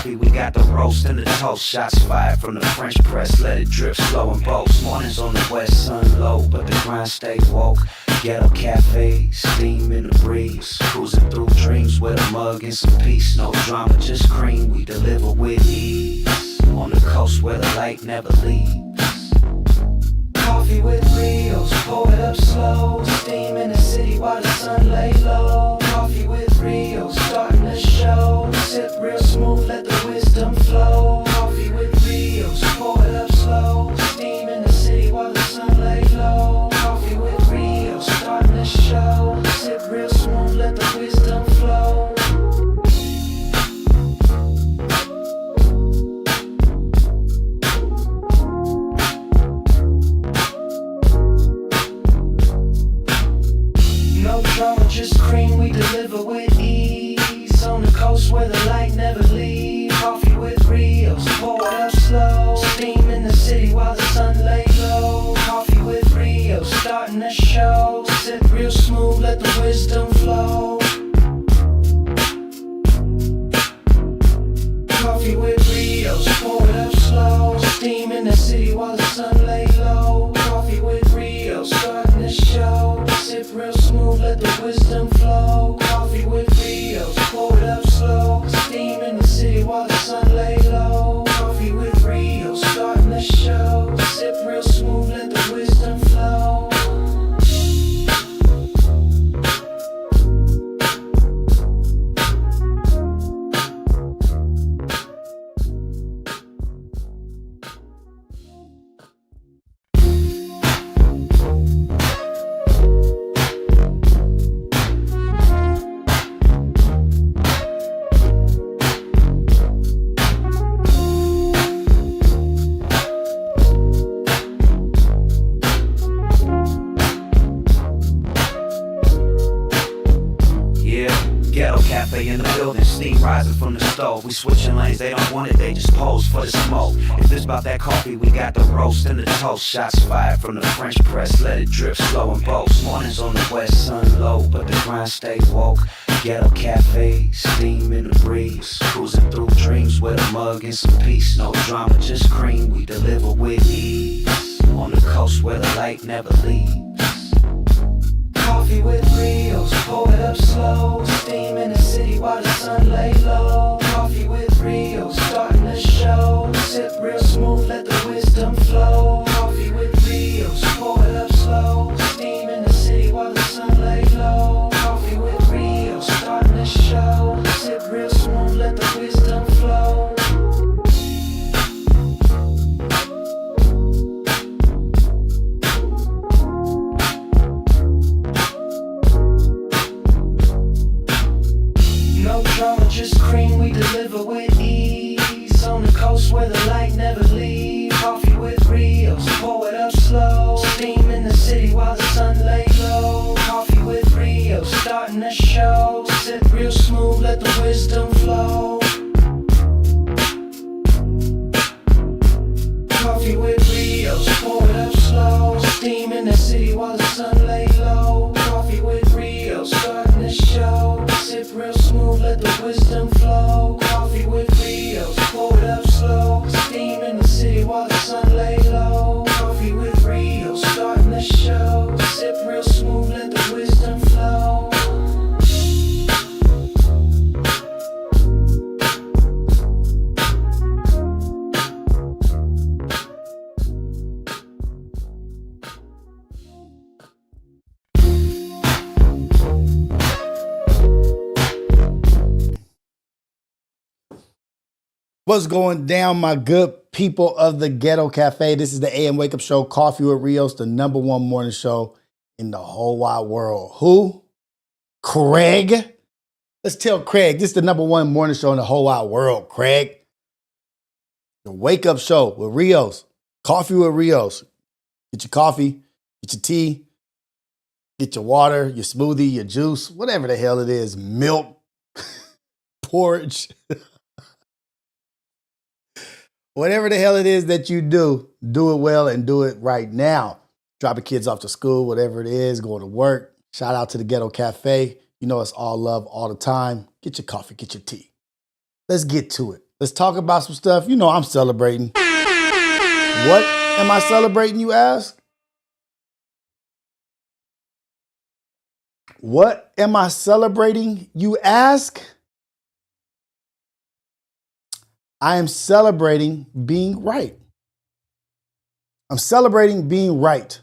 coffee, we got the roast and the toast. Shots fired from the French press, let it drip slow and boast. Mornings on the west, sun low, but the grind stay woke. Ghetto cafe, steam in the breeze. Cruising through dreams with a mug and some peace. No drama, just cream, we deliver with ease. On the coast where the light never leaves. Coffee with Rios, pour it up slow. Steam in the city while the sun lay low. Coffee with Rios, starting the show. Sip real smooth, let the wisdom flow. Coffee with Rios, pour it up slow. Steam in the city while the sun lay low. Coffee with Rios, starting the show. Sip real smooth, let the wisdom flow. No drama, just cream, we deliver with ease. On the coast where the light never leaves. Coffee with Rios, pour it up slow. Steam in the city while the sun lay low. Coffee with Rios, starting the show. Sip real smooth, let the wisdom flow. Coffee with Rios, pour it up slow. Steam in the city while the sun lay low. Coffee with Rios, starting the show. Sip real smooth, let the wisdom flow. Coffee with Rios, pour it up slow. Steam in the city while the sun lay low. Coffee with Rios, starting the show. Sip real smooth, let the wisdom flow. In the building, steam rising from the stove. We switching lanes, they don't want it, they just pose for the smoke. If this about that coffee, we got the roast and the toast. Shots fired from the French press, let it drip slow and boast. Mornings on the west, sun low, but the grind stay woke. Ghetto cafe, steam in the breeze. Cruising through dreams with a mug and some peace. No drama, just cream, we deliver with ease. On the coast where the light never leaves. Coffee with Rios, pour it up slow. Steam in the city while the sun lay low. Coffee with Rios, starting the show. Sip real smooth, let the wisdom flow. Coffee with Rios, pour it up slow. Steam in the city while the sun lay low. Coffee with Rios, starting the show. Sip real smooth, let the wisdom flow. No drama, just cream, we deliver with ease. On the coast where the light never leaves. Coffee with Rios, pour it up slow. Steam in the city while the sun lay low. Coffee with Rios, starting the show. Sip real smooth, let the wisdom flow. Coffee with Rios, pour it up slow. Steam in the city while the sun lay low. Coffee with Rios, starting the show. Sip real smooth, let the wisdom flow. Coffee with Rios, pour it up slow. Steam in the city while the sun lay low. Coffee with Rios, starting the show. Sip real smooth, let the wisdom flow. What's going down, my good people of the Ghetto Cafe? This is the AM Wake Up Show, Coffee with Rios, the #1 morning show in the whole wide world. Who? Craig? Let's tell Craig this is the #1 morning show in the whole wide world, Craig. The Wake Up Show with Rios, Coffee with Rios. Get your coffee, get your tea, get your water, your smoothie, your juice, whatever the hell it is, milk, porridge. Whatever the hell it is that you do it well and do it right now. Dropping kids off to school, whatever it is, going to work. Shout out to the Ghetto Cafe. You know it's all love all the time. Get your coffee, get your tea. Let's get to it. Let's talk about some stuff. You know I'm celebrating. What am I celebrating, you ask? What am I celebrating, you ask? I am celebrating being right. I'm celebrating being right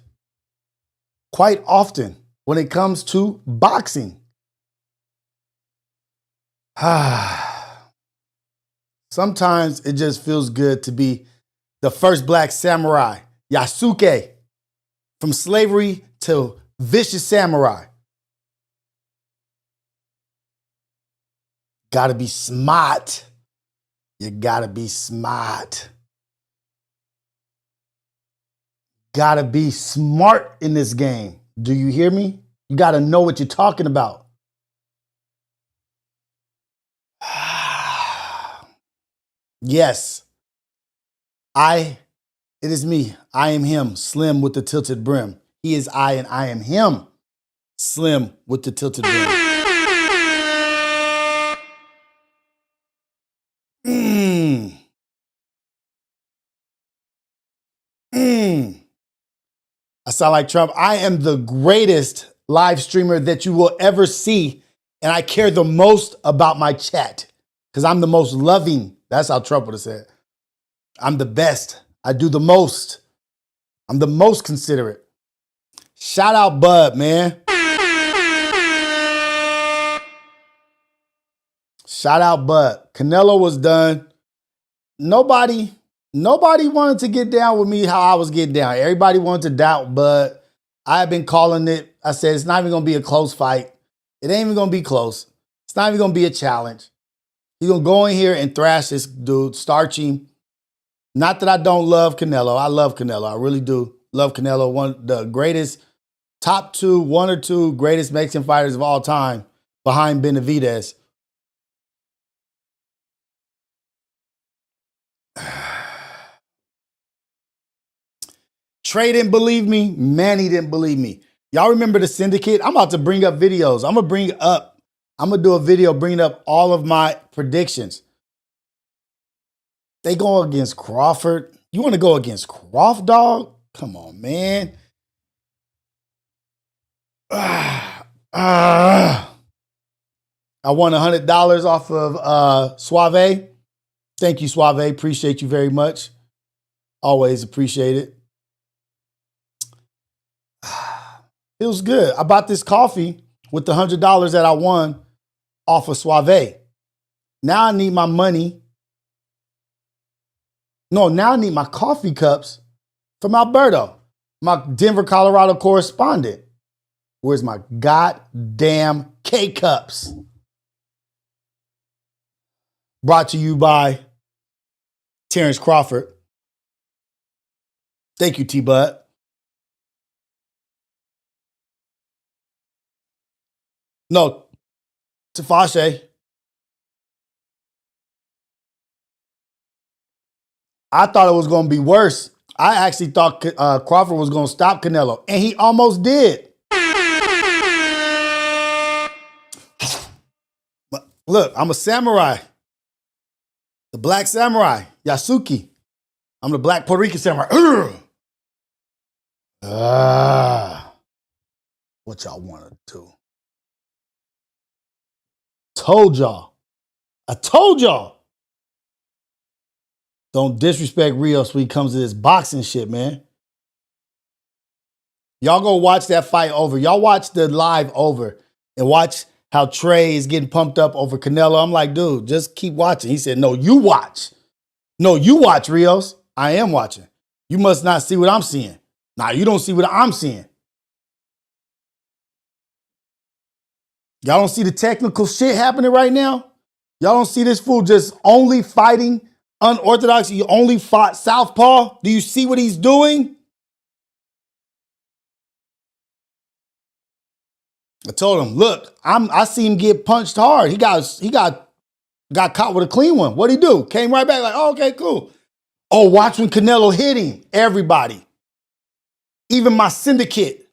quite often when it comes to boxing. Sometimes it just feels good to be the first black samurai, Yasuke, from slavery to vicious samurai. Gotta be smart. You gotta be smart. Gotta be smart in this game. Do you hear me? You gotta know what you're talking about. Yes, it is me. I am him, slim with the tilted brim. He is I and I am him, slim with the tilted brim. I sound like Trump. I am the greatest live streamer that you will ever see, and I care the most about my chat because I'm the most loving. That's how Trump would have said. I'm the best. I do the most. I'm the most considerate. Shout out Bud, man. Shout out Bud. Canelo was done. Nobody wanted to get down with me how I was getting down. Everybody wanted to doubt Bud. I've been calling it. I said, it's not even going to be a close fight. It ain't even going to be close. It's not even going to be a challenge. He's going to go in here and thrash this dude, starch him. Not that I don't love Canelo. I love Canelo. I really do love Canelo. One of the greatest, one or two greatest Mexican fighters of all time behind Benavidez. Trey didn't believe me. Manny didn't believe me. Y'all remember the Syndicate? I'm about to bring up videos. I'm going to do a video bringing up all of my predictions. They go against Crawford. You want to go against Crawford, dog? Come on, man. I won $100 off of Suave. Thank you, Suave. Appreciate you very much. Always appreciate it. It was good. I bought this coffee with the $100 that I won off of Suave. Now I need my money. No, now I need my coffee cups from Alberto, my Denver, Colorado correspondent. Where's my goddamn K-cups? Brought to you by Terrence Crawford. Thank you, T-Bud. No, Tafashe. I thought it was going to be worse. I actually thought Crawford was going to stop Canelo, and he almost did. But look, I'm a samurai. The black samurai, Yasuke. I'm the black Puerto Rican samurai. What y'all want to do? Told y'all. I told y'all. Don't disrespect Rios when he comes to this boxing shit, man. Y'all go watch that fight over. Y'all watch the live over and watch how Trey is getting pumped up over Canelo. I'm like, dude, just keep watching. He said, no, you watch. No, you watch, Rios. I am watching. You must not see what I'm seeing. Nah, you don't see what I'm seeing. Y'all don't see the technical shit happening right now? Y'all don't see this fool just only fighting unorthodox? He only fought southpaw? Do you see what he's doing? I told him, look, I see him get punched hard. He got caught with a clean one. What'd he do? Came right back like, oh, okay, cool. Oh, watch when Canelo hit him. Everybody. Even my syndicate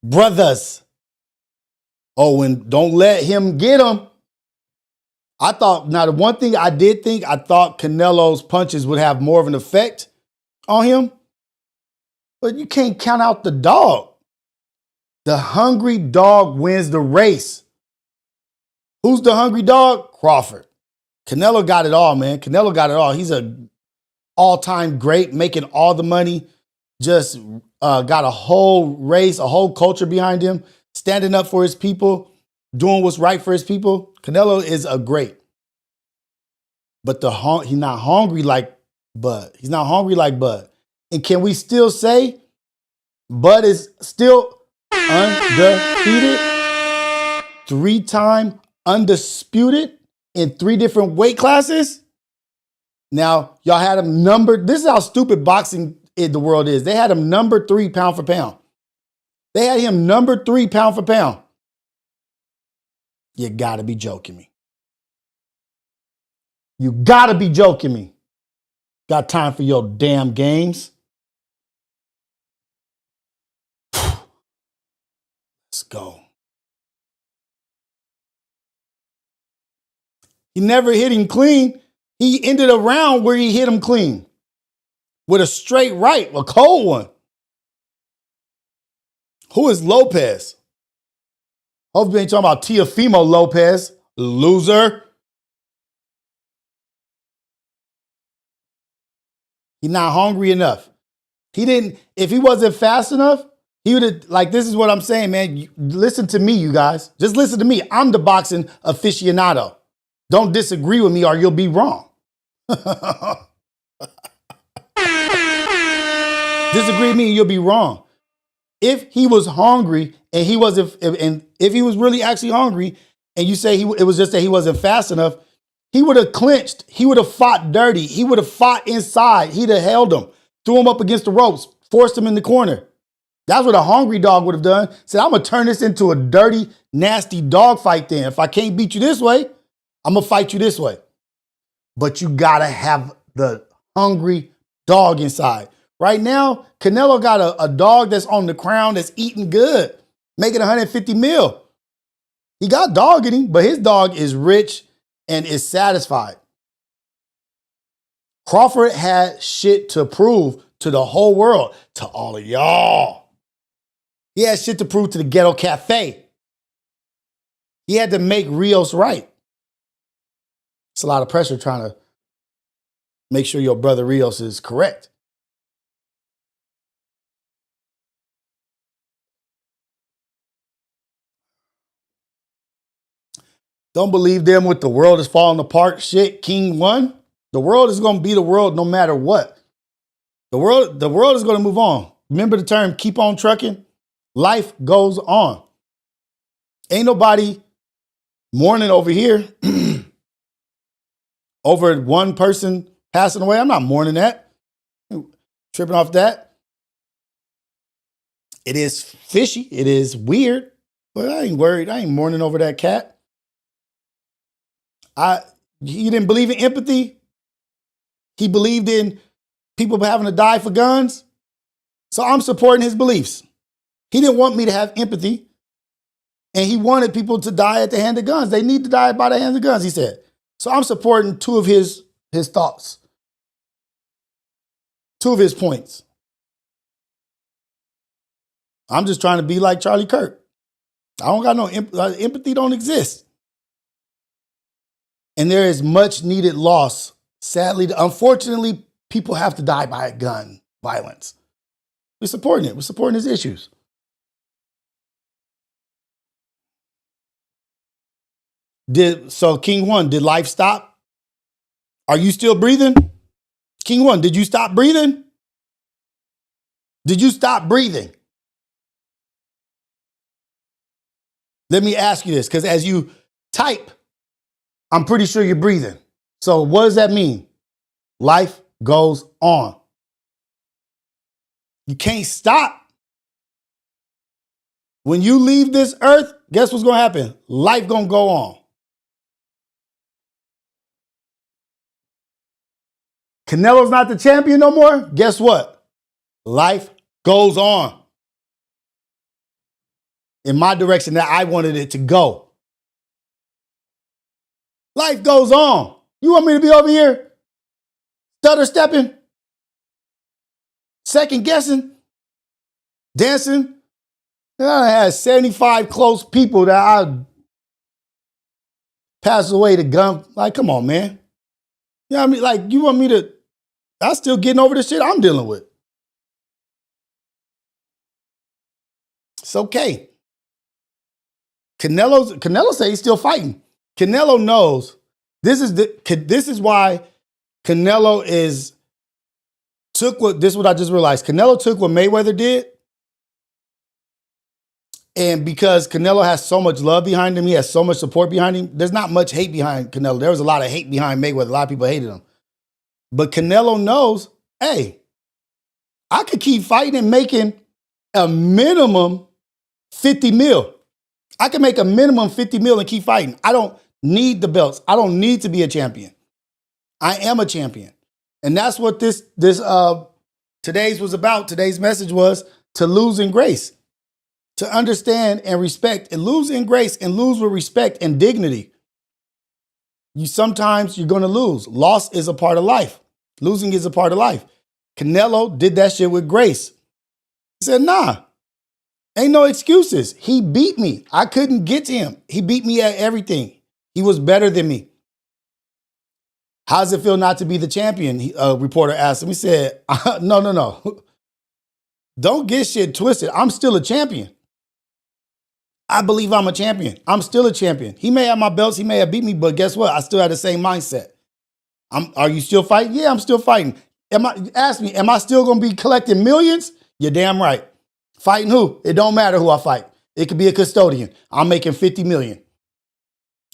brothers. Oh, and don't let him get him. I thought, now the one thing I did think, I thought Canelo's punches would have more of an effect on him, but you can't count out the dog. The hungry dog wins the race. Who's the hungry dog? Crawford. Canelo got it all, man. Canelo got it all. He's an all-time great, making all the money, just got a whole race, a whole culture behind him, standing up for his people, doing what's right for his people. Canelo is a great. But he's not hungry like Bud. He's not hungry like Bud. And can we still say Bud is still undefeated? 3-time undisputed in 3 different weight classes? Now, y'all had him numbered. This is how stupid boxing in the world is. They had him number 3 pound for pound. They had him number 3 pound for pound. You gotta be joking me. You gotta be joking me. Got time for your damn games? Let's go. He never hit him clean. He ended a round where he hit him clean with a straight right, a cold one. Who is Lopez? Hopefully, ain't talking about Teofimo Lopez, loser. He's not hungry enough. He didn't, if he wasn't fast enough, he would have, like, this is what I'm saying, man. Listen to me, you guys. Just listen to me. I'm the boxing aficionado. Don't disagree with me or you'll be wrong. Disagree with me and you'll be wrong. If he was hungry and he wasn't, and if he was really actually hungry and you say it was just that he wasn't fast enough, he would have clinched. He would have fought dirty. He would have fought inside. He'd have held him, threw him up against the ropes, forced him in the corner. That's what a hungry dog would have done. Said, I'm going to turn this into a dirty, nasty dog fight then. If I can't beat you this way, I'm going to fight you this way. But you got to have the hungry dog inside. Right now, Canelo got a dog that's on the crown that's eating good, making 150 mil. He got dog in him, but his dog is rich and is satisfied. Crawford had shit to prove to the whole world, to all of y'all. He had shit to prove to the Ghetto Cafe. He had to make Rios right. It's a lot of pressure trying to make sure your brother Rios is correct. Don't believe them with the world is falling apart shit. King won. The world is going to be the world no matter what. The world is going to move on. Remember the term, keep on trucking? Life goes on. Ain't nobody mourning over here over one person passing away. I'm not mourning that. Tripping off that. It is fishy. It is weird. But I ain't worried. I ain't mourning over that cat. He didn't believe in empathy. He believed in people having to die for guns. So I'm supporting his beliefs. He didn't want me to have empathy. And he wanted people to die at the hand of guns. They need to die by the hands of guns, he said. So I'm supporting 2 of his thoughts. 2 of his points. I'm just trying to be like Charlie Kirk. I don't got no empathy, don't exist. And there is much needed loss. Sadly, unfortunately, people have to die by gun violence. We're supporting it. We're supporting his issues. So King 1, did life stop? Are you still breathing? King 1, did you stop breathing? Did you stop breathing? Let me ask you this, because as you type, I'm pretty sure you're breathing. So what does that mean? Life goes on. You can't stop. When you leave this earth, guess what's going to happen? Life going to go on. Canelo's not the champion no more. Guess what? Life goes on. In my direction that I wanted it to go. Life goes on. You want me to be over here stutter stepping, second guessing, dancing? I had 75 close people that I passed away to gun. Like, come on, man. You know what I mean? Like, you want me to, I'm still getting over the shit I'm dealing with. It's okay. Canelo say he's still fighting. Canelo knows this is why Canelo is this is what I just realized. Canelo took what Mayweather did, and because Canelo has so much love behind him, he has so much support behind him. There's not much hate behind Canelo. There was a lot of hate behind Mayweather. A lot of people hated him, but Canelo knows, hey, I could keep fighting and making a minimum 50 mil. I can make a minimum 50 mil and keep fighting. I don't need the belts. I don't need to be a champion. I am a champion. And that's what today's was about. Today's message was to lose in grace, to understand and respect, and lose in grace and lose with respect and dignity. Sometimes you're going to lose. Loss is a part of life. Losing is a part of life. Canelo did that shit with grace. He said, nah, ain't no excuses. He beat me. I couldn't get to him. He beat me at everything. He was better than me. How does it feel not to be the champion? A reporter asked him. He said, no. Don't get shit twisted. I'm still a champion. I believe I'm a champion. I'm still a champion. He may have my belts. He may have beat me, but guess what? I still have the same mindset. Are you still fighting? Yeah, I'm still fighting. Ask me, am I still going to be collecting millions? You're damn right. Fighting who? It don't matter who I fight. It could be a custodian. I'm making 50 million.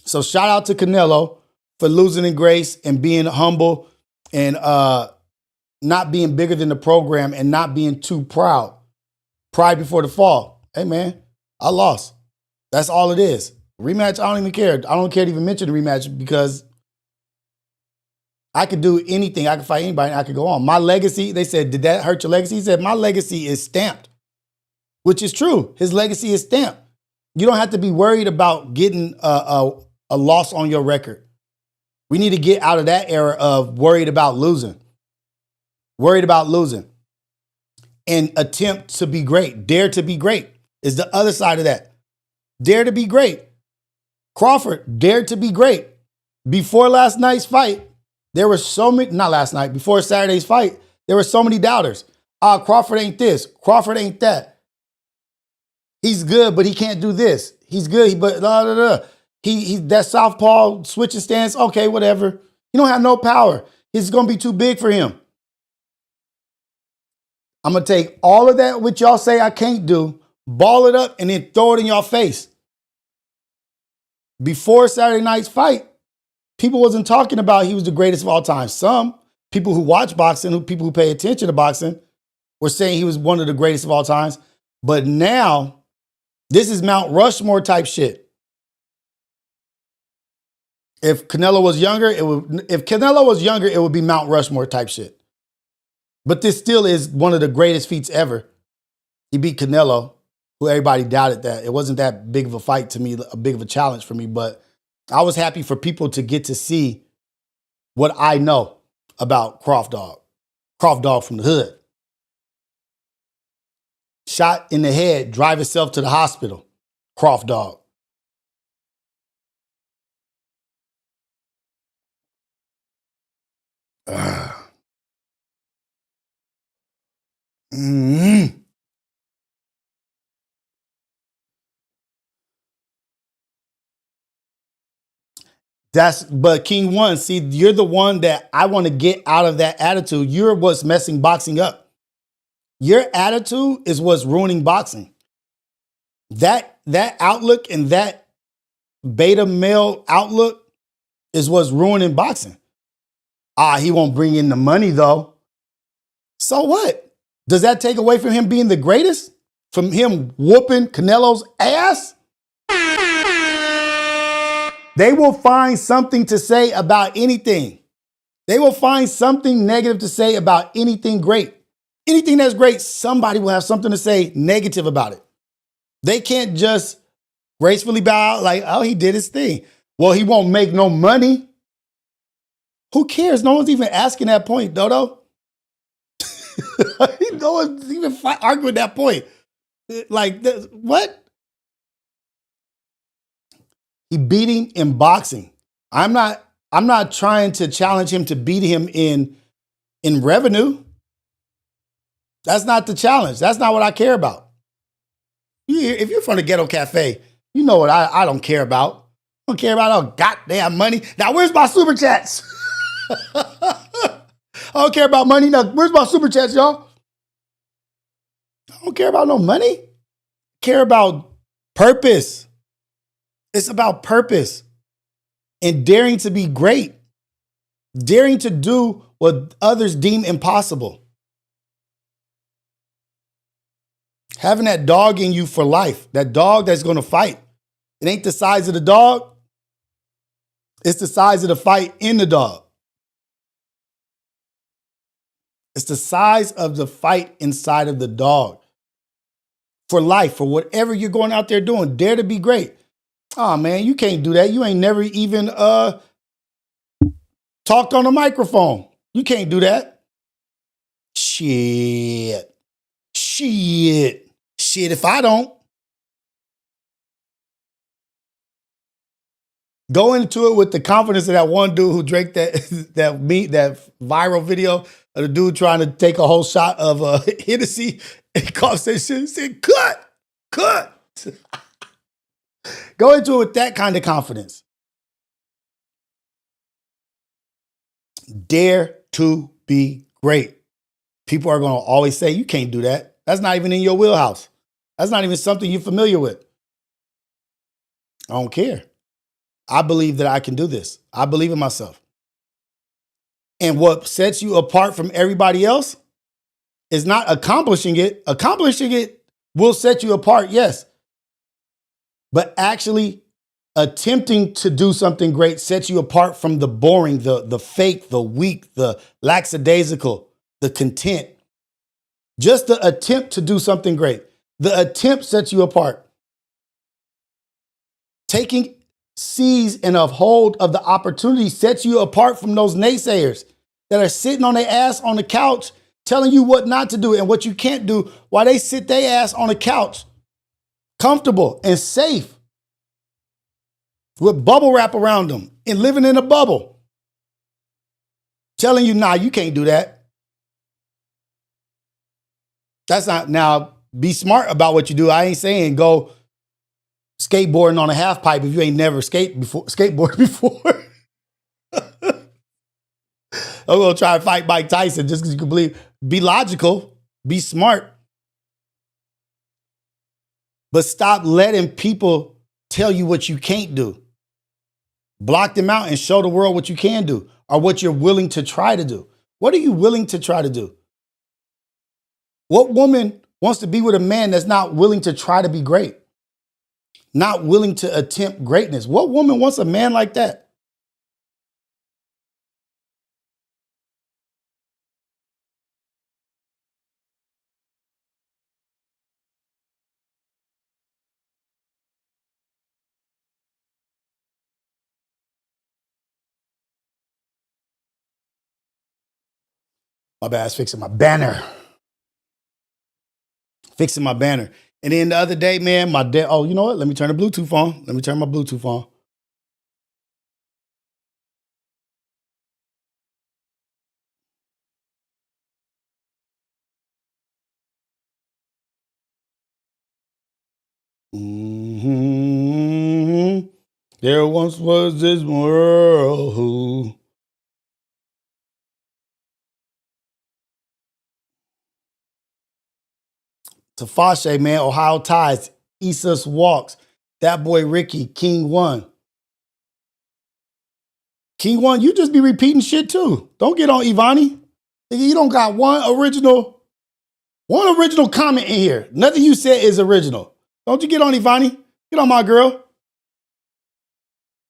So shout out to Canelo for losing in grace and being humble and not being bigger than the program and not being too proud. Pride before the fall. Hey, man, I lost. That's all it is. Rematch, I don't even care. I don't care to even mention the rematch because I could do anything. I could fight anybody and I could go on. My legacy, they said, did that hurt your legacy? He said, my legacy is stamped, which is true. His legacy is stamped. You don't have to be worried about getting a loss on your record. We need to get out of that era of worried about losing. Worried about losing. And attempt to be great. Dare to be great is the other side of that. Dare to be great. Crawford dared to be great. Before last night's fight, there were so many, not last night, before Saturday's fight, there were so many doubters. Crawford ain't this. Crawford ain't that. He's good, but he can't do this. He's good, but blah, blah, blah. He that southpaw switching stance, okay, whatever. He don't have no power. It's going to be too big for him. I'm going to take all of that, which y'all say I can't do, ball it up, and then throw it in your face. Before Saturday night's fight, people wasn't talking about he was the greatest of all time. Some people who watch boxing, people who pay attention to boxing, were saying he was one of the greatest of all times. But now, this is Mount Rushmore type shit. If Canelo was younger, it would be Mount Rushmore type shit. But this still is one of the greatest feats ever. He beat Canelo, who everybody doubted that. It wasn't that big of a fight to me, a big of a challenge for me, but I was happy for people to get to see what I know about Croft Dog. Croft Dog from the hood. Shot in the head, drive himself to the hospital. Croft Dog. Mm-hmm. But King One, see, you're the one that I want to get out of that attitude. You're what's messing boxing up. Your attitude is what's ruining boxing. That outlook and that beta male outlook is what's ruining boxing. He won't bring in the money though. So what? Does that take away from him being the greatest? From him whooping Canelo's ass? They will find something to say about anything. They will find something negative to say about anything great. Anything that's great, somebody will have something to say negative about it. They can't just gracefully bow out like, oh, he did his thing. Well, he won't make no money. Who cares? No one's even asking that point, Dodo. No one's even arguing that point. Like, what? He beat him in boxing. I'm not trying to challenge him to beat him in revenue. That's not the challenge. That's not what I care about. If you're from the Ghetto Cafe, you know what I don't care about. I don't care about all goddamn money. Now, where's my super chats? I don't care about money. Now, where's my super chats, y'all? I don't care about no money. I care about purpose. It's about purpose and daring to be great, daring to do what others deem impossible. Having that dog in you for life, that dog that's going to fight. It ain't the size of the dog. It's the size of the fight in the dog. It's the size of the fight inside of the dog. For life, for whatever you're going out there doing, dare to be great. Oh, man, you can't do that. You ain't never even talked on a microphone. You can't do that. Shit, if I don't. Go into it with the confidence of that one dude who drank that viral video of the dude trying to take a whole shot of Hennessy and coughs that shit and said, cut. Go into it with that kind of confidence. Dare to be great. People are going to always say, you can't do that. That's not even in your wheelhouse. That's not even something you're familiar with. I don't care. I believe that I can do this. I believe in myself. And what sets you apart from everybody else is not accomplishing it. Accomplishing it will set you apart, yes. But actually attempting to do something great sets you apart from the boring, the fake, the weak, the lackadaisical, the content. Just the attempt to do something great. The attempt sets you apart. Taking seize and a hold of the opportunity sets you apart from those naysayers that are sitting on their ass on the couch telling you what not to do and what you can't do while they sit their ass on the couch, comfortable and safe, with bubble wrap around them and living in a bubble, telling you, nah, you can't do that. That's not, now be smart about what you do. I ain't saying go skateboarding on a half pipe if you ain't never skateboarded before. I'm gonna try to fight Mike Tyson just because you can believe. Be logical, be smart, but stop letting people tell you what you can't do. Block them out and show the world what you can do or what you're willing to try to do. What are you willing to try to do? What woman wants to be with a man that's not willing to try to be great? Not willing to attempt greatness? What woman wants a man like that? My bad, I was fixing my banner. Fixing my banner. And then the other day, man, my dad, oh, you know what? Let me turn the Bluetooth on. Let me turn my Bluetooth on. Mm-hmm. There once was this world who. Tafashe, man, Ohio Ties, Isus Walks, that boy Ricky, King One. King One, you just be repeating shit too. Don't get on Ivani. You don't got one original comment in here. Nothing you said is original. Don't you get on Ivani. Get on my girl.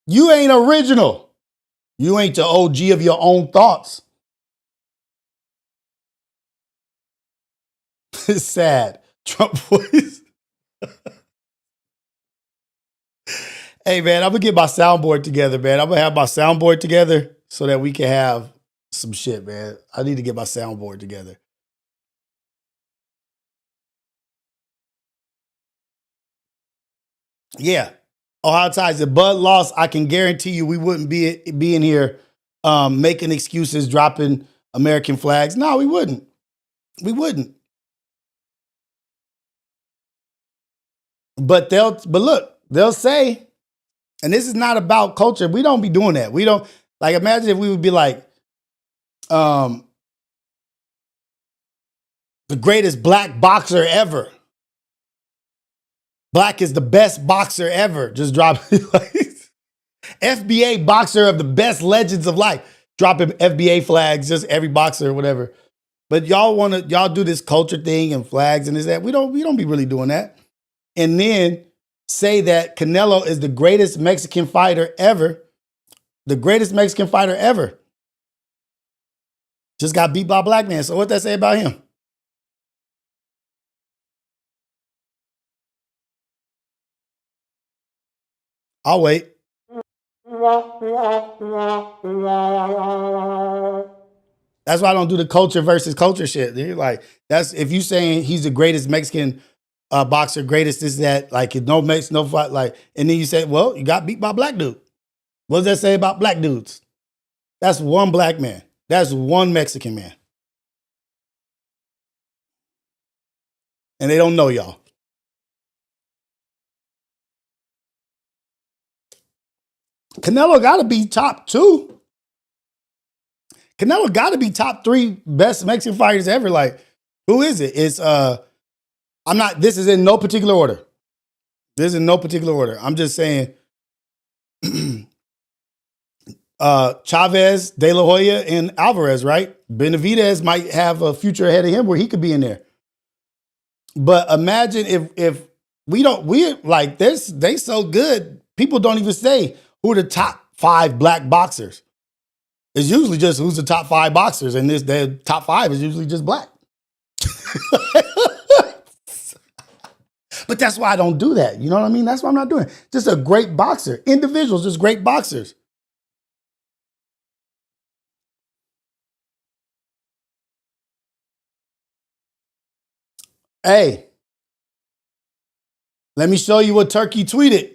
You ain't original. You ain't the OG of your own thoughts. It's sad. Trump voice. Hey, man, I'm going to get my soundboard together, man. I'm going to have my soundboard together so that we can have some shit, man. I need to get my soundboard together. Yeah. Ohio ties. If Bud lost, I can guarantee you we wouldn't be in here making excuses, dropping American flags. No, we wouldn't. We wouldn't. But look, they'll say, and this is not about culture. We don't be doing that. We don't, like, imagine if we would be like, the greatest black boxer ever. Black is the best boxer ever. Just drop like, FBA boxer of the best legends of life. Dropping FBA flags, just every boxer or whatever. But y'all do this culture thing and flags and this that. We don't be really doing that. And then say that Canelo is the greatest Mexican fighter ever. The greatest Mexican fighter ever. Just got beat by a black man. So what that say about him? I'll wait. That's why I don't do the culture versus culture shit. They're like, that's if you saying he's the greatest Mexican boxer, greatest this, that, like it no makes no fight, like, and then you say, well, you got beat by a black dude. What does that say about black dudes? That's one black man. That's one Mexican man. And they don't know y'all. Canelo got to be top 2. Canelo got to be top 3 best Mexican fighters ever. Like, who is it? It's this is in no particular order. This is in no particular order. I'm just saying Chavez, De La Hoya, and Alvarez, right? Benavidez might have a future ahead of him where he could be in there. But imagine if we're like this, they so good, people don't even say who are the top 5 black boxers. It's usually just who's the top 5 boxers, and the top 5 is usually just black. But that's why I don't do that. You know what I mean? That's why I'm not doing it. Just a great boxer. Individuals, just great boxers. Hey, let me show you what Turkey tweeted.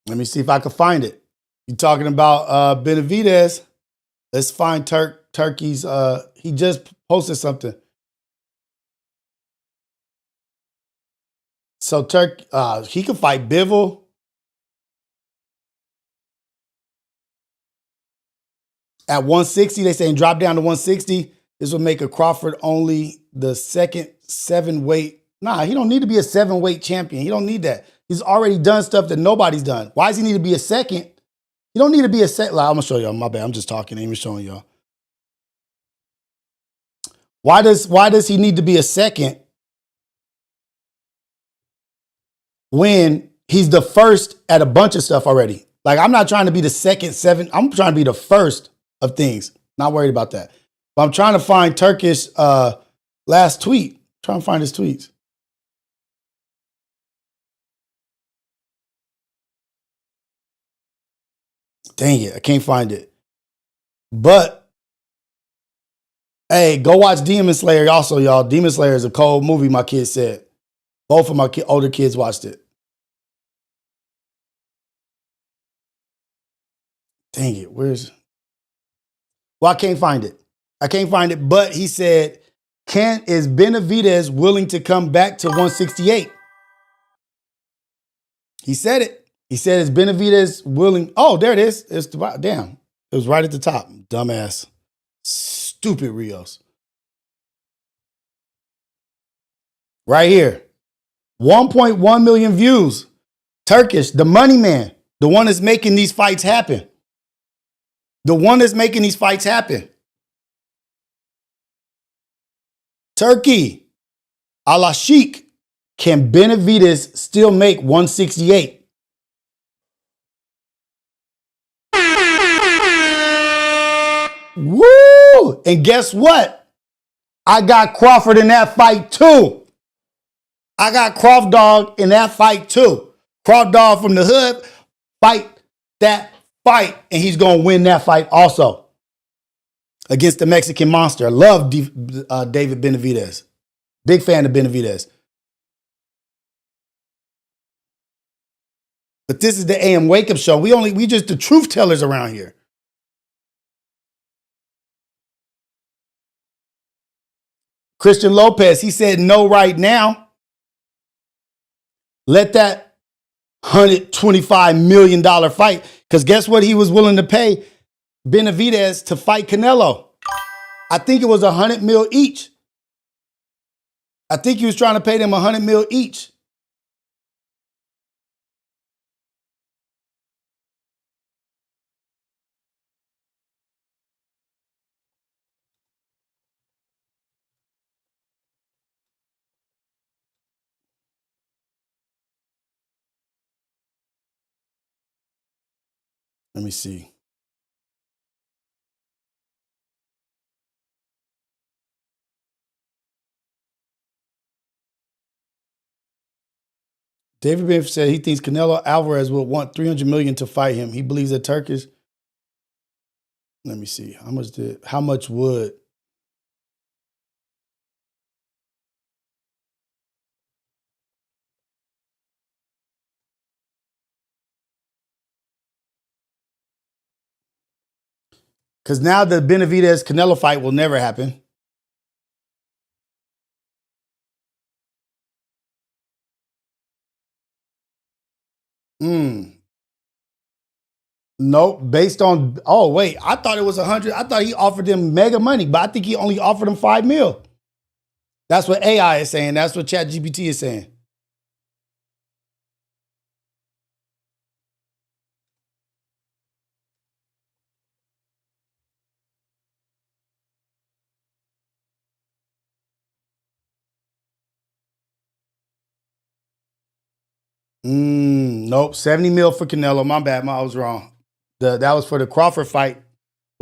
Let me see if I can find it. You talking about Benavidez? Let's find Turkey's. He just posted something. So he could fight Bivol. At 160, they saying drop down to 160. This will make a Crawford only the second 7-weight. Nah, he don't need to be a 7-weight champion. He don't need that. He's already done stuff that nobody's done. Why does he need to be a second? You don't need to be a second. I'm gonna show y'all. My bad. I'm just talking. I ain't even showing y'all. Why does he need to be a second when he's the first at a bunch of stuff already? Like, I'm not trying to be the second 7. I'm trying to be the first of things. Not worried about that. But I'm trying to find Turkish last tweet. I'm trying to find his tweets. Dang it, I can't find it. But hey, go watch Demon Slayer also, y'all. Demon Slayer is a cold movie, my kids said. Both of my older kids watched it. Dang it, where's... Well, I can't find it. I can't find it, but he said, is Benavidez willing to come back to 168? He said it. He said, is Benavidez willing? Oh, there it is. It's damn. It was right at the top. Dumbass. Stupid Rios. Right here. 1.1 million views. Turkish, the money man. The one that's making these fights happen. The one that's making these fights happen. Turkey, a la Sheik, can Benavidez still make 168? Woo! And guess what? I got Crawford in that fight too. I got Crawford dog in that fight too. Crawford dog from the hood, fight that fight, and he's gonna win that fight also against the Mexican monster. I love David Benavidez. Big fan of Benavidez. But this is the AM Wake Up Show. We just the truth tellers around here. Christian Lopez, he said no right now. Let that $125 million fight. Because guess what he was willing to pay Benavidez to fight Canelo? I think it was $100 million each. I think he was trying to pay them $100 million each. Let me see. David Biff said he thinks Canelo Alvarez will want $300 million to fight him. He believes that Turkish. Let me see. How much would? Because now the Benavidez Canelo fight will never happen. Nope. Based on, oh, wait, I thought it was 100. I thought he offered them mega money, but I think he only offered them $5 million. That's what AI is saying. That's what ChatGPT is saying. Nope. 70 mil for Canelo. My bad. I was wrong. That was for the Crawford fight.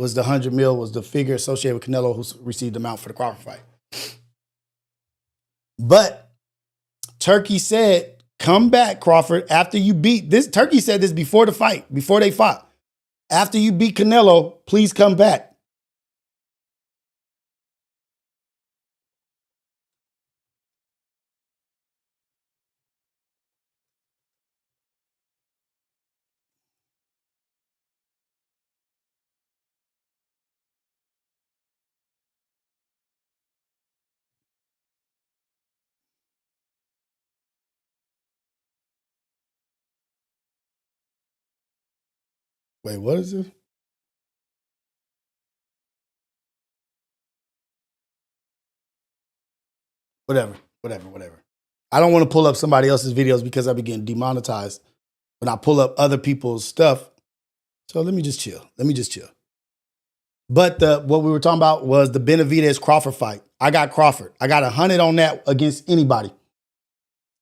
Was the 100 mil was the figure associated with Canelo who received the amount for the Crawford fight. But Turkey said, come back, Crawford, after you beat this. Turkey said this before the fight, before they fought. After you beat Canelo, please come back. Wait, what is it? Whatever. I don't want to pull up somebody else's videos because I be getting demonetized when I pull up other people's stuff. So let me just chill. But what we were talking about was the Benavidez Crawford fight. I got Crawford. I got 100 on that against anybody.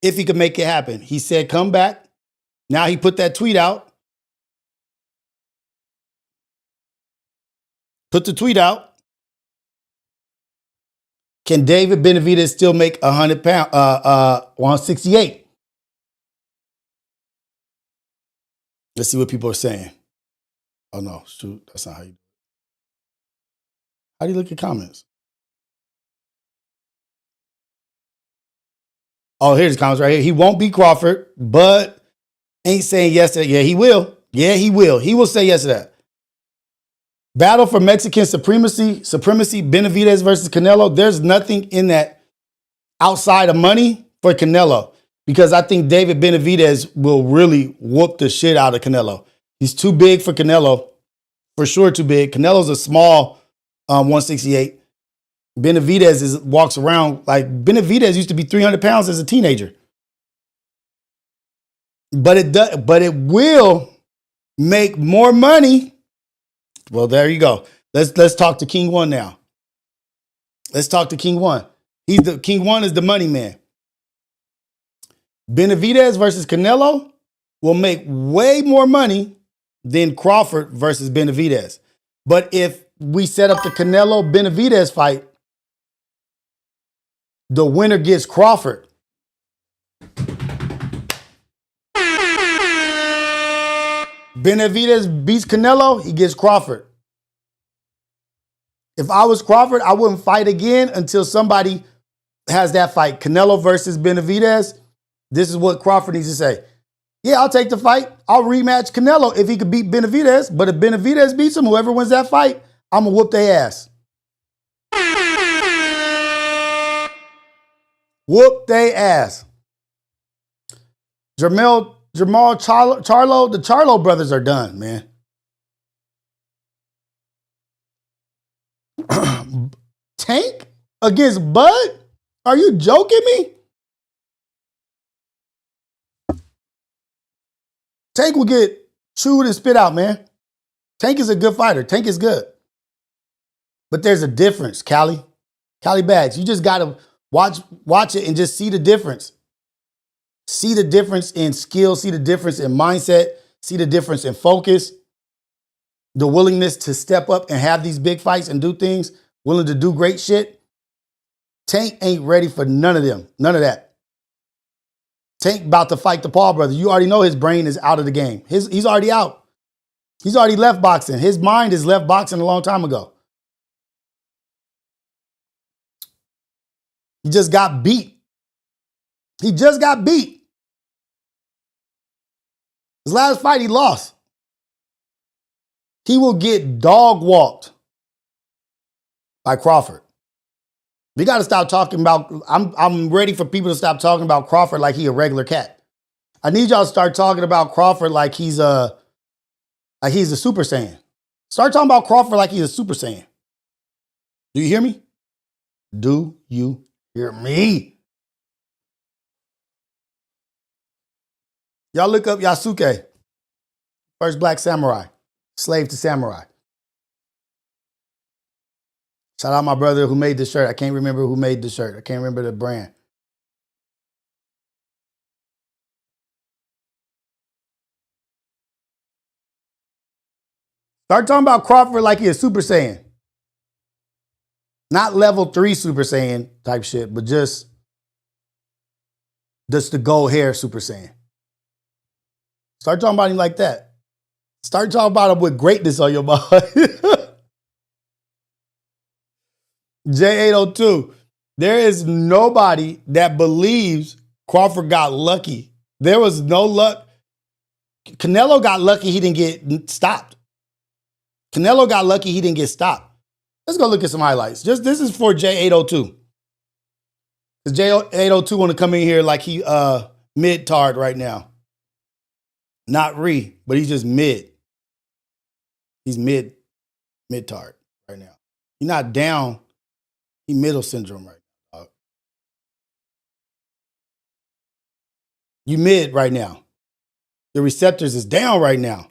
If he could make it happen. He said, come back. Now he put that tweet out. Put the tweet out. Can David Benavidez still make 100 pounds, 168? Let's see what people are saying. Oh no, shoot, that's not how you do it. How do you look at comments? Oh, here's the comments right here. He won't beat Crawford, but ain't saying yes to that. Yeah, he will. He will say yes to that. Battle for Mexican supremacy, Benavidez versus Canelo. There's nothing in that outside of money for Canelo because I think David Benavidez will really whoop the shit out of Canelo. He's too big for Canelo, for sure too big. Canelo's a small 168. Benavidez walks around like Benavidez used to be 300 pounds as a teenager. But it will make more money. Well, there you go. Let's talk to King One now. Let's talk to King One. King One is the money man. Benavidez versus Canelo will make way more money than Crawford versus Benavidez. But if we set up the Canelo Benavidez fight, the winner gets Crawford. Benavidez beats Canelo, he gets Crawford. If I was Crawford, I wouldn't fight again until somebody has that fight. Canelo versus Benavidez. This is what Crawford needs to say. Yeah, I'll take the fight. I'll rematch Canelo if he could beat Benavidez. But if Benavidez beats him, whoever wins that fight, I'm going to whoop their ass. Whoop their ass. Jamal Charlo, the Charlo brothers are done, man. Tank against Bud? Are you joking me? Tank will get chewed and spit out, man. Tank is a good fighter. Tank is good. But there's a difference, Callie. Callie Bags. You just got to watch it and just see the difference. See the difference in skill, see the difference in mindset, see the difference in focus, the willingness to step up and have these big fights and do things, willing to do great shit. Tank ain't ready for none of them. None of that. Tank about to fight the Paul brother. You already know his brain is out of the game. He's already out. He's already left boxing. His mind is left boxing a long time ago. He just got beat. He just got beat. His last fight, he lost. He will get dog walked by Crawford. We got to stop talking about, I'm ready for people to stop talking about Crawford like he a regular cat. I need y'all to start talking about Crawford like he's a Super Saiyan. Start talking about Crawford like he's a Super Saiyan. Do you hear me? Do you hear me? Y'all look up Yasuke, first black samurai, slave to samurai. Shout out my brother who made the shirt. I can't remember who made the shirt. I can't remember the brand. Start talking about Crawford like he a Super Saiyan. Not level 3 Super Saiyan type shit, but just the gold hair Super Saiyan. Start talking about him like that. Start talking about him with greatness on your mind. J802. There is nobody that believes Crawford got lucky. There was no luck. Canelo got lucky he didn't get stopped. Canelo got lucky he didn't get stopped. Let's go look at some highlights. Just this is for J802. Because J802 want to come in here like he mid-tard right now. Not re, but he's just mid. He's mid-tard right now. He's not down. He's middle syndrome right now, dog. You mid right now. The receptors is down right now.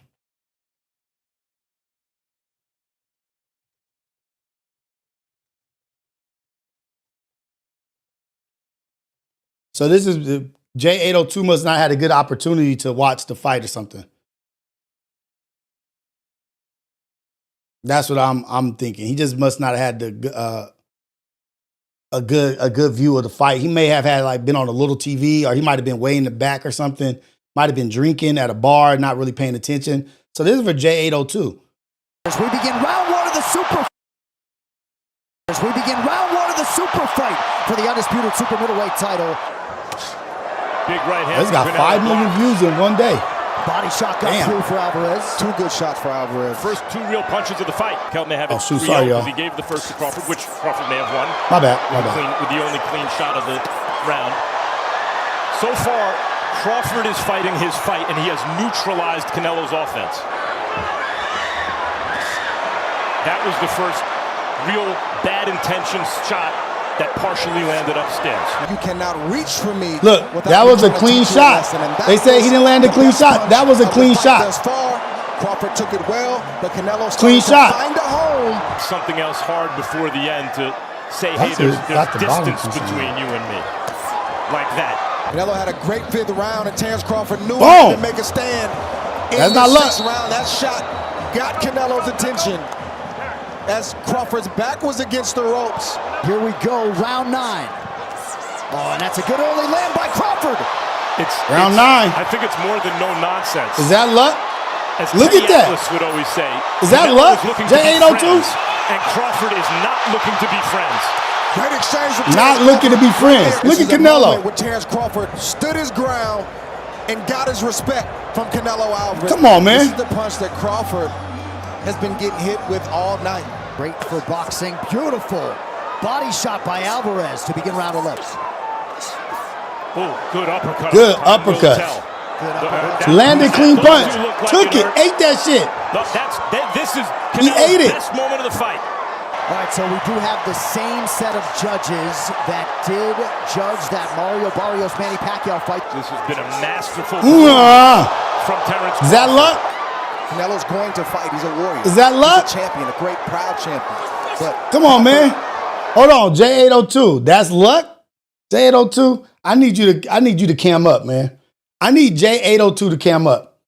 So this is J802 must not had a good opportunity to watch the fight or something. That's what I'm thinking. He just must not have had a good view of the fight. He may have had like been on a little TV, or he might have been way in the back or something. Might have been drinking at a bar, not really paying attention. So this is for J802. As we begin round one of the super. As we begin round one of the super fight for the undisputed super middleweight title. Big right hand. He's got 5 million views in one day. Body shot got through for Alvarez. 2 good shots for Alvarez. First 2 real punches of the fight. Kelton may have it. Sorry, y'all. He gave the first to Crawford, which Crawford may have won. My bad. With the only clean shot of the round. So far, Crawford is fighting his fight, and he has neutralized Canelo's offense. That was the first real bad intentions shot that partially landed upstairs. You cannot reach for me. Look, that was a clean shot. They say he didn't land a clean shot. That was a clean shot. Crawford took it well, but Canelo clean shot. Find a home. Something else hard before the end to say, hey, That's there's got the bottom distance piece on between you and me. Like that. Canelo had a great fifth round, and Terrence Crawford knew he Boom. could make a stand. In That's the not luck. sixth round, that shot got Canelo's attention as Crawford's back was against the ropes. Here we go, round 9. Oh, and that's a good early land by Crawford. Round 9. I think it's more than no nonsense. Is that luck? As Look Teddy at that. Atlas would always say, Is that Canelo luck? is looking to be J802? friends, and Crawford is not looking to be friends. Great exchange with Not Terrence looking to be Crawford. friends. This Look at is a Canelo. moment where Terrence Crawford stood his ground and got his respect from Canelo Alvarez. Come on, man. This is the punch that Crawford has been getting hit with all night. Great for boxing. Beautiful body shot by Alvarez to begin round 11. Oh, good uppercut. Good Time will uppercut. tell. Good uppercut. Landed clean Those punch. two look like Took it. hurt. Ate that shit. This is He ate Canelo's it. best moment of the fight. All right, so we do have the same set of judges that did judge that Mario Barrios Manny Pacquiao fight. This has been a masterful Ah. from Terrence Is that Crawford. luck? Canelo's going to fight. He's a warrior. Is that luck? He's a champion, a great, proud champion. But Come on, man. Hold on, J802. That's luck? J802, I need you to cam up, man. I need J802 to cam up.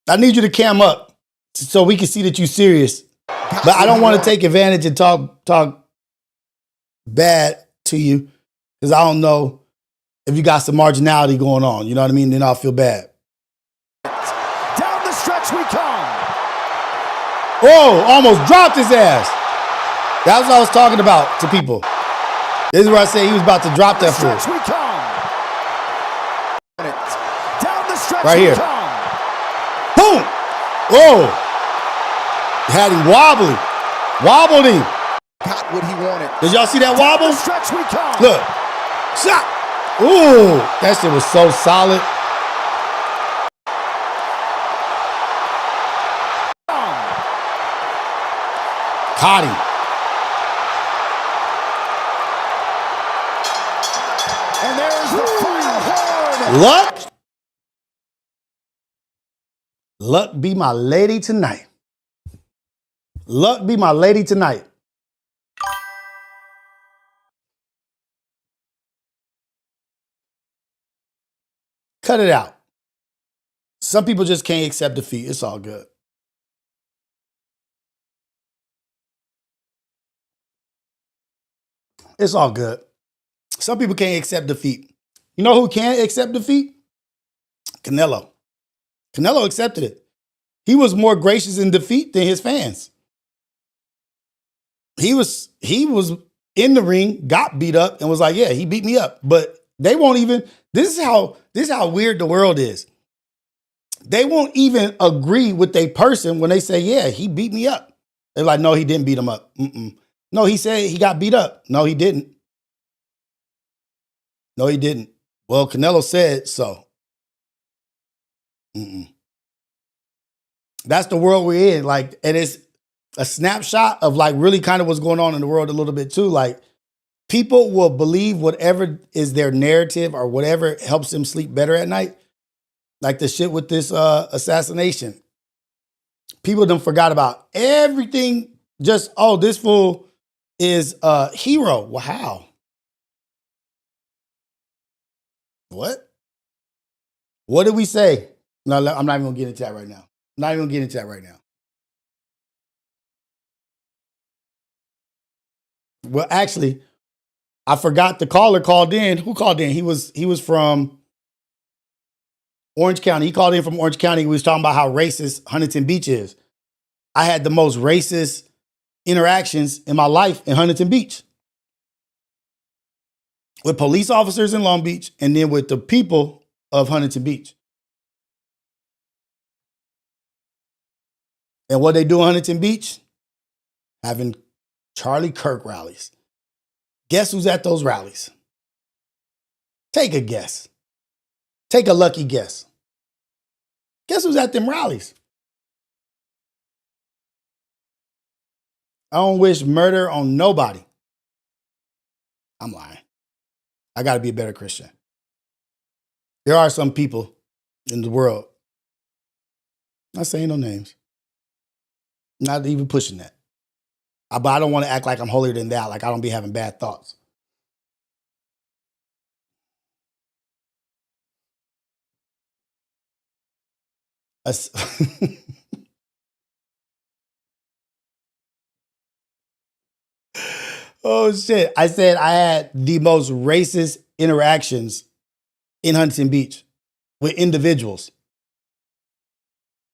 I need you to cam up so we can see that you're serious. But I don't want to take advantage and talk bad to you because I don't know if you got some marginality going on. You know what I mean? Then I'll feel bad. Down the stretch we come. Oh, almost dropped his ass. That's what I was talking about to people. This is where I say he was about to drop that fool. Stretch we come. Down the stretch Right we here. come. Boom! Whoa! Had him wobbly. Wobbled him. got what he wanted. Did y'all see that Down wobble? the stretch we come. Look. Shot. Ooh, that shit was so solid. Caught him. And there's the final horn. Luck. Luck be my lady tonight. Luck be my lady tonight. Cut it out. Some people just can't accept defeat. It's all good. It's all good. Some people can't accept defeat. You know who can't accept defeat? Canelo. Canelo accepted it. He was more gracious in defeat than his fans. He was in the ring, got beat up, and was like, yeah, he beat me up. But they won't even, this is how weird the world is. They won't even agree with their person when they say, yeah, he beat me up. They're like, no, he didn't beat him up. No, he said he got beat up. No, he didn't. No, he didn't. Well, Canelo said so. That's the world we're in. Like, and it's a snapshot of like really kind of what's going on in the world a little bit too. Like, people will believe whatever is their narrative or whatever helps them sleep better at night. Like the shit with this assassination. People done forgot about everything. Just, oh, this fool is a hero. Well, how? What? What did we say? No, I'm not even gonna get into that right now. Not even gonna get into that right now. Well, actually, I forgot the caller called in. Who called in? He was from Orange County. He called in from Orange County. He was talking about how racist Huntington Beach is. I had the most racist interactions in my life in Huntington Beach. With police officers in Long Beach and then with the people of Huntington Beach. And what they do in Huntington Beach? Having Charlie Kirk rallies. Guess who's at those rallies? Take a guess. Take a lucky guess. Guess who's at them rallies? I don't wish murder on nobody. I'm lying. I got to be a better Christian. There are some people in the world, not saying no names, not even pushing that. But I don't want to act like I'm holier than thou. Like I don't be having bad thoughts. Oh shit. I said I had the most racist interactions in Huntington Beach with individuals.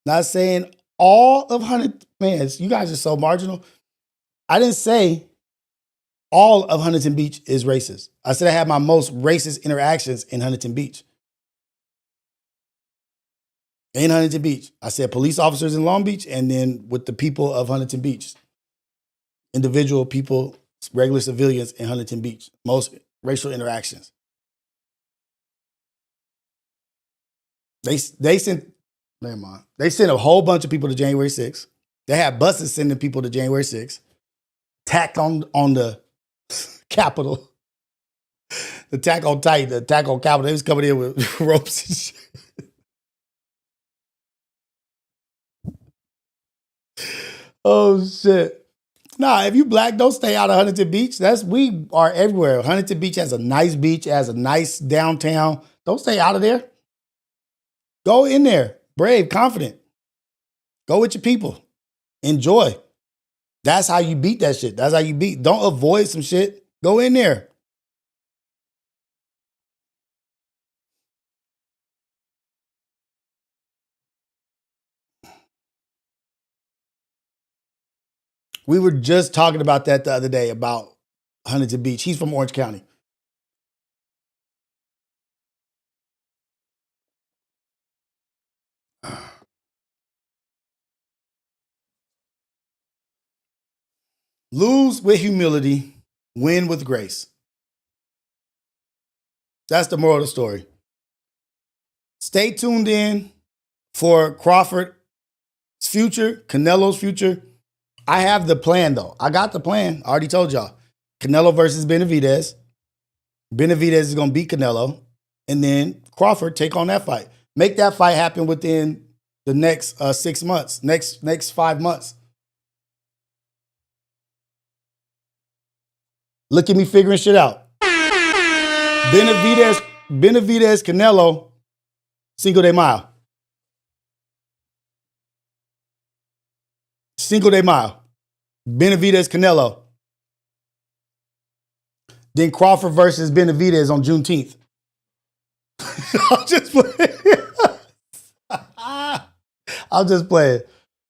Not saying all of Huntington, man, you guys are so marginal. I didn't say all of Huntington Beach is racist. I said I had my most racist interactions in Huntington Beach. In Huntington Beach. I said police officers in Long Beach and then with the people of Huntington Beach. Individual people, regular civilians in Huntington Beach. Most racial interactions. They sent, never mind. They sent a whole bunch of people to January 6th. They had buses sending people to January 6th. Attack on the Capitol. The attack on Titan, the attack on Capitol. They was coming in with ropes and shit. Oh shit. Nah, if you black, don't stay out of Huntington Beach. We are everywhere. Huntington Beach has a nice beach, has a nice downtown. Don't stay out of there. Go in there. Brave, confident. Go with your people. Enjoy. That's how you beat that shit. That's how you beat. Don't avoid some shit. Go in there. We were just talking about that the other day about Huntington Beach. He's from Orange County. Lose with humility, win with grace. That's the moral of the story. Stay tuned in for Crawford's future, Canelo's future. I have the plan, though. I got the plan. I already told y'all. Canelo versus Benavidez. Benavidez is going to beat Canelo. And then Crawford take on that fight. Make that fight happen within the next 6 months. Next 5 months. Look at me figuring shit out. Benavidez, Canelo, Cinco de Mayo. Cinco de Mayo. Benavidez, Canelo. Then Crawford versus Benavidez on Juneteenth. I'm just playing. I'm just playing.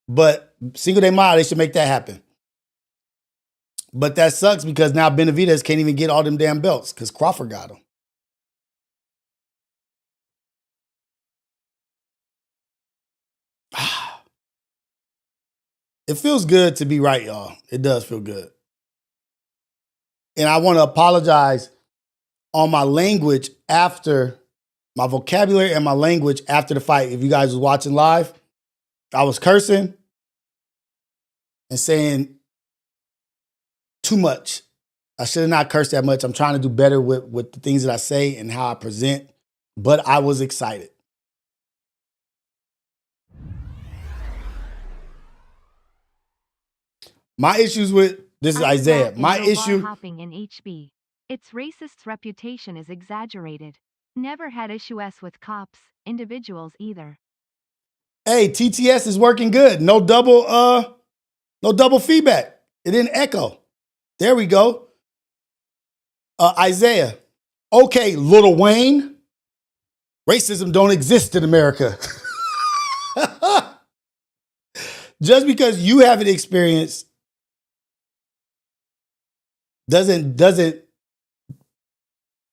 But Cinco de Mayo, they should make that happen. But that sucks because now Benavidez can't even get all them damn belts because Crawford got them. It feels good to be right, y'all. It does feel good. And I want to apologize on my language after, my vocabulary and my language after the fight. If you guys was watching live, I was cursing and saying too much. I should have not cursed that much. I'm trying to do better with the things that I say and how I present, but I was excited. My issues with, this is Isaiah. My issue. Hopping in HB. Its racist reputation is exaggerated. Never had issues with cops, individuals either. Hey, TTS is working good. No double feedback. It didn't echo. There we go. Isaiah. Okay, Lil Wayne. Racism don't exist in America. Just because you haven't experienced doesn't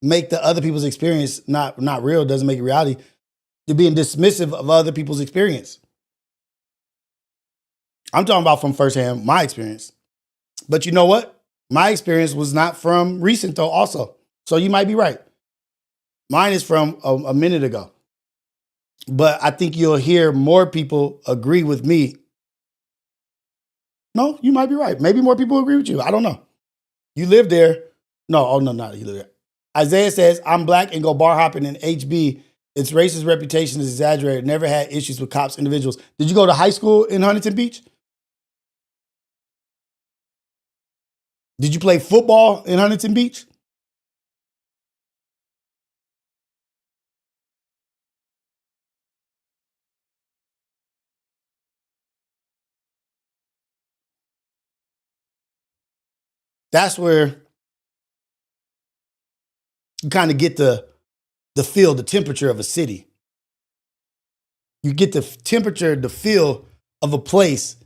make the other people's experience not real, doesn't make it reality. You're being dismissive of other people's experience. I'm talking about from firsthand, my experience. But you know what? My experience was not from recent though also. So you might be right. Mine is from a minute ago. But I think you'll hear more people agree with me. No, you might be right. Maybe more people agree with you. I don't know. You live there. No, not you live there. Isaiah says, I'm black and go bar hopping in HB. Its racist reputation is exaggerated. Never had issues with cops, individuals. Did you go to high school in Huntington Beach? Did you play football in Huntington Beach? That's where you kind of get the feel, the temperature of a city. You get the temperature, the feel of a place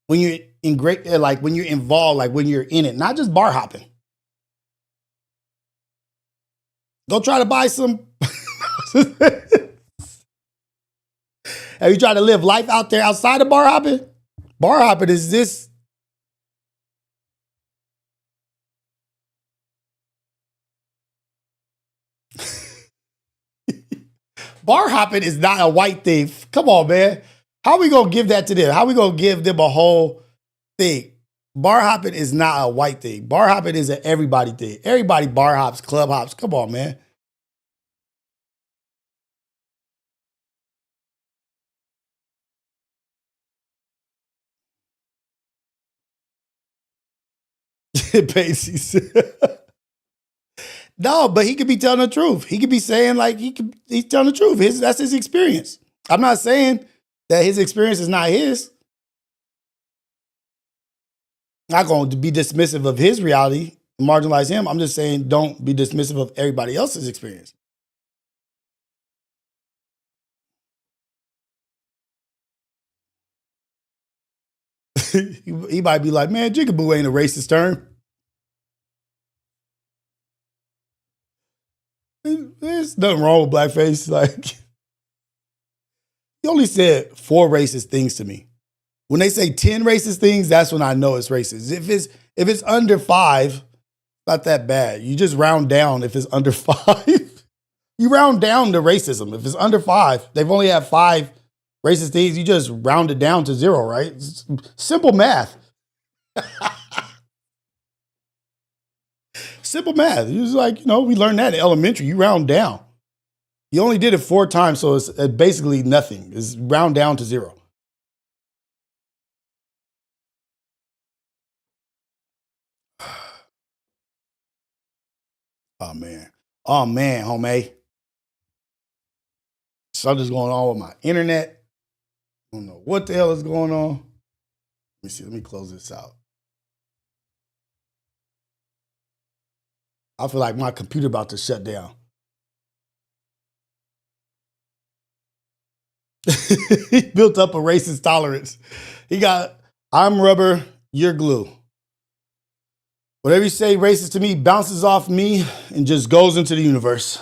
when you're when you're involved, like when you're in it, not just bar hopping. Go try to buy some. Have you tried to live life out there outside of bar hopping? Bar hopping is this. Bar hopping is not a white thing. Come on, man. How we gonna give that to them? How we gonna give them a whole thing? Bar hopping is not a white thing. Bar hopping is an everybody thing. Everybody bar hops, club hops. Come on, man. Macy's. No, but he could be telling the truth. He could be saying like he's telling the truth. That's his experience. I'm not saying that his experience is not his. I'm not going to be dismissive of his reality, marginalize him. I'm just saying don't be dismissive of everybody else's experience. He might be like, man, jigaboo ain't a racist term. There's nothing wrong with blackface. Like, he only said 4 racist things to me. When they say 10 racist things, that's when I know it's racist. If it's under 5, not that bad. You just round down if it's under 5. You round down the racism. If it's under 5, they've only had 5 racist things. You just round it down to 0, right? It's simple math. Simple math. It was like, we learned that in elementary. You round down. You only did it 4 times, so it's basically nothing. It's round down to 0. Oh, man. Oh, man, homie. Something's going on with my internet. I don't know what the hell is going on. Let me see. Let me close this out. I feel like my computer about to shut down. He built up a racist tolerance. He got, I'm rubber, you're glue. Whatever you say racist to me bounces off me and just goes into the universe.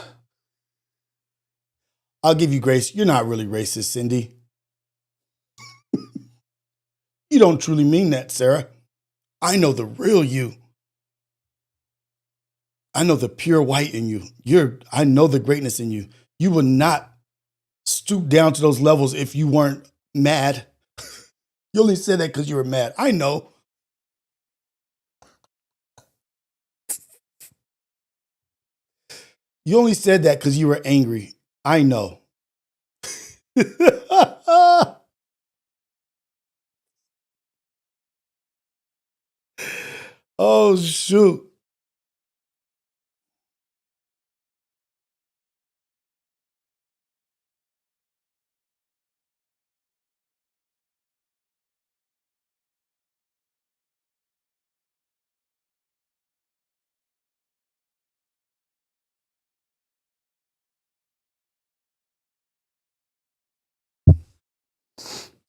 I'll give you grace. You're not really racist, Cindy. You don't truly mean that, Sarah. I know the real you. I know the pure white in you. I know the greatness in you. You would not stoop down to those levels if you weren't mad. You only said that because you were mad. I know. You only said that because you were angry. I know. Oh, shoot.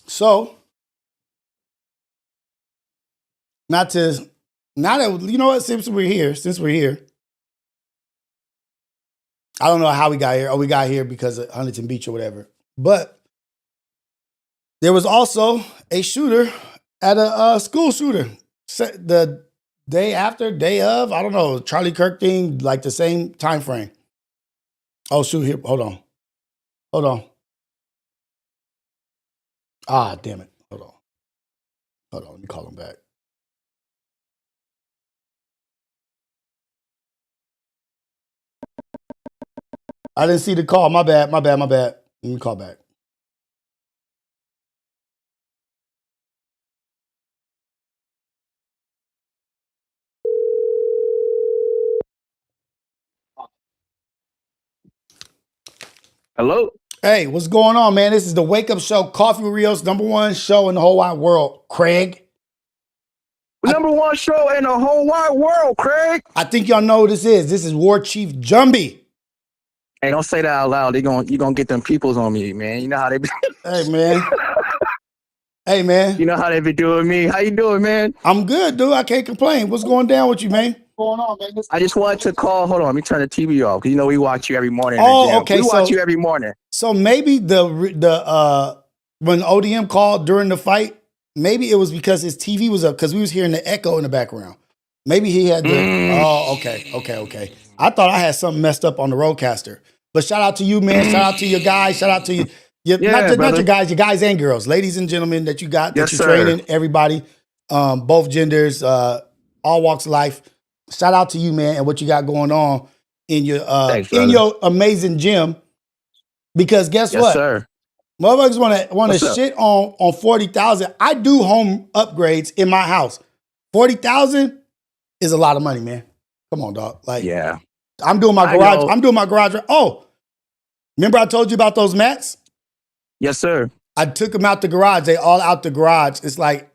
So, now that, you know what, since we're here, I don't know how we got here. Oh, we got here because of Huntington Beach or whatever. But there was also a shooter at a school shooter. The day of, I don't know, Charlie Kirk thing, like the same time frame. Oh, shoot, here, hold on. Ah, damn it. Hold on, let me call him back. I didn't see the call. My bad. Let me call back. Hello? Hey, what's going on, man? This is the Wake Up Show, Coffee with Rios, #1 show in the whole wide world. Craig. Number one show in the whole wide world, Craig. I think y'all know who this is. This is War Chief Jumbie. Hey, don't say that out loud. You're gonna get them peoples on me, man. You know how they be. Hey, man. Hey, man. You know how they be doing me. How you doing, man? I'm good, dude. I can't complain. What's going down with you, man? What's going on, man? I just wanted to call. Hold on, let me turn the TV off because we watch you every morning. Oh, okay. We watch you every morning. So maybe the when ODM called during the fight, maybe it was because his TV was up because we was hearing the echo in the background. Maybe he had the. Oh, okay. I thought I had something messed up on the roadcaster. But shout out to you, man. Shout out to your guys. Shout out to you. Not your guys and girls, ladies and gentlemen that you got, that you're training, everybody, both genders, all walks of life. Shout out to you, man, and what you got going on in your Thanks, your amazing gym. Because guess what? Sir. Motherfuckers want to shit on 40,000. I do home upgrades in my house. 40,000 is a lot of money, man. Come on, dog. Like, yeah. I'm doing my garage. Oh, remember I told you about those mats? Yes, sir. I took them out the garage. They all out the garage. It's like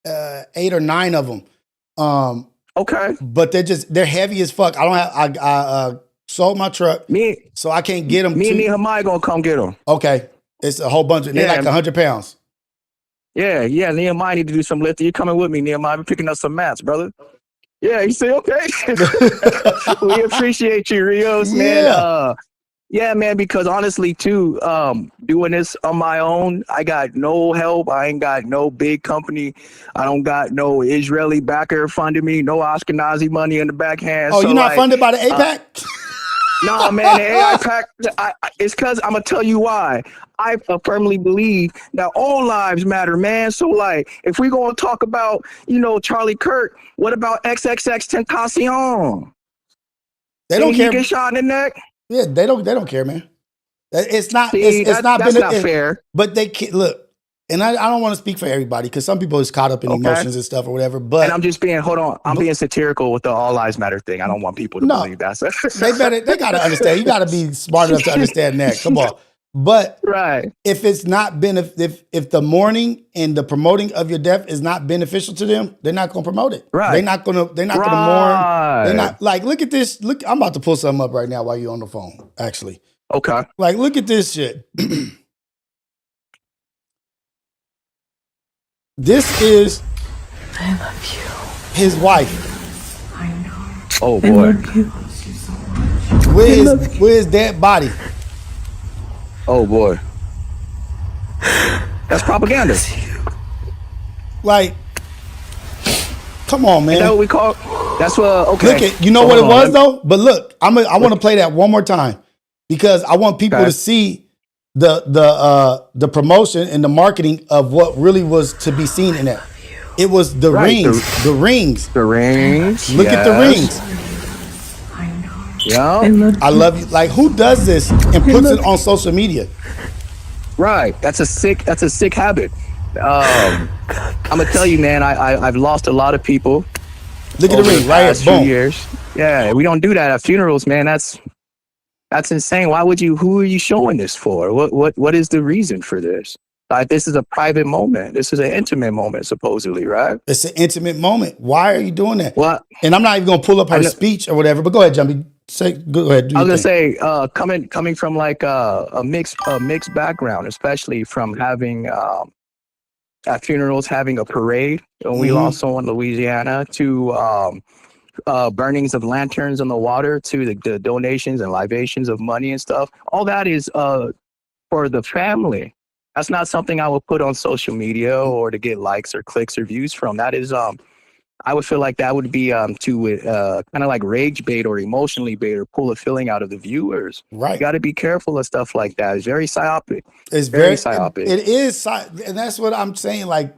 8 or 9 of them. Okay. But they're heavy as fuck. I sold my truck. So I can't get them. Me and Nehemiah gonna come get them. Okay. It's a whole bunch of, they're like 100 pounds. Yeah. Nehemiah need to do some lifting. You coming with me, Nehemiah? We're picking up some mats, brother. Yeah, you say okay. We appreciate you, Rios, man. Yeah, man, because honestly, too, doing this on my own, I got no help. I ain't got no big company. I don't got no Israeli backer funding me, no Ashkenazi money in the backhand. Oh, so you're not funded by the APAC? No, man, the AI pack, it's because I'm going to tell you why. I firmly believe that all lives matter, man. So, like, if we're going to talk about, Charlie Kirk, what about XXX Tentacion? They don't care. He get shot in the neck? Yeah, they don't care, man. It's not. See, it's not. That's not fair. But they look, and I don't want to speak for everybody because some people is caught up in emotions and stuff or whatever. But and I'm just being being satirical with the all lives matter thing. I don't want people to believe that. They gotta understand. You gotta be smart enough to understand that. Come on. But right, if it's not if the mourning and the promoting of your death is not beneficial to them, they're not gonna promote it. Right. They're not gonna mourn. They're not like, look at this. Look, I'm about to pull something up right now while you're on the phone, actually. Okay. Like, look at this shit. This is I love you. His wife. I know. Oh boy. I love you so much. With his dead body. Oh boy. That's propaganda. Like, come on, man. Is that what we call? That's what. Okay. Look at, you know what it was though. But look, I want to play that one more time because I want people to see the promotion and the marketing of what really was to be seen in that. It was the rings. The rings. The rings. Look at the rings. Yeah, I love you. Like, who does this and puts it on social media? Right, that's a sick habit. I'm gonna tell you, man. I've lost a lot of people. Look at the ring right here. Boom. Years. Yeah, we don't do that at funerals, man. That's insane. Why would you? Who are you showing this for? What is the reason for this? Like, this is a private moment. This is an intimate moment, supposedly, right? It's an intimate moment. Why are you doing that? Well, and I'm not even gonna pull up her speech or whatever. But go ahead, Jumpy. Go ahead. I was gonna say, coming from like a mixed background, especially from having at funerals having a parade when we lost someone in Louisiana, to burnings of lanterns in the water, to the donations and libations of money and stuff. All that is for the family. That's not something I would put on social media or to get likes or clicks or views from. That is, I would feel like that would be to kind of like rage bait or emotionally bait or pull a feeling out of the viewers. Right. You got to be careful of stuff like that. It's very psyopic. It's very psyopic. It is, and that's what I'm saying. Like,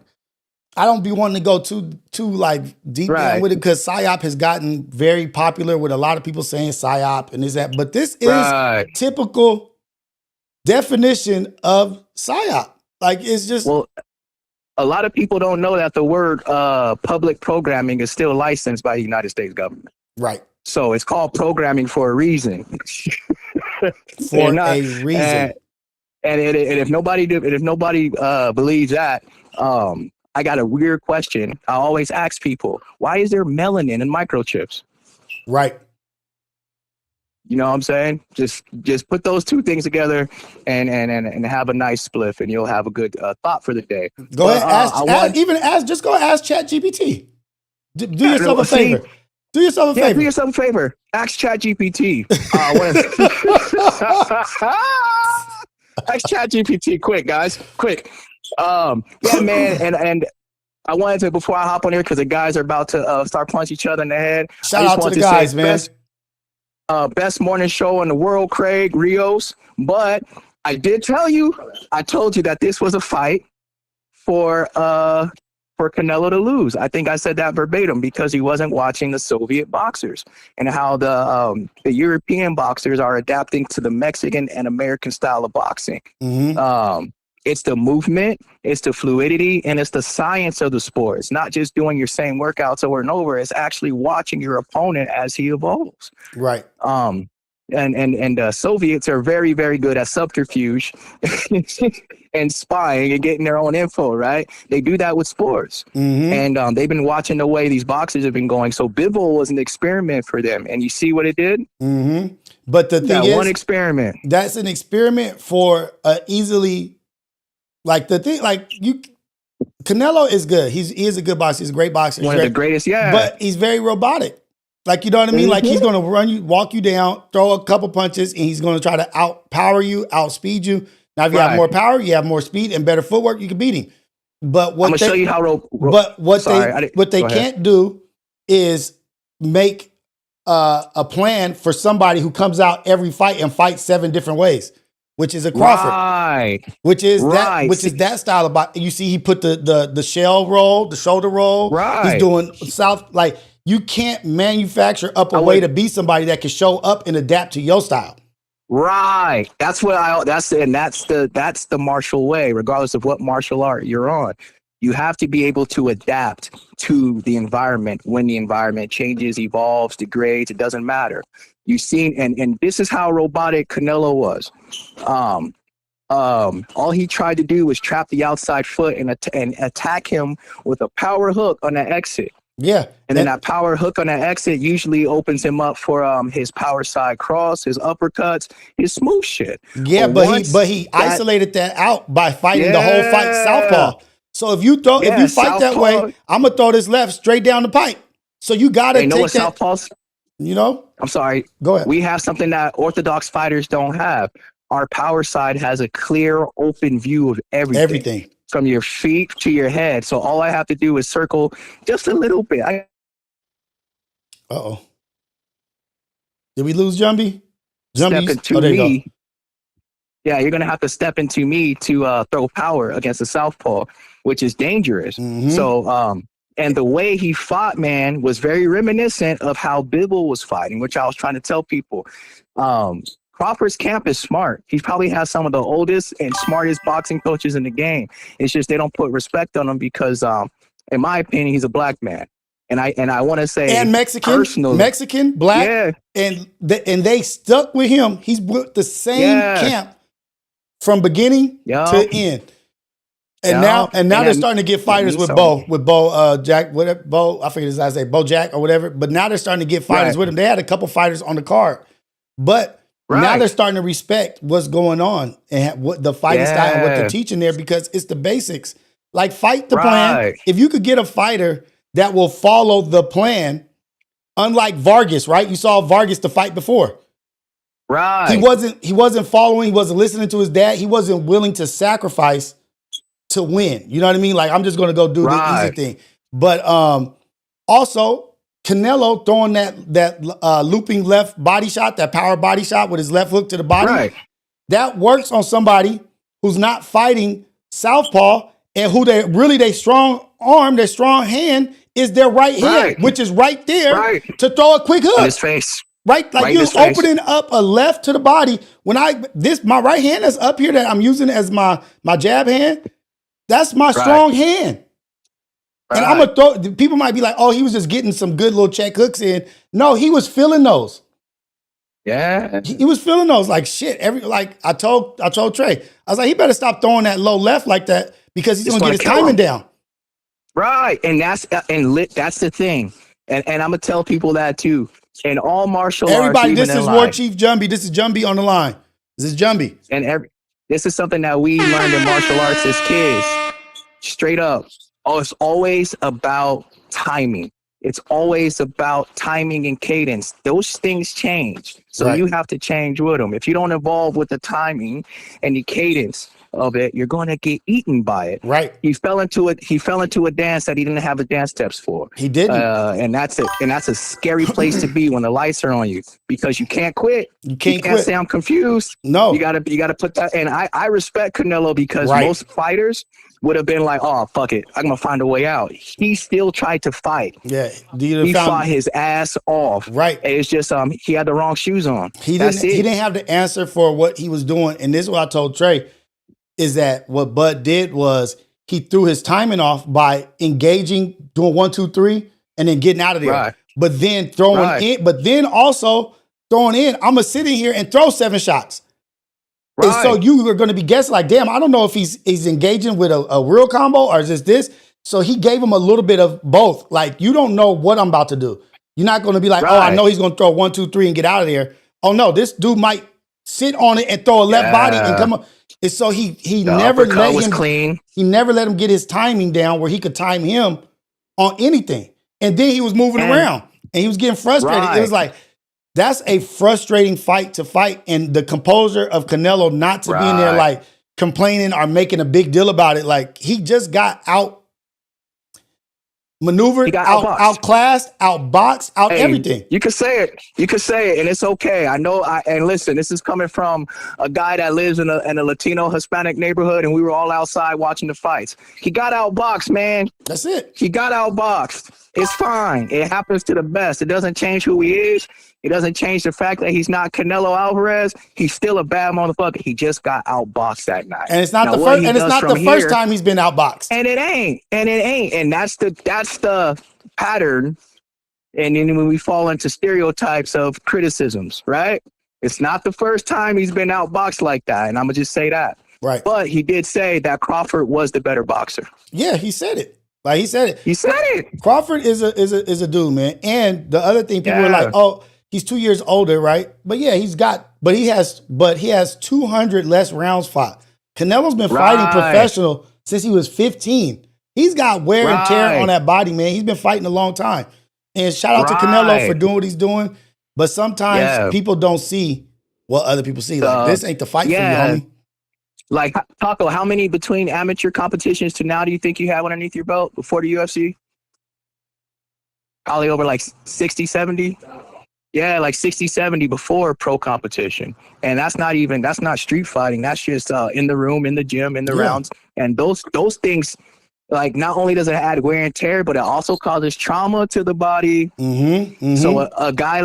I don't be wanting to go too like deep down with it because psyop has gotten very popular with a lot of people saying psyop and is that. But this is typical definition of psyop. Like, it's just. Well, a lot of people don't know that the word public programming is still licensed by the United States government. Right. So it's called programming for a reason. For not, a reason. and if nobody believes that, I got a weird question. I always ask people, why is there melanin in microchips? Right. You know what I'm saying? Just put those two things together and have a nice spliff, and you'll have a good thought for the day. Go ahead, just go ask ChatGPT. Do yourself a favor. Do yourself a favor. Do yourself a favor. Ask ChatGPT. Ask ChatGPT, quick, guys, quick. Yeah, man, and I wanted to, before I hop on here, because the guys are about to start punching each other in the head. Shout out to the guys, man. Best morning show in the world, Craig, Rios. But I told you that this was a fight for Canelo to lose. I think I said that verbatim because he wasn't watching the Soviet boxers and how the European boxers are adapting to the Mexican and American style of boxing. Mm-hmm. It's the movement, it's the fluidity, and it's the science of the sport. It's not just doing your same workouts over and over. It's actually watching your opponent as he evolves. Right. And Soviets are very, very good at subterfuge and spying and getting their own info, right? They do that with sports. Mm-hmm. And they've been watching the way these boxers have been going. So Bivol was an experiment for them. And you see what it did? Mm-hmm. But the thing is, one experiment. That's an experiment for easily, like the thing, like Canelo is good. He is a good boxer. He's a great boxer. One of the greatest, yeah. But he's very robotic. Like, you know what I mean? Like, he's going to walk you down, throw a couple punches, and he's going to try to outpower you, outspeed you. Now, if you have more power, you have more speed and better footwork, you can beat him. But what I'm gonna show you how. What they can't do is make a plan for somebody who comes out every fight and fights 7 different ways, which is a Crawford, right? Which is that style of. You see, he put the shell roll, the shoulder roll. Right. He's doing like. You can't manufacture up a way to beat somebody that can show up and adapt to your style. Right. That's the martial way, regardless of what martial art you're on. You have to be able to adapt to the environment when the environment changes, evolves, degrades. It doesn't matter. You've seen, and this is how robotic Canelo was. All he tried to do was trap the outside foot and attack him with a power hook on the exit. Yeah. And then that power hook on that exit usually opens him up for his power side cross, his uppercuts, his smooth shit. Yeah, but he isolated that out by fighting the whole fight southpaw. So if you fight southpaw, that way, I'm gonna throw this left straight down the pipe. So you gotta take that. Southpaws, I'm sorry. Go ahead. We have something that orthodox fighters don't have. Our power side has a clear, open view of everything. From your feet to your head. So all I have to do is circle just a little bit. Uh-oh. Did we lose Jumbie? Step into me. Yeah, you're going to have to step into me to throw power against the southpaw, which is dangerous. Mm-hmm. So, and the way he fought, man, was very reminiscent of how Bivol was fighting, which I was trying to tell people. Crawford's camp is smart. He probably has some of the oldest and smartest boxing coaches in the game. It's just they don't put respect on him because, in my opinion, he's a black man. And I want to say, and Mexican, black, and they stuck with him. He's with the same camp from beginning to end. And now they're starting to get fighters with Bo Jack, whatever, Bo, I forget his last name, Bo Jack or whatever. But now they're starting to get fighters with him. They had a couple fighters on the card, but now they're starting to respect what's going on and what the fighting style and what they're teaching there, because it's the basics. Like, fight the plan. If you could get a fighter that will follow the plan, unlike Vargas, right? You saw Vargas the fight before. Right. He wasn't following, he wasn't listening to his dad. He wasn't willing to sacrifice to win. You know what I mean? Like, I'm just gonna go do the easy thing. But also Canelo throwing that looping left body shot, that power body shot with his left hook to the body. Right. That works on somebody who's not fighting southpaw and who their strong arm, their strong hand is their right hand, which is right there to throw a quick hook. In his face. Right? Like, you're opening up a left to the body. When my right hand is up here that I'm using as my jab hand, that's my strong hand. And I'm gonna throw. People might be like, "Oh, he was just getting some good little check hooks in." No, he was feeling those. Yeah. He was feeling those like shit. I told Trey, I was like, he better stop throwing that low left like that because he's gonna get his timing down. Right, and that's the thing, and I'm gonna tell people that too. In all martial arts, Everybody, this is War Chief Jumby. This is Jumby on the line. This is Jumby, and this is something that we learned in martial arts as kids. Straight up, it's always about timing. It's always about timing and cadence. Those things change, so you have to change with them. If you don't evolve with the timing and the cadence of it, you're going to get eaten by it. Right. He fell into a dance that he didn't have the dance steps for. He didn't. And that's a scary place to be when the lights are on you, because you can't quit. You can't quit. Say I'm confused. No. You gotta put that. And I respect Canelo because most fighters would have been like, oh, fuck it, I'm gonna find a way out. He still tried to fight. Yeah. He fought his ass off. Right. It's just he had the wrong shoes on. He didn't have the answer for what he was doing. And this is what I told Trey, is that what Bud did was he threw his timing off by engaging, doing 1, 2, 3, and then getting out of there. Right. But then also throwing in, I'm gonna sit in here and throw 7 shots. Right. And so you are going to be guessing like, damn, I don't know if he's engaging with a real combo or is this. So he gave him a little bit of both. Like, you don't know what I'm about to do. You're not going to be like, oh, I know he's going to throw 1, 2, 3 and get out of there. Oh no, this dude might sit on it and throw a left body and come up. And so he never let him clean. He never let him get his timing down where he could time him on anything. And then he was moving around and he was getting frustrated. It was like, that's a frustrating fight to fight. And the composure of Canelo not to be in there like complaining or making a big deal about it. Like, he just got maneuvered, outclassed, outboxed, everything. You could say it. And it's okay. I know. And listen, this is coming from a guy that lives in a Latino Hispanic neighborhood, and we were all outside watching the fights. He got outboxed, man. That's it. He got outboxed. It's fine. It happens to the best. It doesn't change who he is. It doesn't change the fact that he's not Canelo Alvarez. He's still a bad motherfucker. He just got outboxed that night. And it's not the first. And it's not the first time he's been outboxed. And it ain't. And that's the pattern. And then when we fall into stereotypes of criticisms, right? It's not the first time he's been outboxed like that. And I'm gonna just say that. Right. But he did say that Crawford was the better boxer. Yeah, he said it. Like, he said it. He said it. Crawford is a dude, man. And the other thing, people were like, oh, he's 2 years older, right? But yeah, he has 200 less rounds fought. Canelo's been fighting professional since he was 15. He's got wear and tear on that body, man. He's been fighting a long time. And shout out to Canelo for doing what he's doing. But sometimes people don't see what other people see. Like, this ain't the fight for you, homie. Like, Taco, how many between amateur competitions to now do you think you have underneath your belt before the UFC? Probably over like 60, 70? Yeah, like 60, 70 before pro competition. And that's not street fighting. That's just in the room, in the gym, in the rounds. And those things, like, not only does it add wear and tear, but it also causes trauma to the body. So a guy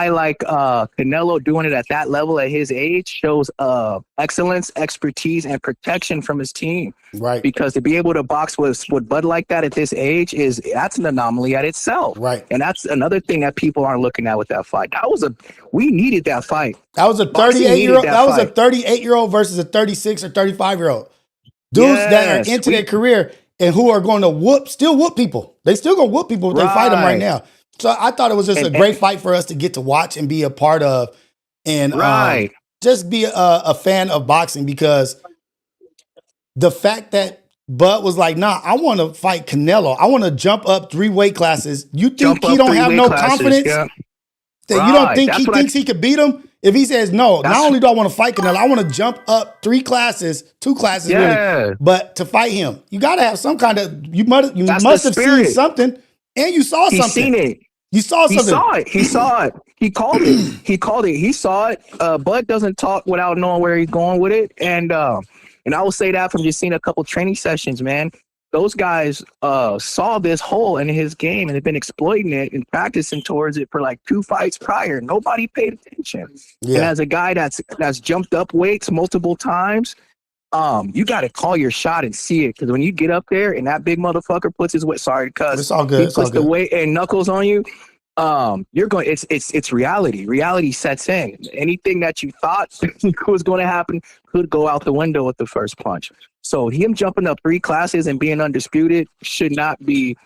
like Canelo doing it at that level at his age shows excellence, expertise, and protection from his team. Right. Because to be able to box with Bud like that at this age that's an anomaly at itself. Right. And that's another thing that people aren't looking at with that fight. We needed that fight. That was a 38-year-old. That was a 38-year-old versus a 36 or 35-year-old. Dudes that are into their career and who are going to still whoop people. They still going to whoop people if they fight them right now. So I thought it was just a great fight for us to get to watch and be a part of, and just be a fan of boxing, because the fact that Bud was like, nah, I want to fight Canelo. I want to jump up 3 weight classes. You think he don't have no confidence? That you don't think he thinks he could beat him? If he says, no, not only do I want to fight Canelo, I want to jump up 2 classes really, but to fight him, you got to have some kind of, you must have seen something, and you saw something. He's seen it. You saw something. He saw it. He called it. He saw it. Bud doesn't talk without knowing where he's going with it. And I will say that from just seeing a couple training sessions, man. Those guys saw this hole in his game and have been exploiting it and practicing towards it for like 2 fights prior. Nobody paid attention. Yeah. And as a guy that's jumped up weights multiple times, you got to call your shot and see it. Because when you get up there and that big motherfucker puts his weight, sorry, because it's all good. He puts the weight and knuckles on you. It's reality. Reality sets in. Anything that you thought was going to happen could go out the window with the first punch. So him jumping up 3 classes and being undisputed should not be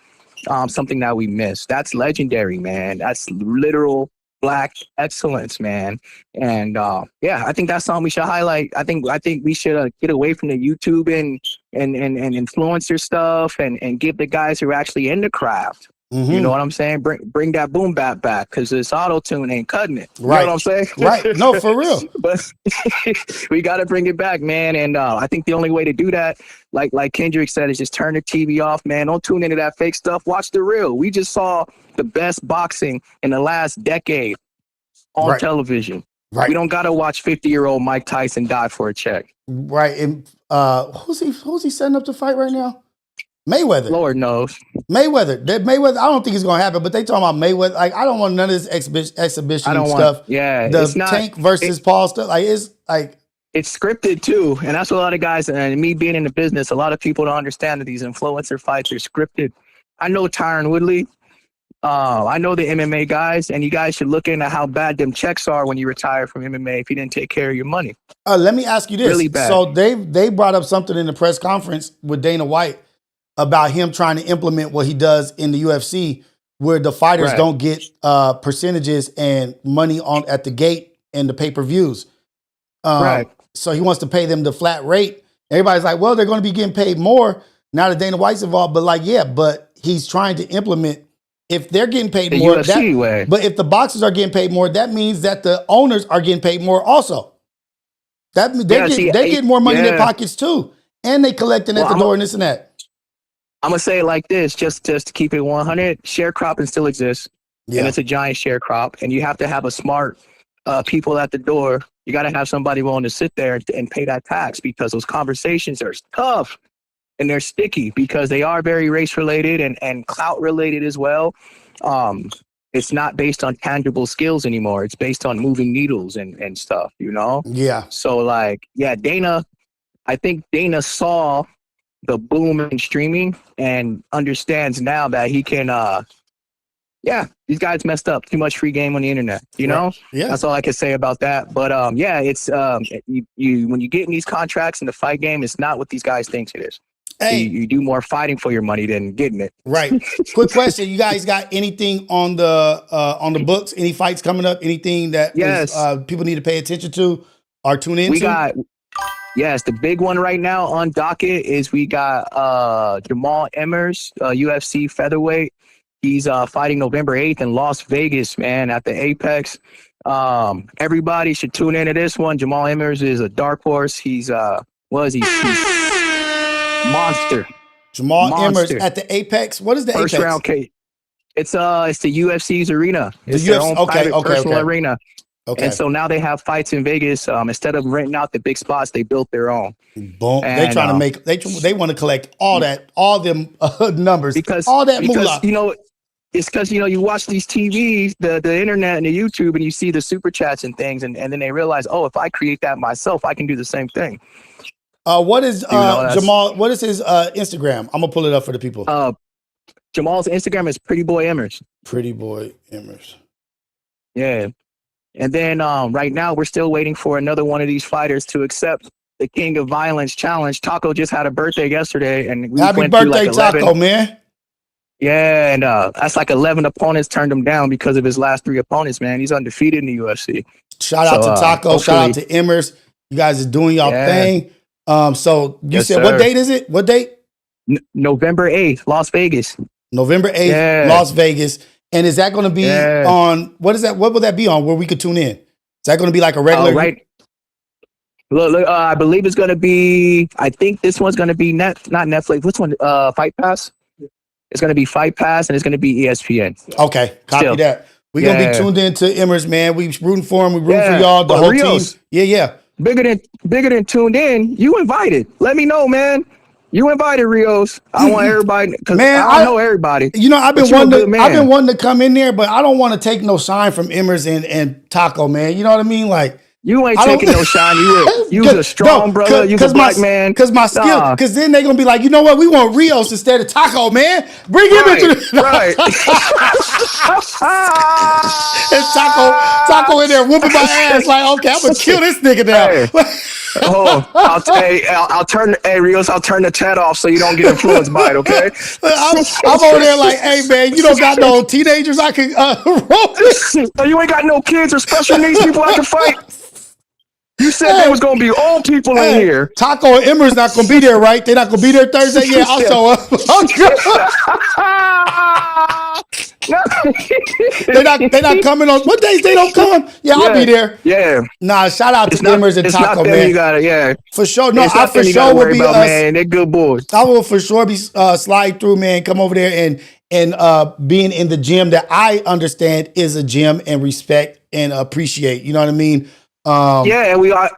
something that we miss. That's legendary, man. That's literal Black excellence, man. And yeah, I think that's something we should highlight. I think we should get away from the YouTube and influencer stuff and give the guys who are actually in the craft. You know what I'm saying? Bring that boom bap back, because this auto tune ain't cutting it. You know what I'm saying? Right. No, for real. But we got to bring it back, man. And I think the only way to do that, like Kendrick said, is just turn the TV off, man. Don't tune into that fake stuff. Watch the real. We just saw the best boxing in the last decade on television. Right. We don't got to watch 50-year-old Mike Tyson die for a check. Right. And who's he setting up to fight right now? Mayweather. Lord knows. Mayweather. I don't think it's going to happen, but they talking about Mayweather. Like, I don't want none of this exhibition stuff. The Tank versus Paul stuff. Like, it's like... It's scripted, too. And that's what a lot of guys, and me being in the business, a lot of people don't understand that these influencer fights are scripted. I know Tyron Woodley. I know the MMA guys, and you guys should look into how bad them checks are when you retire from MMA if you didn't take care of your money. Let me ask you this. Really bad. So they brought up something in the press conference with Dana White about him trying to implement what he does in the UFC, where the fighters don't get percentages and money on at the gate and the pay-per-views. So he wants to pay them the flat rate. Everybody's like, well, they're going to be getting paid more now that Dana White's involved. But like, yeah, but he's trying to implement, if they're getting paid the more, UFC way. But if the boxers are getting paid more, that means that the owners are getting paid more also. That they're getting more money in their pockets too. And they collecting at the door and this and that. I'm going to say it like this, just to keep it 100, sharecropping still exists, and it's a giant sharecrop, and you have to have a smart people at the door. You got to have somebody willing to sit there and pay that tax, because those conversations are tough, and they're sticky, because they are very race-related and clout-related as well. It's not based on tangible skills anymore. It's based on moving needles and stuff, you know? Yeah. So, like, yeah, I think Dana saw the boom in streaming and understands now that he can, these guys messed up. Too much free game on the internet, you know? Yeah. That's all I can say about that. But it's you when you get in these contracts in the fight game, it's not what these guys think it is. Hey, you do more fighting for your money than getting it. Right. Quick question: you guys got anything on the books? Any fights coming up? Anything that people need to pay attention to or tune into? Yes, the big one right now on docket is we got Jamal Emmers, UFC featherweight. He's fighting November 8th in Las Vegas, man, at the Apex. Everybody should tune into this one. Jamal Emmers is a dark horse. He's monster. Jamal Emmers at the Apex. What is the First Apex? Round K. It's the UFC's arena. It's their own private personal arena. Okay. And so now they have fights in Vegas. Instead of renting out the big spots, they built their own. Boom. They trying to make they want to collect all them numbers, all that moolah. You know, it's because you watch these TVs, the internet and the YouTube, and you see the super chats and things, and then they realize, oh, if I create that myself, I can do the same thing. What is Jamal? What is his Instagram? I'm gonna pull it up for the people. Jamal's Instagram is Pretty Boy Emmers. Pretty Boy Emmers. Yeah. And then right now, we're still waiting for another one of these fighters to accept the King of Violence challenge. Taco just had a birthday yesterday, and we happy went birthday, through like 11. Taco, man! Yeah, and that's like 11 opponents turned him down because of his last 3 opponents. Man, he's undefeated in the UFC. Shout out to Taco. Shout out to Emmers. You guys are doing y'all thing. So you said, what date is it? What date? November 8th, Las Vegas. November 8th, Las Vegas. And is that going to be on, what is that? What will that be on where we could tune in? Is that going to be like a regular? Right. Look, I believe it's going to be, I think this one's going to be not Netflix. Which one? Fight Pass? It's going to be Fight Pass, and it's going to be ESPN. Okay. Copy that. We're going to be tuned in to Emmers, man. We rooting for him. We rooting for y'all, the whole Rios, team. Yeah. Bigger than tuned in. You invited. Let me know, man. You invited, Rios. I want everybody, because I don't know everybody. You know, I've been wanting to come in there, but I don't want to take no shine from Emmers and Taco, man. You know what I mean? Like, You ain't I don't- taking no shine. You was a strong brother. You was a black man. Because my skill. Nah. Because then they gonna be like, you know what? We want Rios instead of Taco, man. Bring him into the Right. and Taco in there whooping my ass. Like, okay, I'm gonna kill this nigga now. Hey. Oh, I'll turn. Hey, Rios, I'll turn the chat off so you don't get influenced by it. Okay. I'm over there like, hey man, you don't got no teenagers I can roll with. You ain't got no kids or special needs people I can fight. You said there was gonna be old people in here. Taco and Emmer's not gonna be there, right? They're not gonna be there Thursday. Yeah, I'll show up. They're not coming on. What days they don't come? Yeah, I'll be there. Yeah. Nah, shout out to Emmers and it's Taco, not them man. You got it. Yeah. For sure. No, It's I not for them you sure gotta will worry be about, man. They're good boys. I will for sure be slide through, man. Come over there and being in the gym that I understand is a gym and respect and appreciate. You know what I mean? Yeah,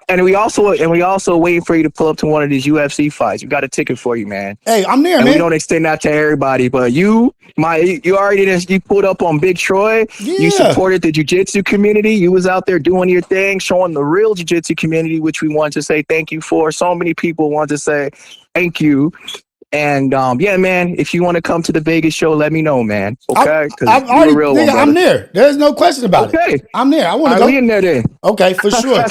and we also waiting for you to pull up to one of these UFC fights. We got a ticket for you, man. Hey, I'm there, and man. We don't extend that to everybody, but you pulled up on Big Troy. Yeah. You supported the jiu-jitsu community. You was out there doing your thing, showing the real jiu-jitsu community, which we want to say thank you for. So many people want to say thank you. And yeah, man, if you want to come to the Vegas show, let me know, man. Okay, I'm already, nigga, I'm there. There's no question about it. I'm there. I want to go. We in there then. Okay, for sure.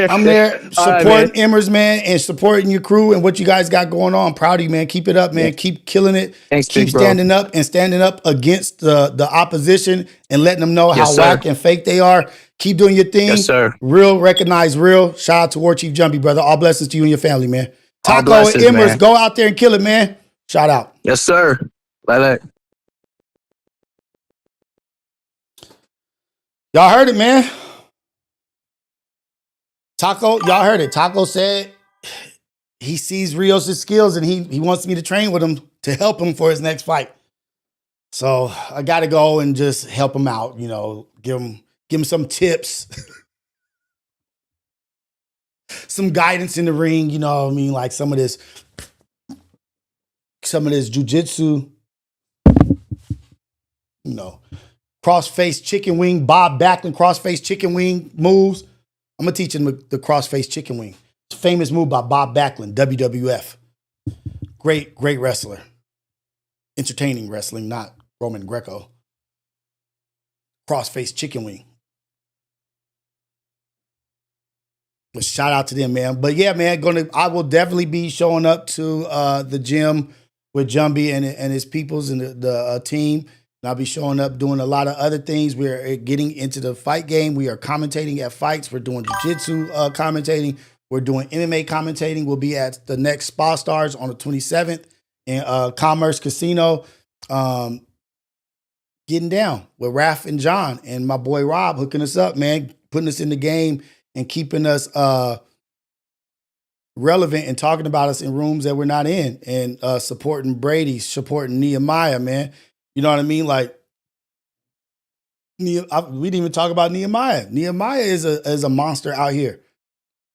I'm there supporting Emmers, man, and supporting your crew and what you guys got going on. I'm proud of you, man. Keep it up, man. Yeah. Keep killing it. Thanks, keep standing up and standing up against the opposition and letting them know how whack and fake they are. Keep doing your thing. Yes, sir. Real, recognize real. Shout out to War Chief Jumpy, brother. All blessings to you and your family, man. Taco and Emmers, man. Go out there and kill it, man. Shout out. Yes, sir. Bye. Y'all heard it, man. Taco, y'all heard it. Taco said he sees Rios' skills and he wants me to train with him to help him for his next fight. So I got to go and just help him out, you know, give him some tips. Some guidance in the ring, you know what I mean? Like some of this jiu-jitsu, you know, cross-face chicken wing, Bob Backlund cross-face chicken wing moves. I'm going to teach him the cross-face chicken wing. It's a famous move by Bob Backlund, WWF. Great wrestler. Entertaining wrestling, not Roman Greco. Cross-face chicken wing. But shout out to them, man. But yeah, man, I will definitely be showing up to the gym with Jumbie and his peoples and the team. And I'll be showing up doing a lot of other things. We're getting into the fight game. We are commentating at fights. We're doing jiu-jitsu commentating. We're doing MMA commentating. We'll be at the next Spa Stars on the 27th in Commerce Casino. Getting down with Raph and John and my boy Rob hooking us up, man, putting us in the game and keeping us relevant and talking about us in rooms that we're not in and supporting Brady, supporting Nehemiah, man. You know what I mean? Like, we didn't even talk about Nehemiah. Nehemiah is a monster out here.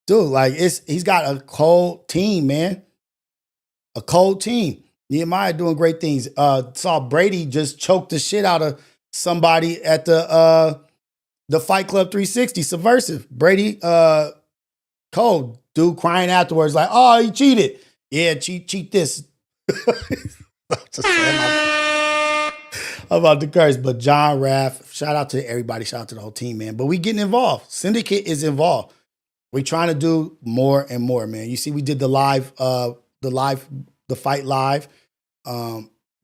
Dude, like he's got a cold team, man. A cold team. Nehemiah doing great things. Saw Brady just choke the shit out of somebody at the Fight Club 360 Subversive. Brady cold. Dude crying afterwards like, oh, he cheated. Yeah, cheat this. I'm about to curse, but John, Raph, shout out to everybody. Shout out to the whole team, man. But we getting involved. Syndicate is involved. We're trying to do more and more, man. You see, we did the fight live,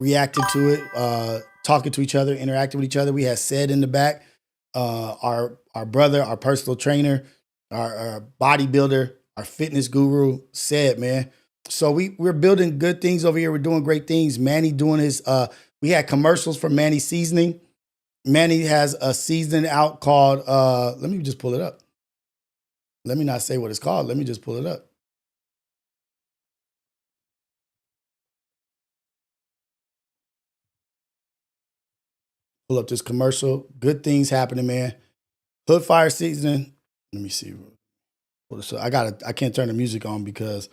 reacted to it, talking to each other, interacting with each other. We had Said in the back, our brother, our personal trainer, our bodybuilder, our fitness guru, Said, man. So we're building good things over here. We're doing great things. Manny doing his, we had commercials for Manny Seasoning. Manny has a seasoning out called, let me just pull it up. Let me not say what it's called. Let me just pull it up. Pull up this commercial. Good things happening, man. Hood Fire Seasoning. Let me see. I can't turn the music on because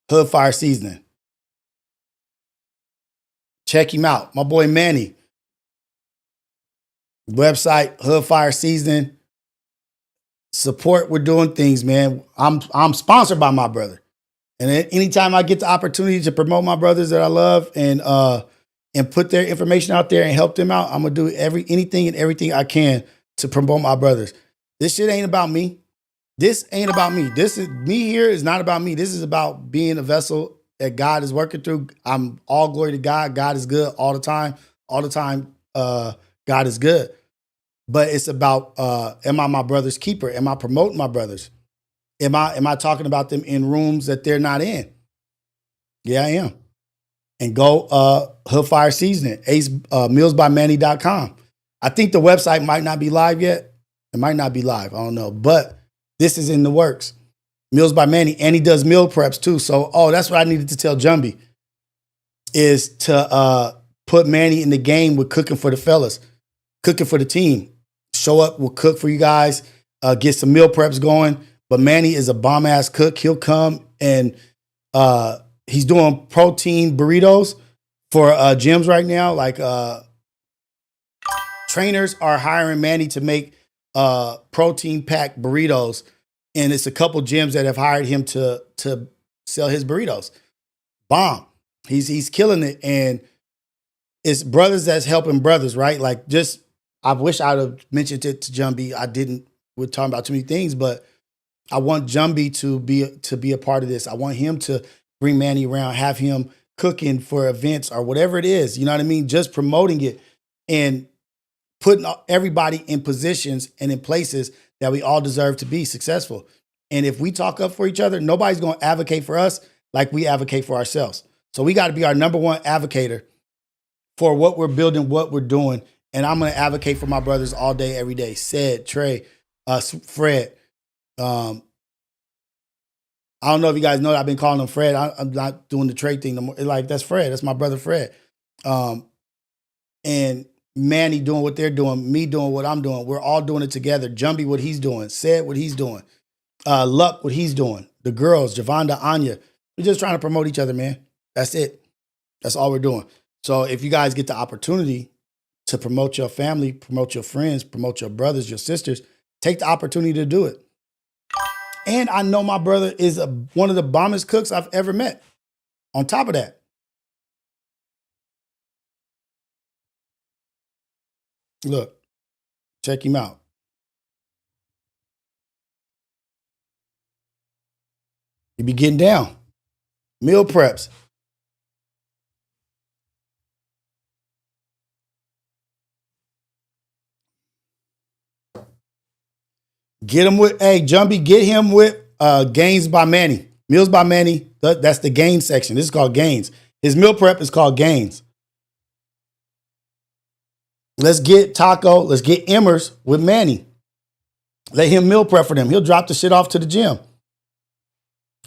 Hood Fire Seasoning. Check him out. My boy Manny. Website, Hood Fire Seasoning. Support, we're doing things, man. I'm sponsored by my brother. And anytime I get the opportunity to promote my brothers that I love and put their information out there and help them out, I'm gonna do anything and everything I can to promote my brothers. This shit ain't about me. This ain't about me. This is me here is not about me. This is about being a vessel that God is working through. I'm all glory to God. God is good all the time. All the time, God is good. But it's about, am I my brother's keeper? Am I promoting my brothers? Am I talking about them in rooms that they're not in? Yeah, I am. And go Hood Fire Seasoning, millsbymanny.com. I think the website might not be live yet. It might not be live. I don't know. But this is in the works. Meals by Manny. And he does meal preps too. So, that's what I needed to tell Jumby is to put Manny in the game with cooking for the fellas, cooking for the team. Show up, we'll cook for you guys, get some meal preps going. But Manny is a bomb-ass cook. He'll come and he's doing protein burritos for gyms right now. Like trainers are hiring Manny to make protein packed burritos. And it's a couple gyms that have hired him to sell his burritos. Bomb. He's killing it. And it's brothers that's helping brothers, right? Like I wish I'd have mentioned it to Jumby. I didn't. We're talking about too many things, but I want Jumby to be a part of this. I want him to bring Manny around, have him cooking for events or whatever it is. You know what I mean? Just promoting it and putting everybody in positions and in places that we all deserve to be successful. And if we talk up for each other, nobody's going to advocate for us like we advocate for ourselves. So we got to be our number one advocator for what we're building, what we're doing. And I'm going to advocate for my brothers all day, every day. Said, Trey, Fred. I don't know if you guys know that I've been calling him Fred. I'm not doing the Trey thing no more. Like, that's Fred. That's my brother Fred. And Manny doing what they're doing, me doing what I'm doing. We're all doing it together. Jumby, what he's doing. Said, what he's doing. Luck, what he's doing. The girls, Javonda, Anya. We're just trying to promote each other, man. That's it. That's all we're doing. So if you guys get the opportunity to promote your family, promote your friends, promote your brothers, your sisters, take the opportunity to do it. And I know my brother is one of the bombest cooks I've ever met. On top of that. Look, check him out. He be getting down. Meal preps. Get him with, Jumby, get him with Gains by Manny. Meals by Manny, that's the Gains section. This is called Gains. His meal prep is called Gains. Let's get Taco, let's get Emmers with Manny. Let him meal prep for them. He'll drop the shit off to the gym.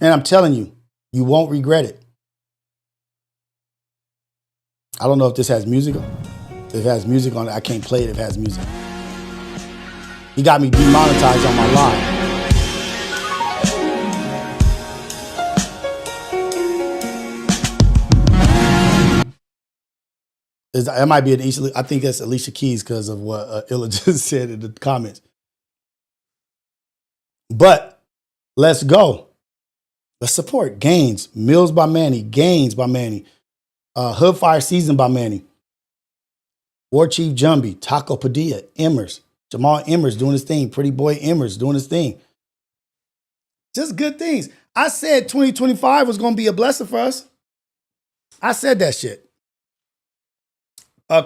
And I'm telling you, you won't regret it. I don't know if this has music. If it has music on it, I can't play it if it has music. He got me demonetized on my live. That might be I think that's Alicia Keys because of what Illa just said in the comments. But let's go. Let's support Gains. Meals by Manny. Gains by Manny. Hood Fire Season by Manny. War Chief Jumby. Taco Padilla. Emmers. Jamal Emmers doing his thing. Pretty Boy Emmers doing his thing. Just good things. I said 2025 was going to be a blessing for us. I said that shit.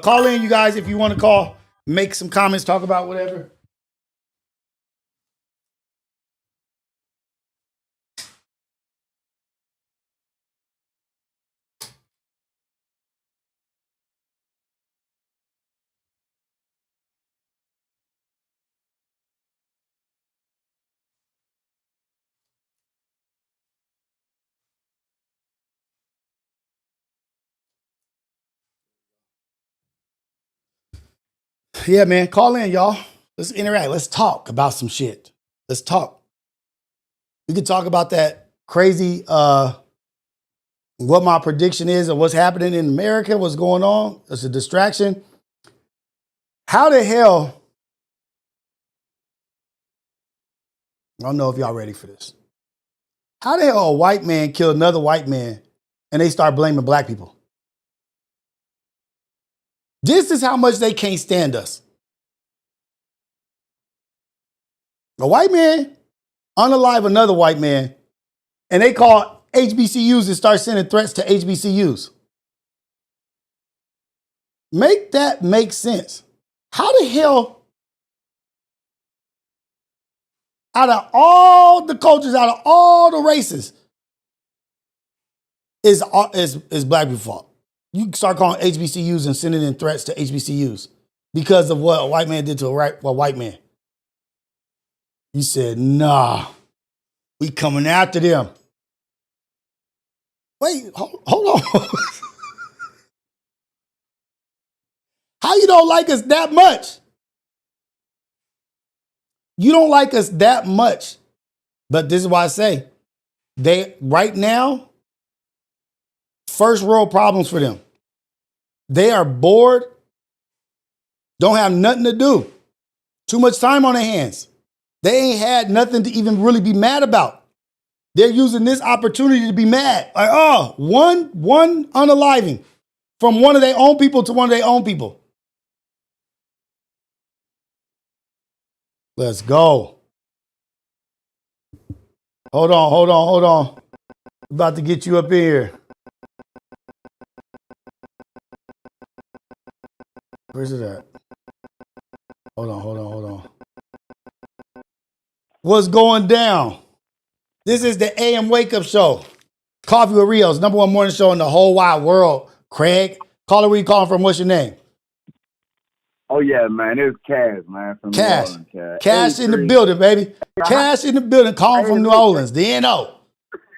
Call in, you guys, if you want to call. Make some comments, talk about whatever. Yeah, man, call in, y'all. Let's interact. Let's talk about some shit. Let's talk. We could talk about that crazy what my prediction is of what's happening in America, what's going on. It's a distraction. How the hell, I don't know if y'all ready for this. How the hell a white man killed another white man and they start blaming black people? This is how much they can't stand us. A white man unalive another white man, and they call HBCUs and start sending threats to HBCUs. Make that make sense. How the hell, out of all the cultures, out of all the races, is black people's fault? You start calling HBCUs and sending in threats to HBCUs because of what a white man did to a white man. You said, nah, we coming after them. Wait, hold on. How you don't like us that much? You don't like us that much. But this is why I say, right now, first world problems for them. They are bored, don't have nothing to do. Too much time on their hands. They ain't had nothing to even really be mad about. They're using this opportunity to be mad. Like, oh, one unaliving from one of their own people to one of their own people. Let's go. Hold on. About to get you up in here. Where's it at? Hold on. What's going down? This is the AM Wake Up Show. Coffee with Rios, number one morning show in the whole wide world. Craig, caller, where you calling from? What's your name? Oh, yeah, man. It's Cash, man. From Cash. New Orleans, Cash in the building, baby. Cash in the building. Calling from New Orleans. The NO.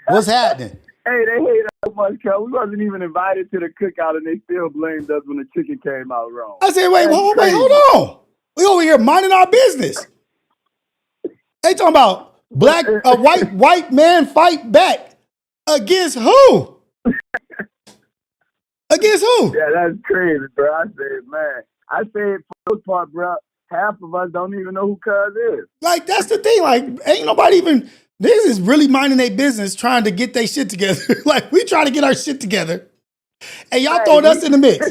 What's happening? Hey, they hate us so much, cuz we wasn't even invited to the cookout, and they still blamed us when the chicken came out wrong. I said, wait, hold on. We over here minding our business. They talking about white man fight back. Against who? Against who? Yeah, that's crazy, bro. I said, for the most part, bro, half of us don't even know who Cuz is. Like, that's the thing. Like, ain't nobody even, this is really minding their business, trying to get their shit together. Like, we trying to get our shit together. And y'all throwing us in the mix.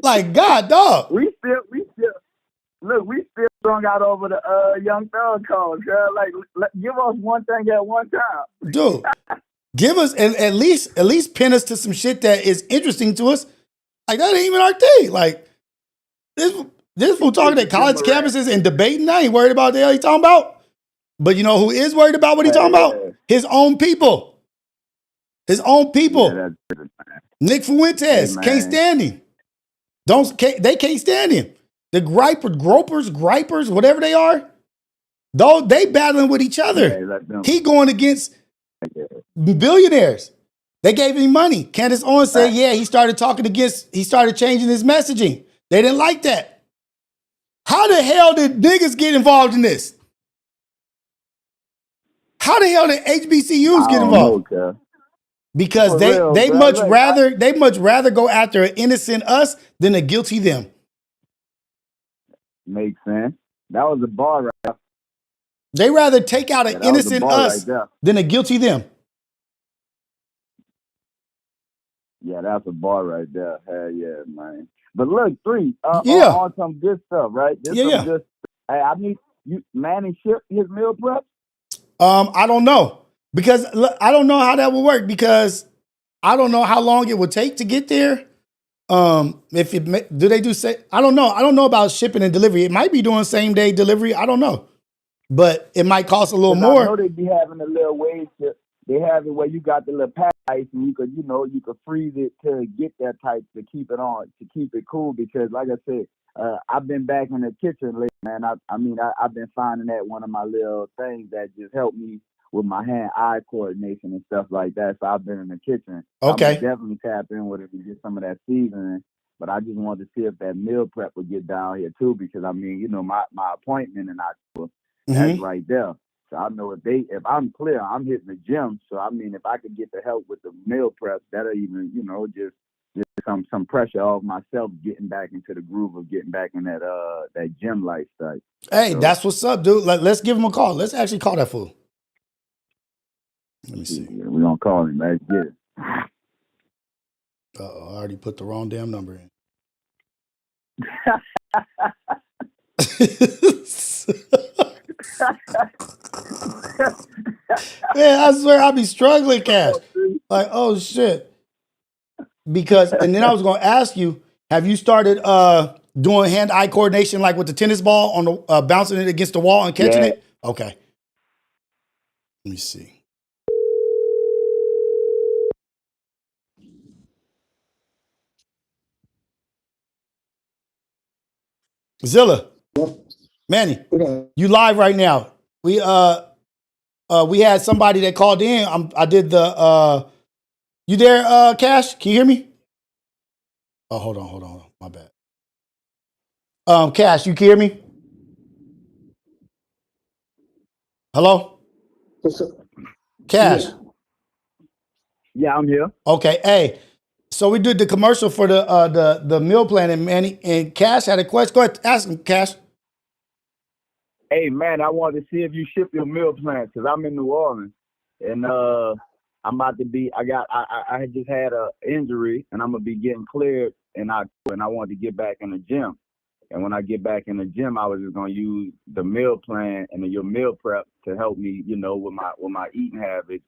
Like, God, dog. We still, strung out over the Young Thug calls, girl. Like, give us one thing at one time. Dude, give us, at least pin us to some shit that is interesting to us. Like, that ain't even our thing. Like, this fool talking at college campuses and debating. I ain't worried about the hell he talking about. But you know who is worried about what he talking about? His own people. His own people. Yeah, Nick Fuentes can't stand him. They can't stand him. The gripers, whatever they are, though they battling with each other. Yeah, he going against billionaires. They gave him money. Candace Owens said, yeah, he started changing his messaging. They didn't like that. How the hell did niggas get involved in this? How the hell did HBCUs get involved? Because they much rather go after an innocent us than a guilty them. Makes sense. That was a bar right there. They rather take out an innocent us than a guilty them. Yeah, that's a bar right there. Hell yeah, man. But look, on some good stuff, right? Good. Hey, I need you. Manny ship his meal prep. I don't know because I don't know how that will work because I don't know how long it would take to get there. I don't know. I don't know about shipping and delivery. It might be doing same day delivery. I don't know, but it might cost a little more. I know they be having a little ways they have it where you got the little pack ice and you could freeze it to get that type to keep it cool because like I said, I've been back in the kitchen lately, man. I've been finding that one of my little things that just helped me with my hand-eye coordination and stuff like that. So I've been in the kitchen. Okay. I'm definitely tap in with it and get some of that seasoning. But I just wanted to see if that meal prep would get down here too, because my appointment in October, that's right there. So I know if I'm clear, I'm hitting the gym. So I mean, if I could get the help with the meal prep, that'll even, just some pressure off myself getting back into the groove of getting back in that gym lifestyle. Hey, So, that's what's up, dude. Let's give him a call. Let's actually call that fool. Let me see. we're gonna call him. Let's get it. I already put the wrong damn number in. Man, I swear I'll be struggling, Cash. Like, oh shit. Because, and then I was gonna ask you, have you started doing hand-eye coordination like with the tennis ball on the bouncing it against the wall and catching it? Okay. Let me see. Zilla, Manny, you live right now. We had somebody that called in. I did the you there, Cash? Can you hear me? Oh, hold on. My bad. Cash, you can hear me? Hello? What's up? Cash. Yeah, I'm here. Okay, hey. So we did the commercial for the meal plan, and Manny and Cash had a question. Go ahead, ask him, Cash. Hey man, I wanted to see if you ship your meal plan because I'm in New Orleans and I'm about to be. I had just had a injury and I'm gonna be getting cleared and I wanted to get back in the gym. And when I get back in the gym, I was just gonna use the meal plan and your meal prep to help me, with my eating habits.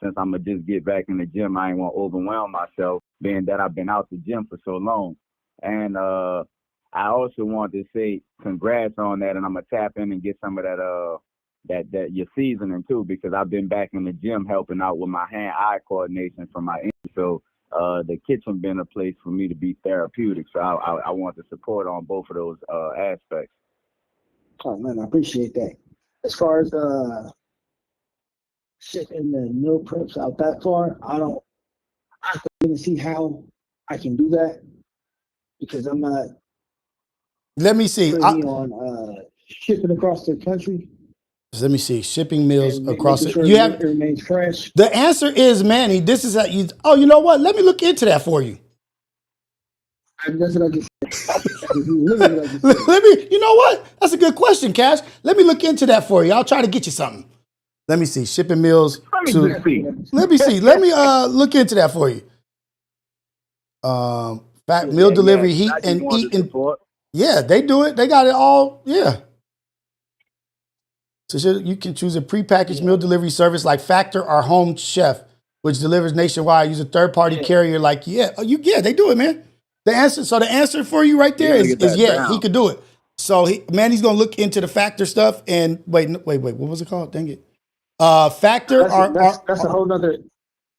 Since I'm gonna just get back in the gym, I ain't want to overwhelm myself, being that I've been out the gym for so long. And I also want to say congrats on that, and I'm gonna tap in and get some of that your seasoning too, because I've been back in the gym helping out with my hand-eye coordination from my injury. So the kitchen been a place for me to be therapeutic. So I want to support on both of those aspects. Oh man, I appreciate that. As far as shipping the meal preps out that far, I have to even see how I can do that because I'm not. Let me see. On shipping across the country. Let me see. Shipping meals across it. Sure You have it remains fresh. The answer is, Manny. This is how you. Oh, you know what? Let me look into that for you. That's what I just said. Let me. You know what? That's a good question, Cash. Let me look into that for you. I'll try to get you something. Let me see. Shipping meals. Let me see. Let me look into that for you. Meal delivery, heat and eat and yeah, they do it. They got it all. Yeah. So you can choose a prepackaged meal delivery service like Factor or Home Chef, which delivers nationwide. Use a third-party carrier like they do it, man. The answer for you right there is he could do it. So Manny's gonna look into the Factor stuff and wait, what was it called? Dang it. Factor that's a whole nother.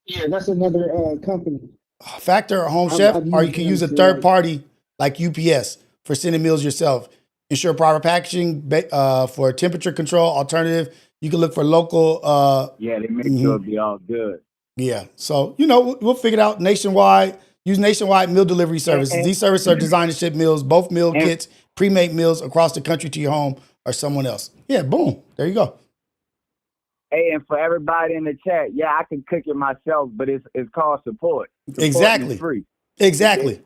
Yeah, that's another company. Factor or Home Chef, or you can use a third party like UPS for sending meals yourself. Ensure proper packaging for temperature control. Alternative, you can look for local. They make sure it'll be all good. Yeah, so we'll figure it out nationwide. Use nationwide meal delivery services. These services are designed to ship meals, both meal kits, pre-made meals across the country to your home or someone else. Yeah, boom, there you go. Hey, and for everybody in the chat, I can cook it myself, but it's called support. Exactly. Is free. Exactly.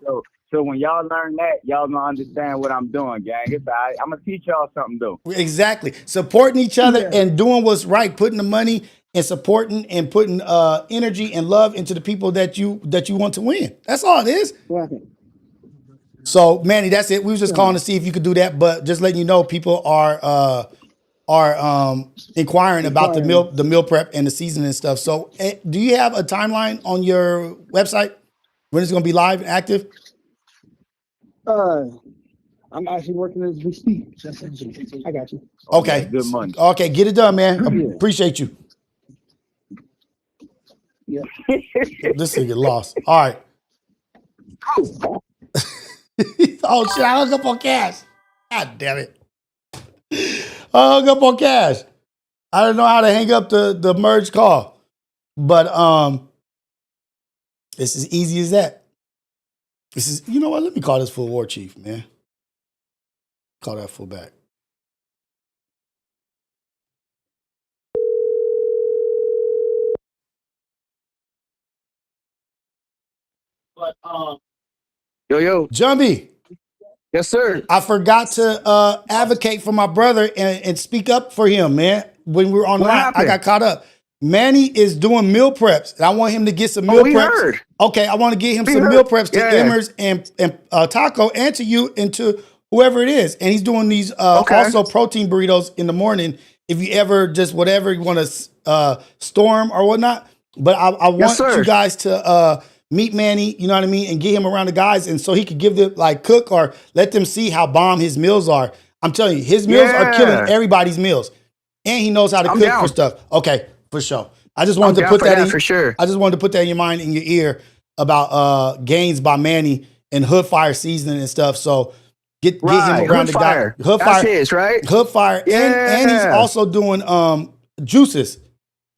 So when y'all learn that, y'all gonna understand what I'm doing, gang. It's all right. I'm gonna teach y'all something though. Exactly. Supporting each other and doing what's right, putting the money and supporting and putting energy and love into the people that you want to win. That's all it is. Right. So Manny, that's it. We was just calling to see if you could do that, but just letting you know, people are inquiring about the meal prep and the seasoning and stuff. So do you have a timeline on your website when it's going to be live and active? I'm actually working as we speak. I got you. Okay. Good money. Okay, get it done, man. Appreciate you. Yeah. This thing get lost. All right. Oh shit! I hung up on Cash. God damn it! I hung up on Cash. I don't know how to hang up the merge call, but it's as easy as that. This is, you know what? Let me call this full war chief, man. Call that full back. Yo. Jumbie, Yes, sir. I forgot to advocate for my brother and speak up for him, man. When we were on What line, I happened? got caught up. Manny is doing meal preps, and I want him to get some meal we preps. heard. Okay, I want to get him We some heard. meal preps to Yeah. Emmers and Taco, and to you and to whoever it is. And he's doing these Okay. also protein burritos in the morning. If you ever just whatever you want to storm or whatnot. But I want sir. you guys to meet Manny, you know what I mean, and get him around the guys, and so he could give them like cook or let them see how bomb his meals are. I'm telling you, his meals are killing everybody's meals, and he knows how to I'm cook down. for stuff. Okay, for sure. I just wanted I'm to down put for that that in for sure. I just wanted to put that in your mind, in your ear about gains by Manny and Hood Fire seasoning and stuff. So get him Right. around Hood the Fire. guy. Hood That's Fire, his, right? Hood Fire, and he's Yeah. also doing juices,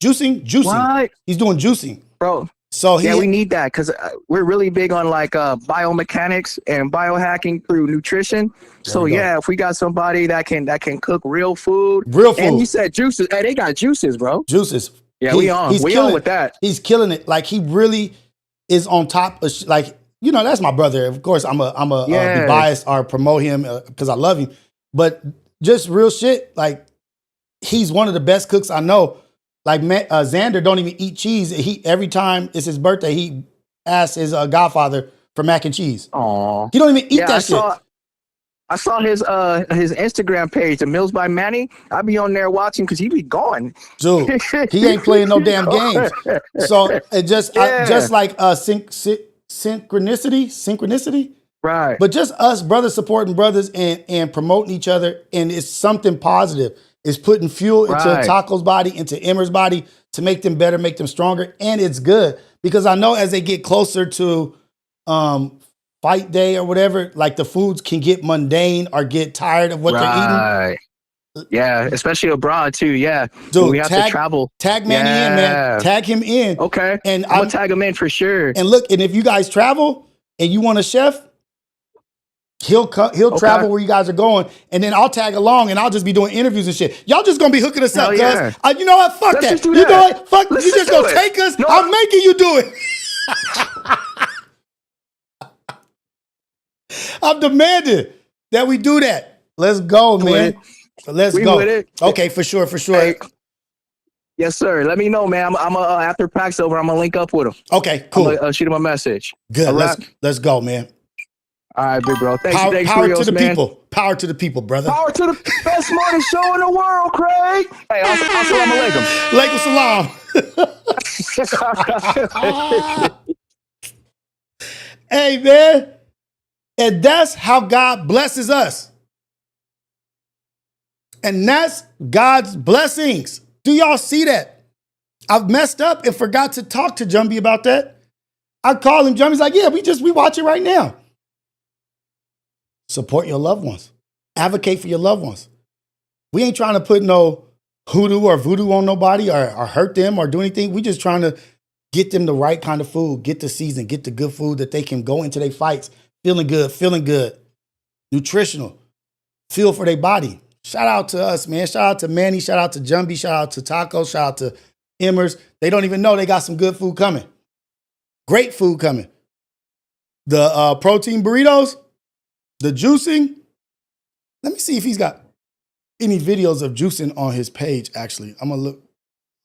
juicing. What? He's doing juicing, Bro. So he, Yeah, we need that because we're really big on like biomechanics and biohacking through nutrition. So we go. yeah, if we got somebody that can cook real food, Real food. and you said juices. Hey, they got juices, bro. juices. Yeah, we on killing with that. He's killing it. Like he really is on top of like, you know, that's my brother. Of course, I'm a be Yeah. biased or promote him because I love him. But just real shit. Like he's one of the best cooks I know. Like Xander don't even eat cheese. He every time it's his birthday, he asks his godfather for mac and cheese. Aw. He don't even eat Yeah, that shit. I saw his Instagram page, the Mills by Manny. I be on there watching because he be going. Dude, he ain't playing no damn games. So it just just like synchronicity. Right. But just us brothers supporting brothers and promoting each other, and it's something positive. It's putting fuel into Right. Taco's body, into Emmer's body to make them better, make them stronger, and it's good because I know as they get closer to fight day or whatever, like the foods can get mundane or get tired of what they're eating. Yeah, especially abroad too. Yeah, Dude, when we have to travel. Tag Manny in, man. Tag him in. Okay, and I'm gonna tag him in for sure. And look, and if you guys travel and you want a chef, he'll travel where you guys are going, and then I'll tag along and I'll just be doing interviews and shit. Y'all just gonna be hooking us up, cuz. Yeah. You know what? Fuck Let's that. just do You that. know what? Fuck. Let's You just just do gonna it. take us? No. I'm making you do it. I'm demanding that we do that. Let's go, man. Let's We go. with it. Okay, for sure, for sure. Hey, yes, sir. Let me know, man. I'm after practice over. I'm gonna link up with him. Okay, cool. I'm gonna shoot him a message. Good. All right. Let's go, man. All right, big bro. Thanks, Power Rios, to the man. people. Power to the people, brother. Power to the best morning show in the world, Craig. Hey, assalamu alaikum. Alaikum salam. Hey, man. And that's how God blesses us. And that's God's blessings. Do y'all see that? I've messed up and forgot to talk to Jumbie about that. I call him. Jumbie's like, yeah, we watch it right now. Support your loved ones. Advocate for your loved ones. We ain't trying to put no hoodoo or voodoo on nobody or hurt them or do anything. We just trying to get them the right kind of food, get the season, get the good food that they can go into their fights feeling good, nutritional, feel for their body. Shout out to us, man. Shout out to Manny. Shout out to Jumbie. Shout out to Taco. Shout out to Emmers. They don't even know they got some good food coming. Great food coming. The protein burritos, the juicing. Let me see if he's got any videos of juicing on his page, actually. I'm going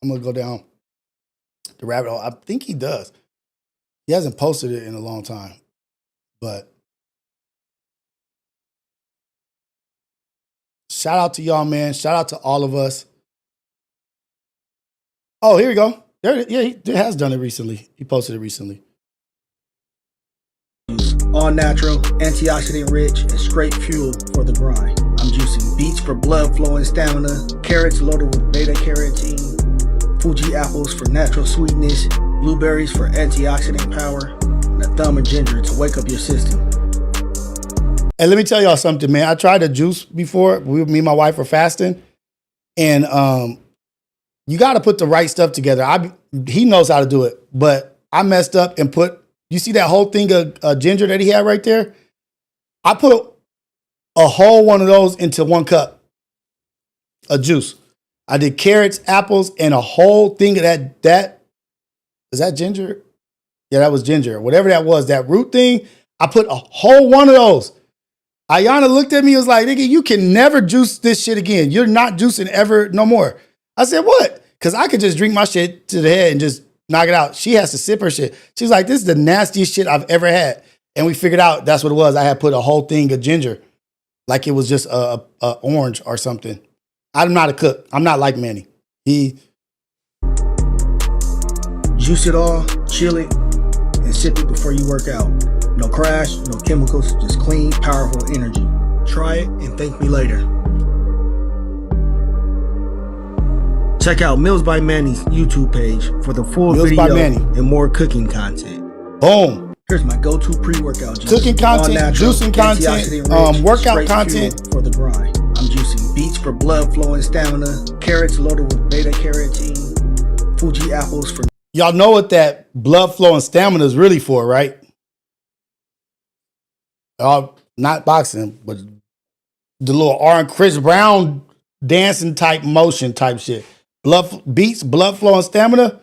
to go down the rabbit hole. I think he does. He hasn't posted it in a long time, but shout out to y'all, man. Shout out to all of us. Oh, here we go. There, yeah, he has done it recently. He posted it recently. All natural, antioxidant rich, and straight fuel for the grind. I'm juicing beets for blood flow and stamina, carrots loaded with beta carotene, Fuji apples for natural sweetness, blueberries for antioxidant power, and a thumb of ginger to wake up your system. And let me tell y'all something, man. I tried to juice before. Me and my wife were fasting, and you got to put the right stuff together. He knows how to do it, but I messed up and put. You see that whole thing of ginger that he had right there? I put a whole one of those into 1 cup of juice. I did carrots, apples, and a whole thing of that. Is that ginger? Yeah, that was ginger. Whatever that was, that root thing, I put a whole one of those. Ayana looked at me and was like, nigga, you can never juice this shit again. You're not juicing ever no more. I said, what? Because I could just drink my shit to the head and just knock it out. She has to sip her shit. She's like, this is the nastiest shit I've ever had. And we figured out that's what it was. I had put a whole thing of ginger. Like it was just a orange or something. I'm not a cook. I'm not like Manny. He Juice it all, chill it, and sip it before you work out. No crash, no chemicals, just clean, powerful energy. Try it and thank me later. Check out Meals by Manny's YouTube page for the full Meals video by Manny. and more cooking content. Boom. Here's my go-to pre-workout juice. Cooking content, All natural, juicing content, antioxidant-rich, workout straight content. fuel for the grind. I'm juicing beets for blood flow and stamina, carrots loaded with beta carotene, Fuji apples for Y'all know what that blood flow and stamina is really for, right? Not boxing, but the little Chris Brown dancing type motion type shit. Beats, blood flow and stamina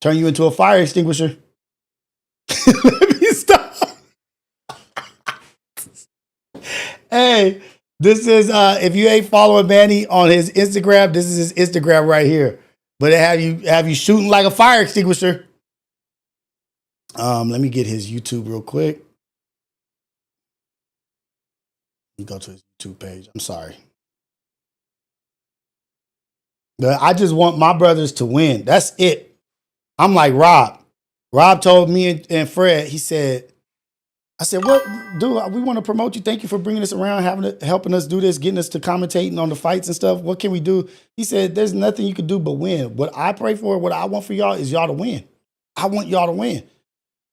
turn you into a fire extinguisher. Let me stop. Hey, this is if you ain't following Manny on his Instagram, this is his Instagram right here. But it have you shooting like a fire extinguisher. Let me get his YouTube real quick. Let me go to his YouTube page. I'm sorry. But I just want my brothers to win. That's it. I'm like Rob. Rob told me and Fred, I said, what, dude, we want to promote you. Thank you for bringing us around, helping us do this, getting us to commentating on the fights and stuff. What can we do? He said, there's nothing you can do but win. What I pray for, what I want for y'all is y'all to win. I want y'all to win.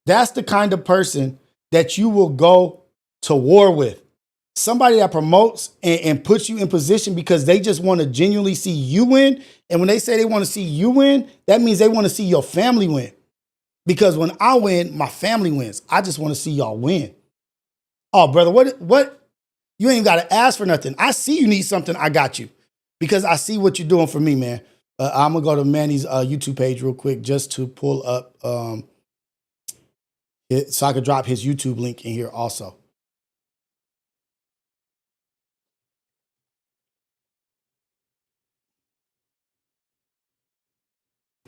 That's the kind of person that you will go to war with. Somebody that promotes and puts you in position because they just want to genuinely see you win. And when they say they want to see you win, that means they want to see your family win. Because when I win, my family wins. I just want to see y'all win. Oh, brother, what? You ain't got to ask for nothing. I see you need something. I got you. Because I see what you're doing for me, man. I'm going to go to Manny's YouTube page real quick just to pull up so I could drop his YouTube link in here also.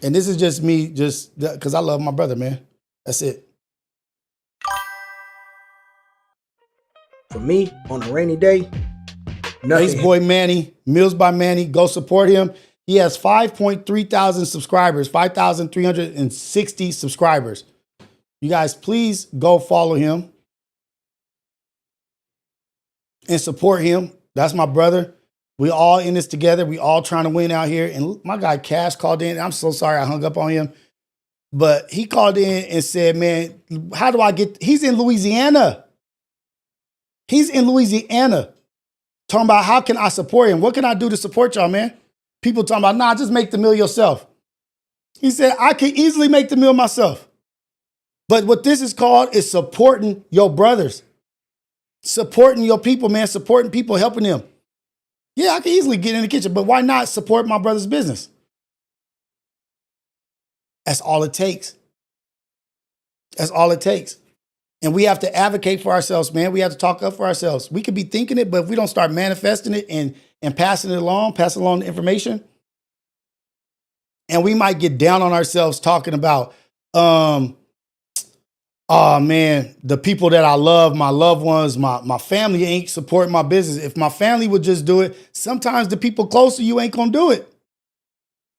And this is just me, just because I love my brother, man. That's it. For me, on a rainy day, nothing. Ace Boy Manny, Meals by Manny. Go support him. He has 5.3 thousand subscribers, 5,360 subscribers. You guys, please go follow him and support him. That's my brother. We all in this together. We all trying to win out here. And my guy Cash called in. I'm so sorry I hung up on him. But he called in and said, man, how do I get... He's in Louisiana. He's in Louisiana. Talking about how can I support him? What can I do to support y'all, man? People talking about, nah, just make the meal yourself. He said, I can easily make the meal myself. But what this is called is supporting your brothers. Supporting your people, man. Supporting people, helping them. Yeah, I can easily get in the kitchen, but why not support my brother's business? That's all it takes. That's all it takes. And we have to advocate for ourselves, man. We have to talk up for ourselves. We could be thinking it, but if we don't start manifesting it and passing along the information, and we might get down on ourselves talking about, oh man, the people that I love, my loved ones, my family ain't supporting my business. If my family would just do it, sometimes the people close to you ain't gonna do it.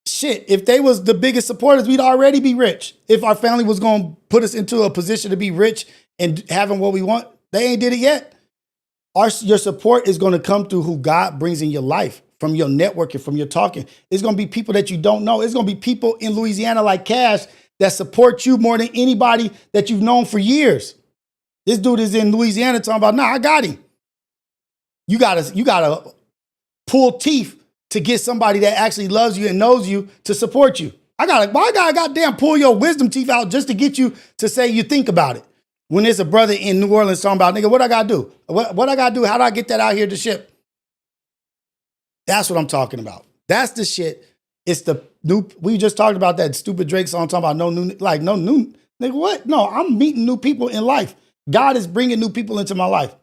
Shit, if they was the biggest supporters, we'd already be rich. If our family was gonna put us into a position to be rich and having what we want, they ain't did it yet. Your support is gonna come through who God brings in your life, from your networking, from your talking. It's gonna be people that you don't know. It's gonna be people in Louisiana like Cash that support you more than anybody that you've known for years. This dude is in Louisiana talking about, nah, I got him. You gotta pull teeth to get somebody that actually loves you and knows you to support you. I gotta goddamn pull your wisdom teeth out just to get you to say you think about it. When there's a brother in New Orleans talking about, nigga, what I gotta do? What I gotta do? How do I get that out here to ship? That's what I'm talking about. That's the shit. It's the new, we just talked about that stupid Drake song talking about no Nigga, what? No, I'm meeting new people in life. God is bringing new people into my life.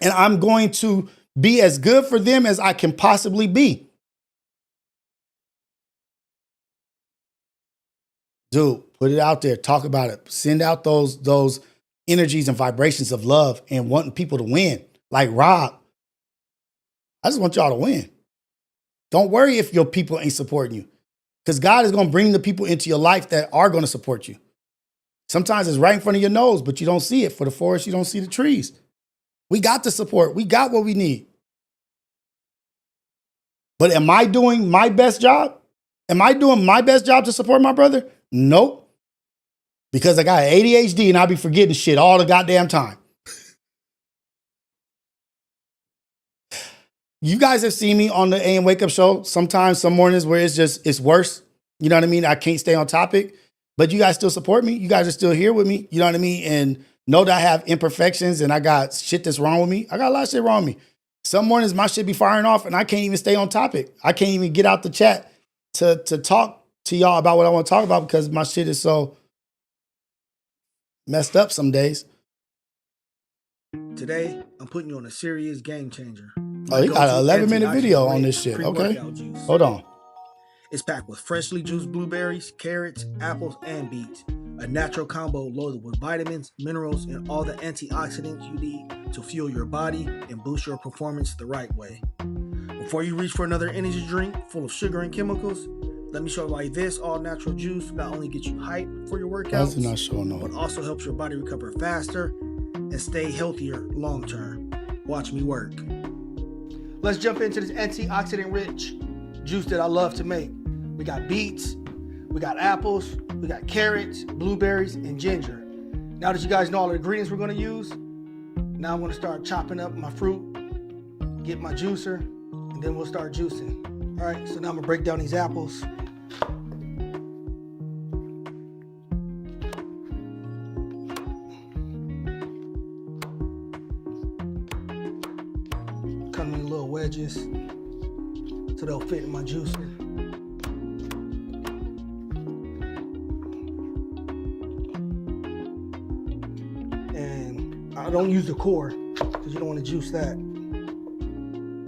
And I'm going to be as good for them as I can possibly be. Dude, put it out there. Talk about it. Send out those energies and vibrations of love and wanting people to win. Like Rob. I just want y'all to win. Don't worry if your people ain't supporting you. Because God is going to bring the people into your life that are going to support you. Sometimes it's right in front of your nose, but you don't see it. For the forest, you don't see the trees. We got the support. We got what we need. But am I doing my best job? Am I doing my best job to support my brother? Nope. Because I got ADHD and I be forgetting shit all the goddamn time. You guys have seen me on the AM Wake Up Show. Sometimes, some mornings where it's worse. You know what I mean? I can't stay on topic, but you guys still support me. You guys are still here with me. You know what I mean? And know that I have imperfections and I got shit that's wrong with me. I got a lot of shit wrong with me. Some mornings my shit be firing off and I can't even stay on topic. I can't even get out the chat to talk to y'all about what I want to talk about because my shit is so messed up some days. Today, I'm putting you on a serious game changer. Oh, you got an 11-minute video on this shit. Okay. Hold on. It's packed with freshly juiced blueberries, carrots, apples, and beets. A natural combo loaded with vitamins, minerals, and all the antioxidants you need to fuel your body and boost your performance the right way. Before you reach for another energy drink full of sugar and chemicals, let me show you why this all-natural juice not only gets you hyped for your workouts, not showing no. but also helps your body recover faster and stay healthier long-term. Watch me work. Let's jump into this antioxidant-rich juice that I love to make. We got beets, we got apples, we got carrots, blueberries, and ginger. Now that you guys know all the ingredients we're gonna use, now I'm gonna start chopping up my fruit, get my juicer, and then we'll start juicing. All right, so now I'm gonna break down these apples. Cut them in little wedges so they'll fit in my juicer. And I don't use the core because you don't want to juice that.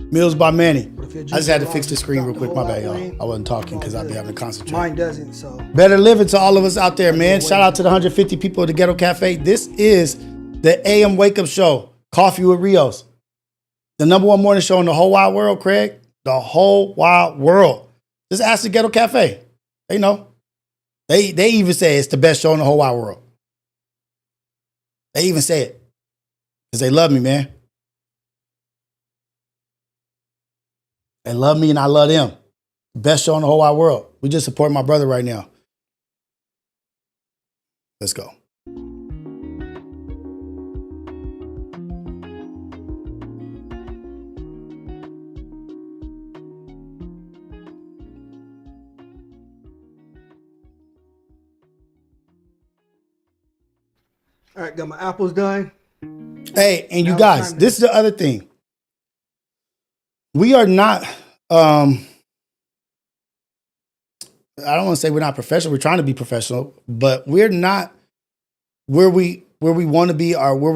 Meals by Manny. I just had to fix the screen real quick. My bad, y'all. I wasn't talking because I'd be having to concentrate. Mine doesn't, so. Better living to all of us out there, man. Shout out to the 150 people at the Ghetto Cafe. This is the AM Wake Up Show. Coffee with Rios. The #1 morning show in the whole wide world, Craig. The whole wide world. Just ask the Ghetto Cafe. They know. They even say it's the best show in the whole wide world. They even say it. Because they love me, man. They love me and I love them. Best show in the whole wide world. We just support my brother right now. Let's go. All right, got my apples done. Hey, and you guys, this is the other thing. We are not, I don't want to say we're not professional. We're trying to be professional, but we're not where we want to be or where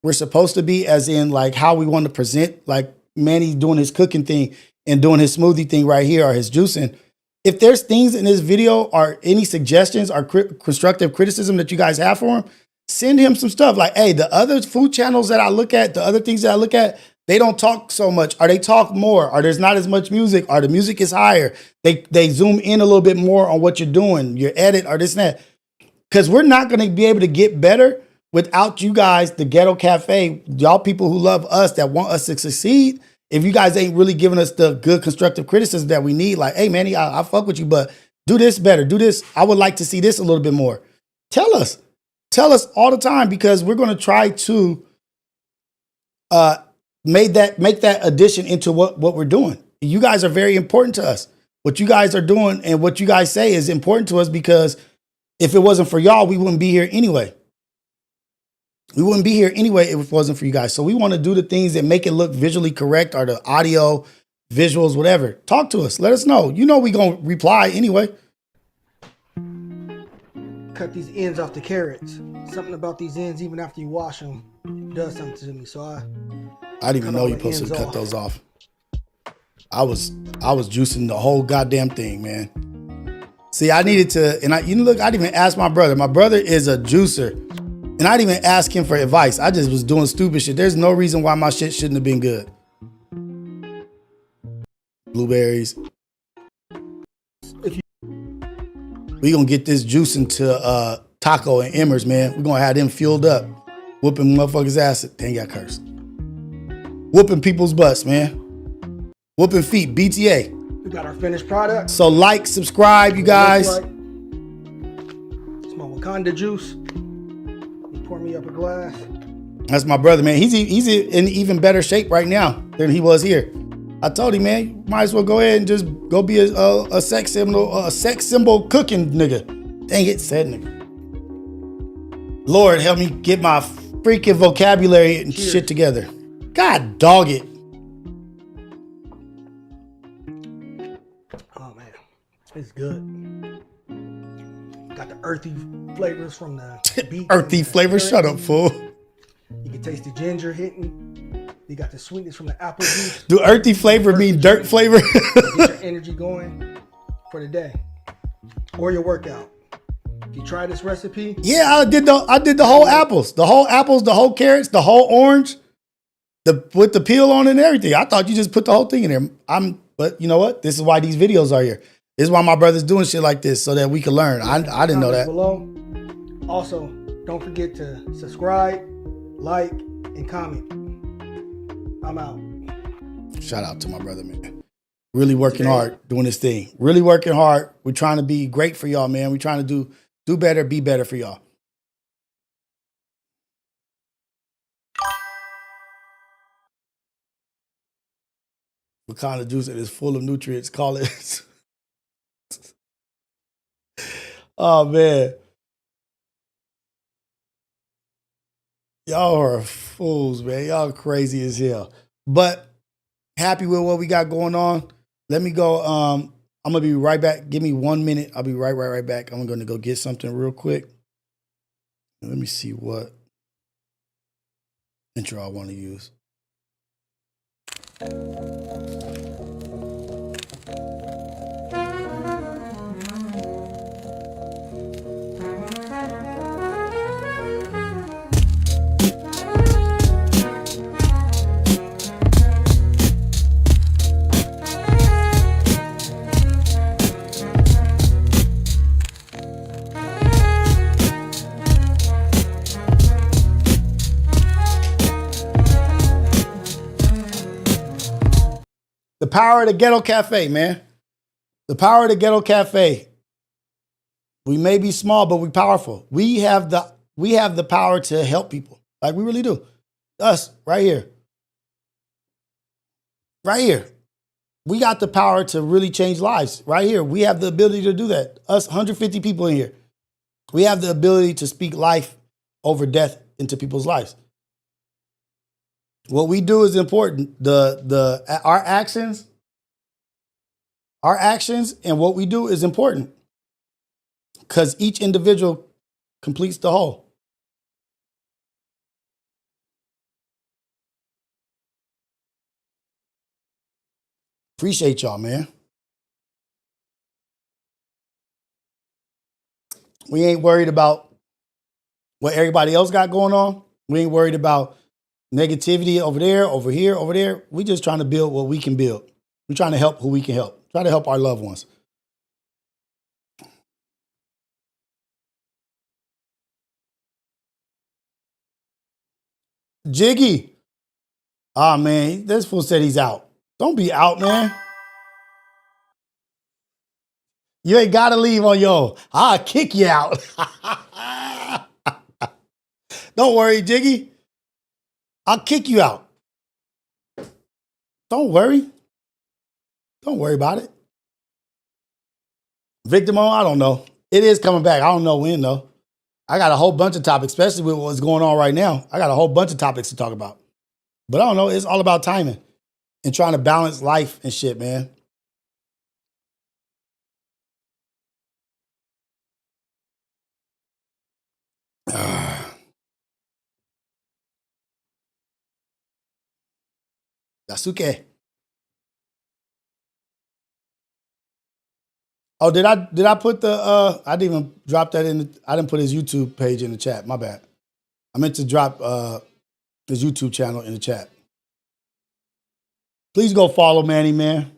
we're supposed to be, as in like how we want to present, like Manny doing his cooking thing and doing his smoothie thing right here or his juicing. If there's things in this video or any suggestions or constructive criticism that you guys have for him, send him some stuff. Like, hey, the other food channels that I look at, the other things that I look at, they don't talk so much, or they talk more, or there's not as much music, or the music is higher. They zoom in a little bit more on what you're doing, your edit, or this and that. Because we're not going to be able to get better without you guys, the Ghetto Cafe, y'all people who love us, that want us to succeed. If you guys ain't really giving us the good constructive criticism that we need, like, hey, Manny, I fuck with you, but do this better, do this. I would like to see this a little bit more. Tell us all the time, because we're going to try to make that addition into what we're doing. You guys are very important to us. What you guys are doing and what you guys say is important to us, because if it wasn't for y'all, we wouldn't be here anyway. We wouldn't be here anyway if it wasn't for you guys. So we want to do the things that make it look visually correct, or the audio, visuals, whatever. Talk to us. Let us know. You know we're going to reply anyway. cut these ends off the carrots. Something about these ends, even after you wash them, does something to me. So I didn't even know you're supposed to cut those off. I was juicing the whole goddamn thing, man. See, I needed to, and I didn't even ask my brother. My brother is a juicer, and I didn't even ask him for advice. I just was doing stupid shit. There's no reason why my shit shouldn't have been good. Blueberries. We gonna get this juicing to Taco and Emmers, man. We're gonna have them fueled up, whooping motherfuckers' ass. Dang, got cursed. Whooping people's butts, man. Whooping feet, BTA. We got our finished product. So like, subscribe, you guys. It's my Wakanda juice. You pour me up a glass. That's my brother, man. He's in even better shape right now than he was here. I told him, man, you might as well go ahead and just go be a sex symbol cooking nigga. Dang it, said nigga. Lord, help me get my freaking vocabulary and shit together. God dog it. Oh man, it's good. Got the earthy flavors from the beet. Earthy flavors? Shut up, fool. You can taste the ginger hitting. You got the sweetness from the apple juice. Do earthy flavor mean dirt flavor? Get your energy going for the day or your workout. You try this recipe? Yeah, I did the whole apples, the whole carrots, the whole orange, with the peel on it and everything. I thought you just put the whole thing in there. But you know what? This is why these videos are here. This is why my brother's doing shit like this so that we can learn. I didn't know that. Below. Also, don't forget to subscribe, like, and comment. I'm out. Shout out to my brother, man. Really working hard, doing this thing. Really working hard. We're trying to be great for y'all, man. We're trying to do better, be better for y'all. What kind of juice it is full of nutrients? Call it. Oh, man. Y'all are fools, man. Y'all crazy as hell. But happy with what we got going on. Let me go. I'm going to be right back. Give me 1 minute. I'll be right back. I'm going to go get something real quick. Let me see what intro I want to use. The power of the Ghetto Cafe, man. The power of the Ghetto Cafe. We may be small, but we're powerful. We have the power to help people. Like we really do. Us, right here. Right here. We got the power to really change lives. Right here. We have the ability to do that. Us 150 people in here. We have the ability to speak life over death into people's lives. What we do is important. Our actions and what we do is important because each individual completes the whole. Appreciate y'all, man. We ain't worried about what everybody else got going on. We ain't worried about negativity over there, over here, over there. We just trying to build what we can build. We're trying to help who we can help. Try to help our loved ones. Jiggy. Ah, man, this fool said he's out. Don't be out, man. You ain't got to leave on yo. I'll kick you out. Don't worry, Jiggy. I'll kick you out. Don't worry. Don't worry about it. Victimo, I don't know. It is coming back. I don't know when, though. I got a whole bunch of topics, especially with what's going on right now. I got a whole bunch of topics to talk about. But I don't know. It's all about timing and trying to balance life and shit, man. Suke. Oh, did I put the I didn't even drop that in I didn't put his YouTube page in the chat. My bad. I meant to drop his YouTube channel in the chat. Please go follow Manny, man.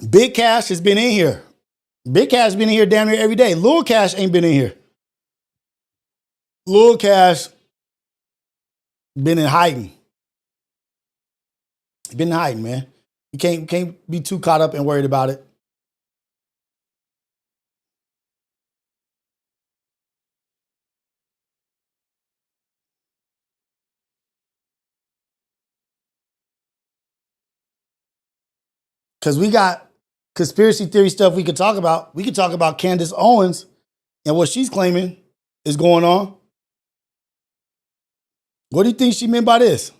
Big Cash has been in here. Big Cash been in here damn near every day. Lil Cash ain't been in here. Lil Cash been in hiding. Been in hiding, man. You can't be too caught up and worried about it. Because we got conspiracy theory stuff we could talk about. We could talk about Candace Owens and what she's claiming is going on. What do you think she meant by this?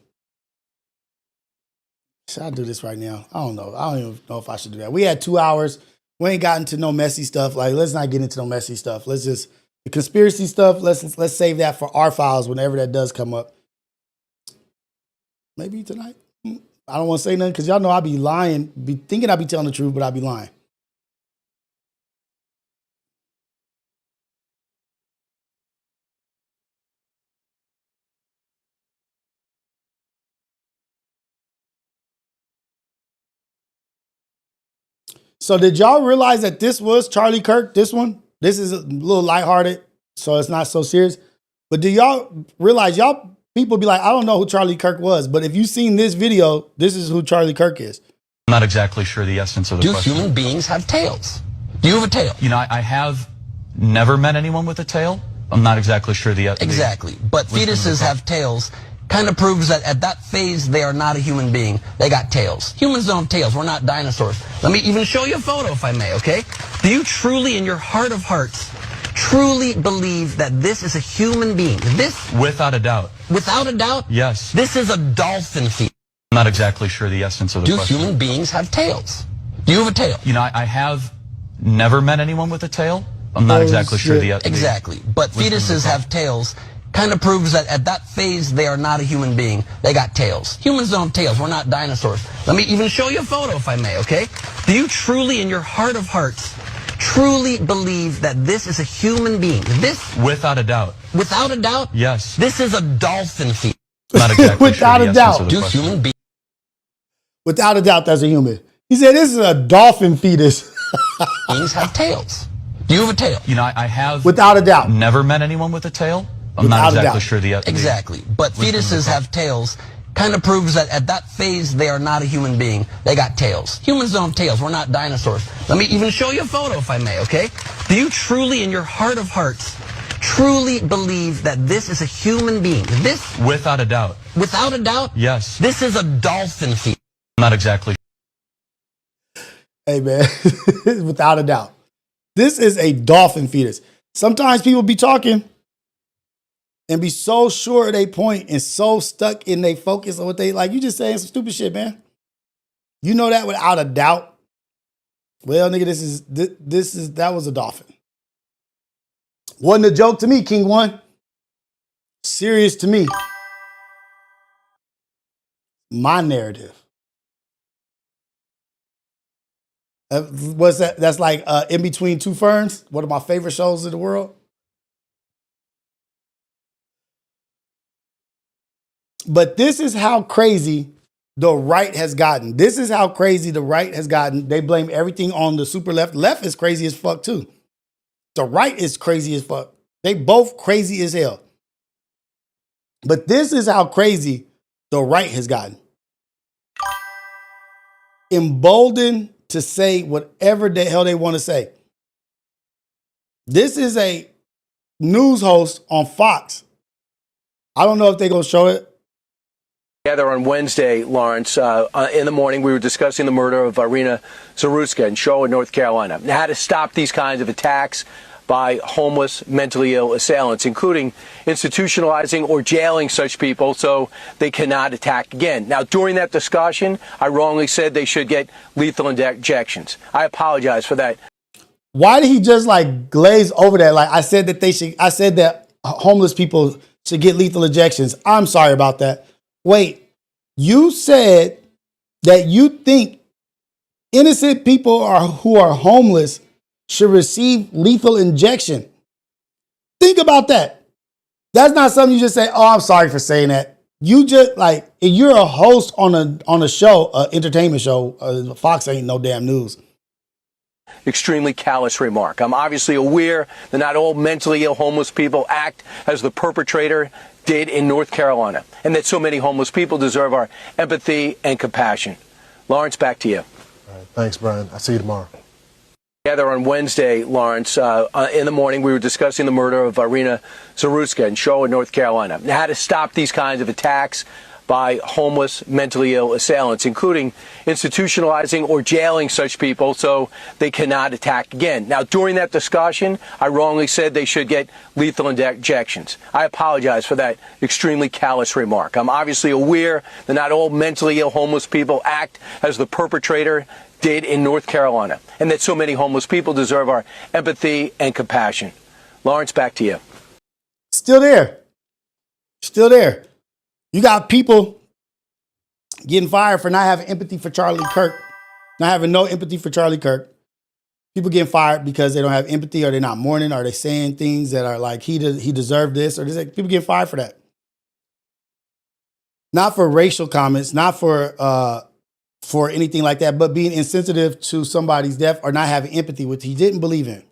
Should I do this right now? I don't know. I don't even know if I should do that. We had 2 hours. We ain't gotten to no messy stuff. Like, let's not get into no messy stuff. Let's just, the conspiracy stuff, let's save that for our files whenever that does come up. Maybe tonight. I don't want to say nothing because y'all know I be lying, be thinking I be telling the truth, but I be lying. So did y'all realize that this was Charlie Kirk, this one? This is a little lighthearted, so it's not so serious. But do y'all realize, y'all people be like, I don't know who Charlie Kirk was, but if you've seen this video, this is who Charlie Kirk is. I'm not exactly sure the essence of the question. Do human beings have tails? Do you have a tail? You know, I have never met anyone with a tail. I'm not exactly sure the... Exactly. But fetuses have tails. Kind of proves that at that phase, they are not a human being. They got tails. Humans don't have tails. We're not dinosaurs. Let me even show you a photo, if I may, okay? Do you truly, in your heart of hearts, truly believe that this is a human being? This... Without a doubt. Without a doubt? Yes. This is a dolphin fetus. I'm not exactly sure the essence of the question. Do human beings have tails? Do you have a tail? You know, I have never met anyone with a tail. I'm not exactly sure the... Exactly. But fetuses have tails. Kind of proves that at that phase, they are not a human being. They got tails. Humans don't have tails. We're not dinosaurs. Let me even show you a photo, if I may, okay? Do you truly, in your heart of hearts, truly believe that this is a human being? This... Without a doubt. Without a doubt? Yes. This is a dolphin fetus. Not exactly Without sure a doubt. Do human beings... Without a doubt, that's a human. He said this is a dolphin fetus. Beings have tails. Do you have a tail? You know, I have... Without a doubt. Never met anyone with a tail. I'm not exactly sure the... Exactly. But fetuses have tails. Kind of proves that at that phase, they are not a human being. They got tails. Humans don't have tails. We're not dinosaurs. Let me even show you a photo, if I may, okay? Do you truly, in your heart of hearts, truly believe that this is a human being? This... Without a doubt. Without a doubt? Yes. This is a dolphin fetus. I'm not exactly... Hey, man. Without a doubt. This is a dolphin fetus. Sometimes people be talking and be so sure of their point and so stuck in their focus on what they like. You just saying some stupid shit, man. You know that without a doubt. Well, nigga, that was a dolphin. Wasn't a joke to me, King One. Serious to me. My narrative. What's that? That's like In Between Two Ferns, one of my favorite shows in the world. But this is how crazy the right has gotten. This is how crazy the right has gotten. They blame everything on the super left. Left is crazy as fuck too. The right is crazy as fuck. They both crazy as hell. But this is how crazy the right has gotten. Emboldened to say whatever the hell they want to say. This is a news host on Fox. I don't know if they're going to show it. Together on Wednesday, Lawrence, in the morning, we were discussing the murder of Irina Zaruska in Charlotte, North Carolina, and how to stop these kinds of attacks by homeless, mentally ill assailants, including institutionalizing or jailing such people so they cannot attack again. Now, during that discussion, I wrongly said they should get lethal injections. I apologize for that. Why did he just like glaze over that? Like I said that homeless people should get lethal injections. I'm sorry about that. Wait, you said that you think innocent people who are homeless should receive lethal injection. Think about that. That's not something you just say, oh, I'm sorry for saying that. You just like, if you're a host on a show, an entertainment show, Fox ain't no damn news. Extremely callous remark. I'm obviously aware that not all mentally ill homeless people act as the perpetrator did in North Carolina, and that so many homeless people deserve our empathy and compassion. Lawrence, back to you. All right, thanks, Brian. I'll see you tomorrow. Together on Wednesday, Lawrence, in the morning, we were discussing the murder of Irina Zaruska in Charlotte, North Carolina, and how to stop these kinds of attacks by homeless, mentally ill assailants, including institutionalizing or jailing such people so they cannot attack again. Now, during that discussion, I wrongly said they should get lethal injections. I apologize for that extremely callous remark. I'm obviously aware that not all mentally ill homeless people act as the perpetrator did in North Carolina, and that so many homeless people deserve our empathy and compassion. Lawrence, back to you. Still there. Still there. You got people getting fired for not having empathy for Charlie Kirk, not having no empathy for Charlie Kirk. People getting fired because they don't have empathy, or they're not mourning, or they saying things that are like, he deserved this, or this. People getting fired for that. Not for racial comments, not for anything like that, but being insensitive to somebody's death or not having empathy, which he didn't believe in.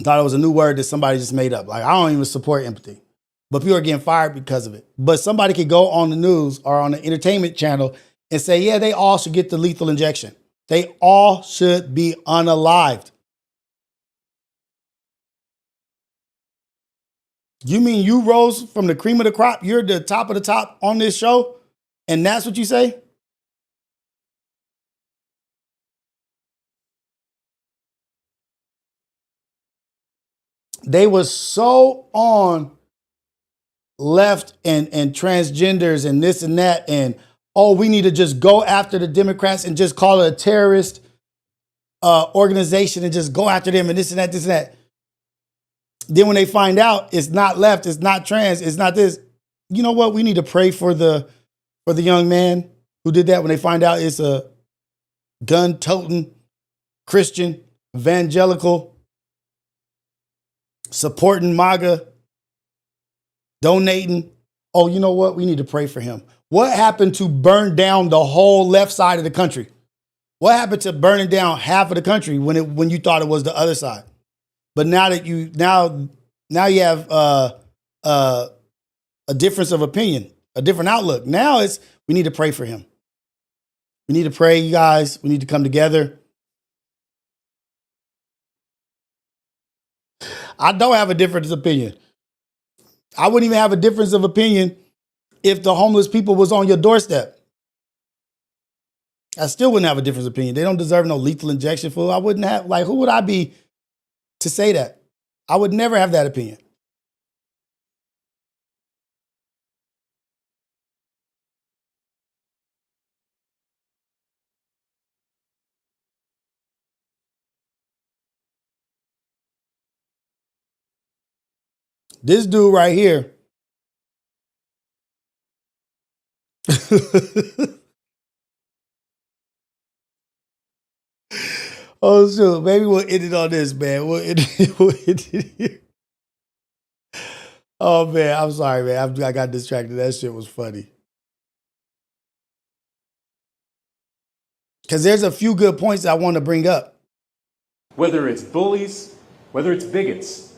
Thought it was a new word that somebody just made up. Like, I don't even support empathy. But people are getting fired because of it. But somebody could go on the news or on the entertainment channel and say, yeah, they all should get the lethal injection. They all should be unalived. You mean you rose from the cream of the crop? You're the top of the top on this show? And that's what you say? They was so on left and transgenders and this and that, and we need to just go after the Democrats and just call it a terrorist organization and just go after them and this and that, this and that. Then when they find out it's not left, it's not trans, it's not this, you know what? We need to pray for the young man who did that. When they find out it's a gun-toting Christian, evangelical, supporting MAGA, donating. Oh, you know what? We need to pray for him. What happened to burn down the whole left side of the country? What happened to burning down half of the country when you thought it was the other side? But now that you have a difference of opinion, a different outlook. Now we need to pray for him. We need to pray, you guys. We need to come together. I don't have a difference of opinion. I wouldn't even have a difference of opinion if the homeless people was on your doorstep. I still wouldn't have a difference of opinion. They don't deserve no lethal injection, fool. I wouldn't have, like, who would I be to say that? I would never have that opinion. This dude right here. Oh, shoot. Maybe we'll end it on this, man. We'll end it here. Oh, man. I'm sorry, man. I got distracted. That shit was funny. Because there's a few good points I want to bring up. Whether it's bullies, whether it's bigots.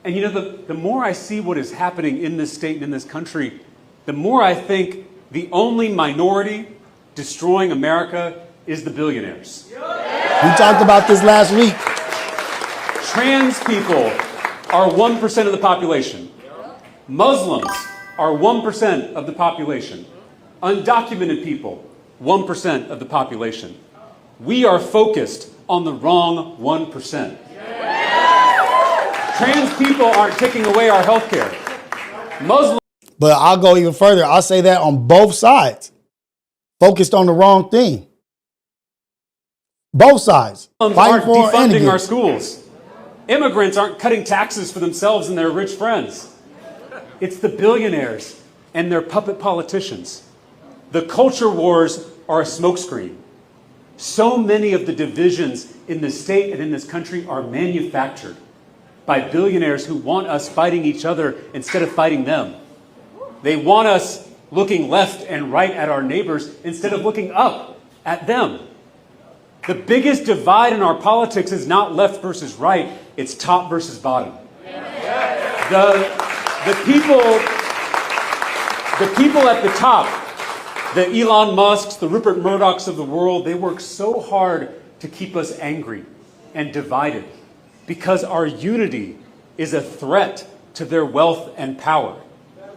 And you know, the more I see what is happening in this state and in this country, the more I think the only minority destroying America is the billionaires. We talked about this last week. Trans people are 1% of the population. Muslims are 1% of the population. Undocumented people, 1% of the population. We are focused on the wrong 1%. Trans people aren't taking away our health care. Muslims. But I'll go even further. I'll say that on both sides. Focused on the wrong thing. Both sides. Muslims aren't defunding our schools. Immigrants aren't cutting taxes for themselves and their rich friends. It's the billionaires and their puppet politicians. The culture wars are a smokescreen. So many of the divisions in the state and in this country are manufactured by billionaires who want us fighting each other instead of fighting them. They want us looking left and right at our neighbors instead of looking up at them. The biggest divide in our politics is not left versus right, it's top versus bottom. The people at the top, the Elon Musks, the Rupert Murdochs of the world, they work so hard to keep us angry and divided because our unity is a threat to their wealth and power.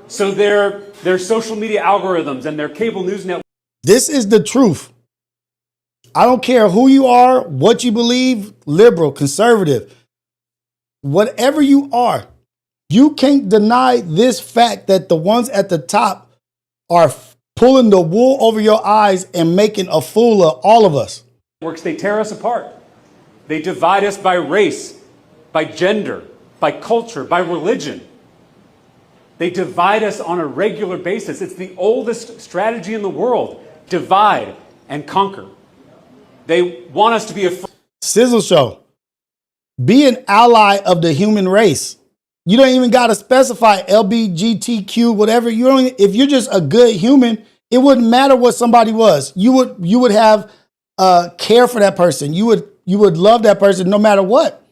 So their social media algorithms and their cable news networks. This is the truth. I don't care who you are, what you believe, liberal, conservative, whatever you are, you can't deny this fact that the ones at the top are pulling the wool over your eyes and making a fool of all of us. They tear us apart. They divide us by race, by gender, by culture, by religion. They divide us on a regular basis. It's the oldest strategy in the world. Divide and conquer. They want us to be afraid. Sizzle Show. Be an ally of the human race. You don't even got to specify LBGTQ, whatever. You don't. If you're just a good human, it wouldn't matter what somebody was. You would have care for that person. You would love that person no matter what.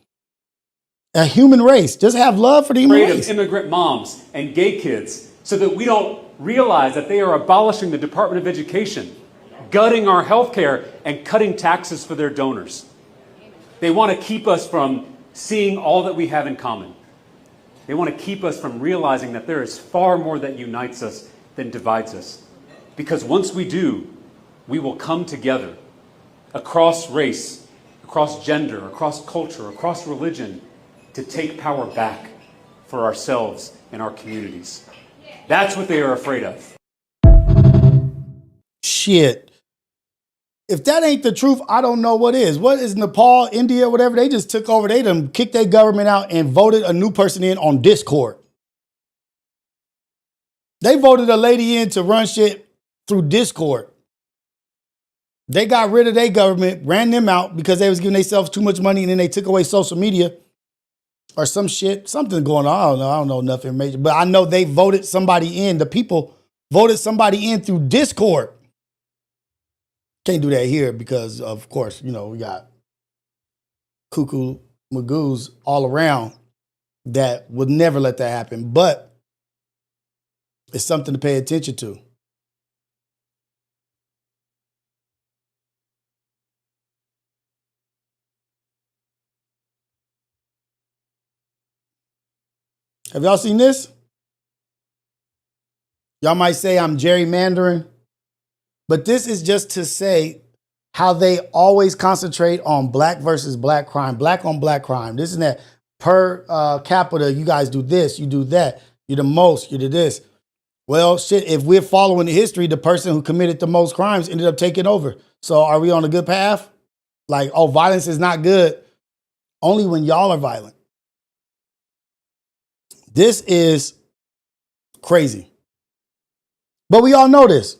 A human race. Just have love for the human race. Of immigrant moms and gay kids so that we don't realize that they are abolishing the Department of Education, gutting our health care, and cutting taxes for their donors. They want to keep us from seeing all that we have in common. They want to keep us from realizing that there is far more that unites us than divides us. Because once we do, we will come together across race, across gender, across culture, across religion to take power back for ourselves and our communities. That's what they are afraid of. Shit. If that ain't the truth, I don't know what is. What is Nepal, India, whatever? They just took over. They done kicked their government out and voted a new person in on Discord. They voted a lady in to run shit through Discord. They got rid of their government, ran them out because they was giving themselves too much money, and then they took away social media or some shit. Something going on. I don't know nothing major. But I know they voted somebody in. The people voted somebody in through Discord. Can't do that here because, of course, we got cuckoo magoos all around that would never let that happen. But it's something to pay attention to. Have y'all seen this? Y'all might say I'm gerrymandering. But this is just to say how they always concentrate on black versus black crime, black on black crime. This and that. Per capita, you guys do this, you do that. You're the most, you do this. Well, shit, if we're following the history, the person who committed the most crimes ended up taking over. So are we on a good path? Like, oh, violence is not good. Only when y'all are violent. This is crazy. But we all know this.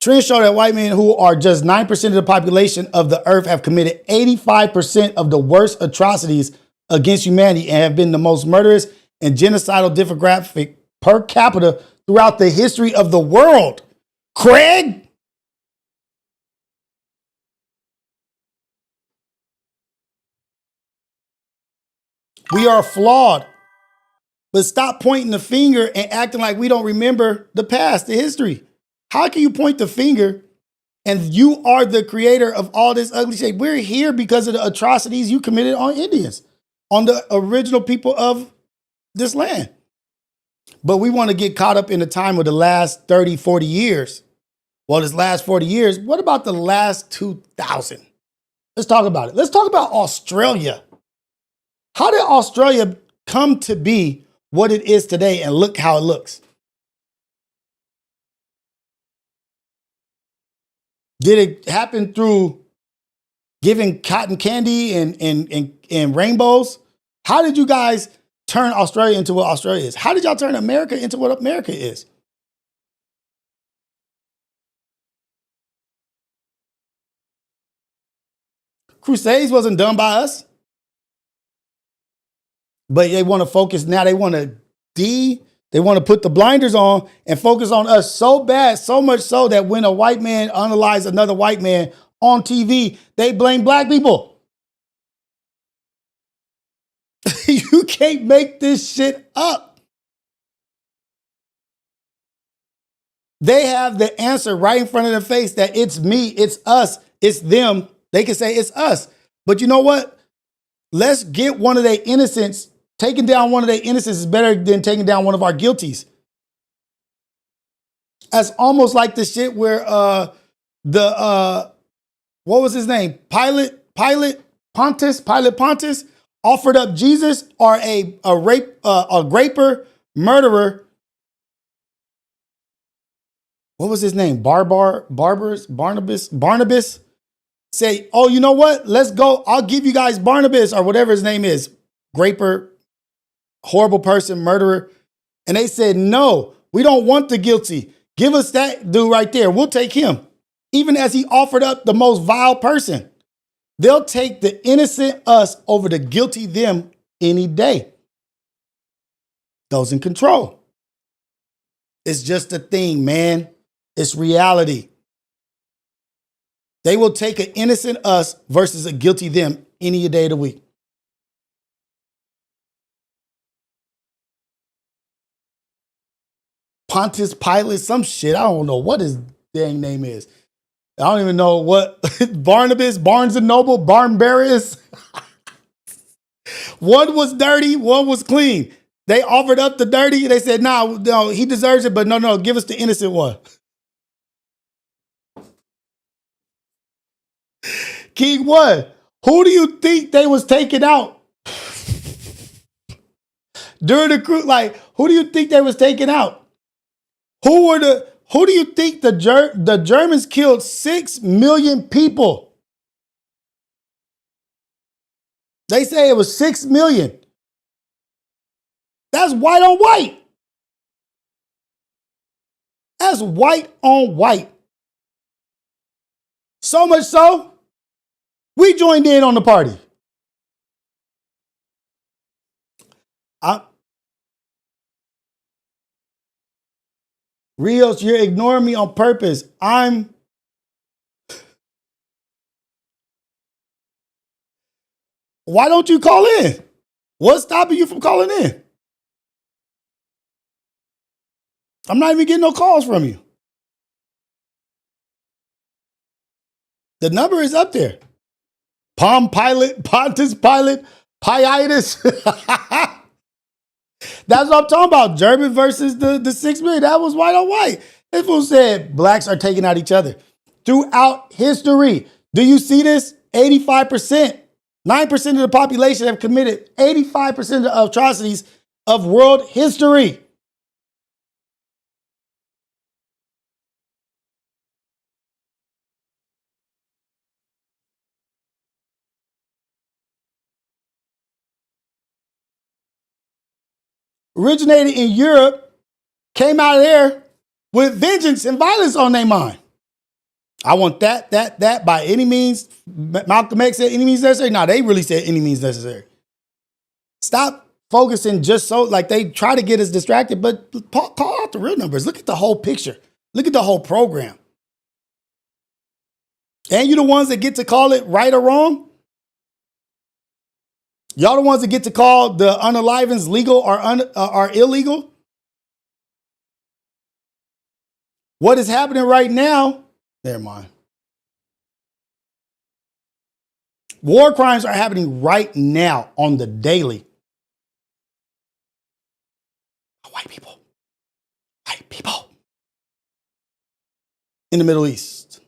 Trends show that white men who are just 9% of the population of the earth have committed 85% of the worst atrocities against humanity and have been the most murderous and genocidal demographic per capita throughout the history of the world. Craig? We are flawed. But stop pointing the finger and acting like we don't remember the past, the history. How can you point the finger and you are the creator of all this ugly shit? We're here because of the atrocities you committed on Indians, on the original people of this land. But we want to get caught up in the time of the last 30, 40 years. Well, this last 40 years, what about the last 2000? Let's talk about it. Let's talk about Australia. How did Australia come to be what it is today, and look how it looks? Did it happen through giving cotton candy and rainbows? How did you guys turn Australia into what Australia is? How did y'all turn America into what America is? Crusades wasn't done by us. But they want to focus now. They want to put the blinders on and focus on us so bad, so much so that when a white man analyzes another white man on TV, they blame black people. You can't make this shit up. They have the answer right in front of their face that it's me, it's us, it's them. They can say it's us. But you know what? Let's get one of their innocents. Taking down one of their innocents is better than taking down one of our guilties. That's almost like the shit where what was his name? Pilate Pontius offered up Jesus or a graper, murderer. What was his name? Barnabas. Say, oh, you know what? Let's go. I'll give you guys Barnabas or whatever his name is. Graper, horrible person, murderer. And they said, no, we don't want the guilty. Give us that dude right there. We'll take him. Even as he offered up the most vile person. They'll take the innocent us over the guilty them any day. Those in control. It's just a thing, man. It's reality. They will take an innocent us versus a guilty them any day of the week. Pontius Pilate, some shit. I don't know what his dang name is. I don't even know what Barnabas, Barnes and Noble, Barnabas. One was dirty, one was clean. They offered up the dirty. They said, no, he deserves it, but no, give us the innocent one. King one, who do you think they was taking out during the crew? Like, who do you think they was taking out? Who do you think the Germans killed 6 million people? They say it was 6 million. That's white on white. That's white on white. So much so, we joined in on the party. Rios, you're ignoring me on purpose. Why don't you call in? What's stopping you from calling in? I'm not even getting no calls from you. The number is up there. Pontius Pilate, Piatus. That's what I'm talking about. German versus the 6 million. That was white on white. This fool said blacks are taking out each other. Throughout history, do you see this? 85%, 9% of the population have committed 85% of the atrocities of world history. Originated in Europe, came out of there with vengeance and violence on their mind. I want that by any means. Malcolm X said any means necessary. No, they really said any means necessary. Stop focusing just so, like they try to get us distracted, but call out the real numbers. Look at the whole picture. Look at the whole program. And you the ones that get to call it right or wrong? Y'all the ones that get to call the unalivings legal or illegal? What is happening right now? Never mind. War crimes are happening right now on the daily. White people. White people. In the Middle East.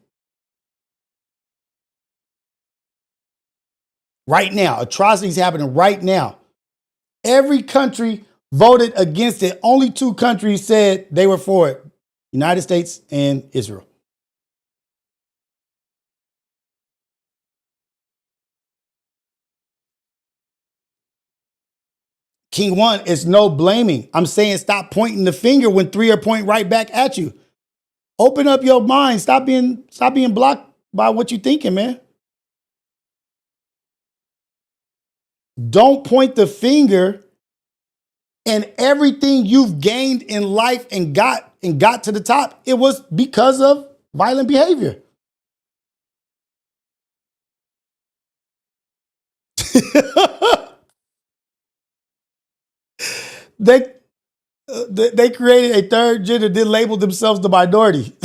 Right now. Atrocities happening right now. Every country voted against it. Only 2 countries said they were for it. United States and Israel. King One, it's no blaming. I'm saying stop pointing the finger when three are pointing right back at you. Open up your mind. Stop being blocked by what you're thinking, man. Don't point the finger, and everything you've gained in life and got to the top, it was because of violent behavior. They created a third gender, then labeled themselves the minority.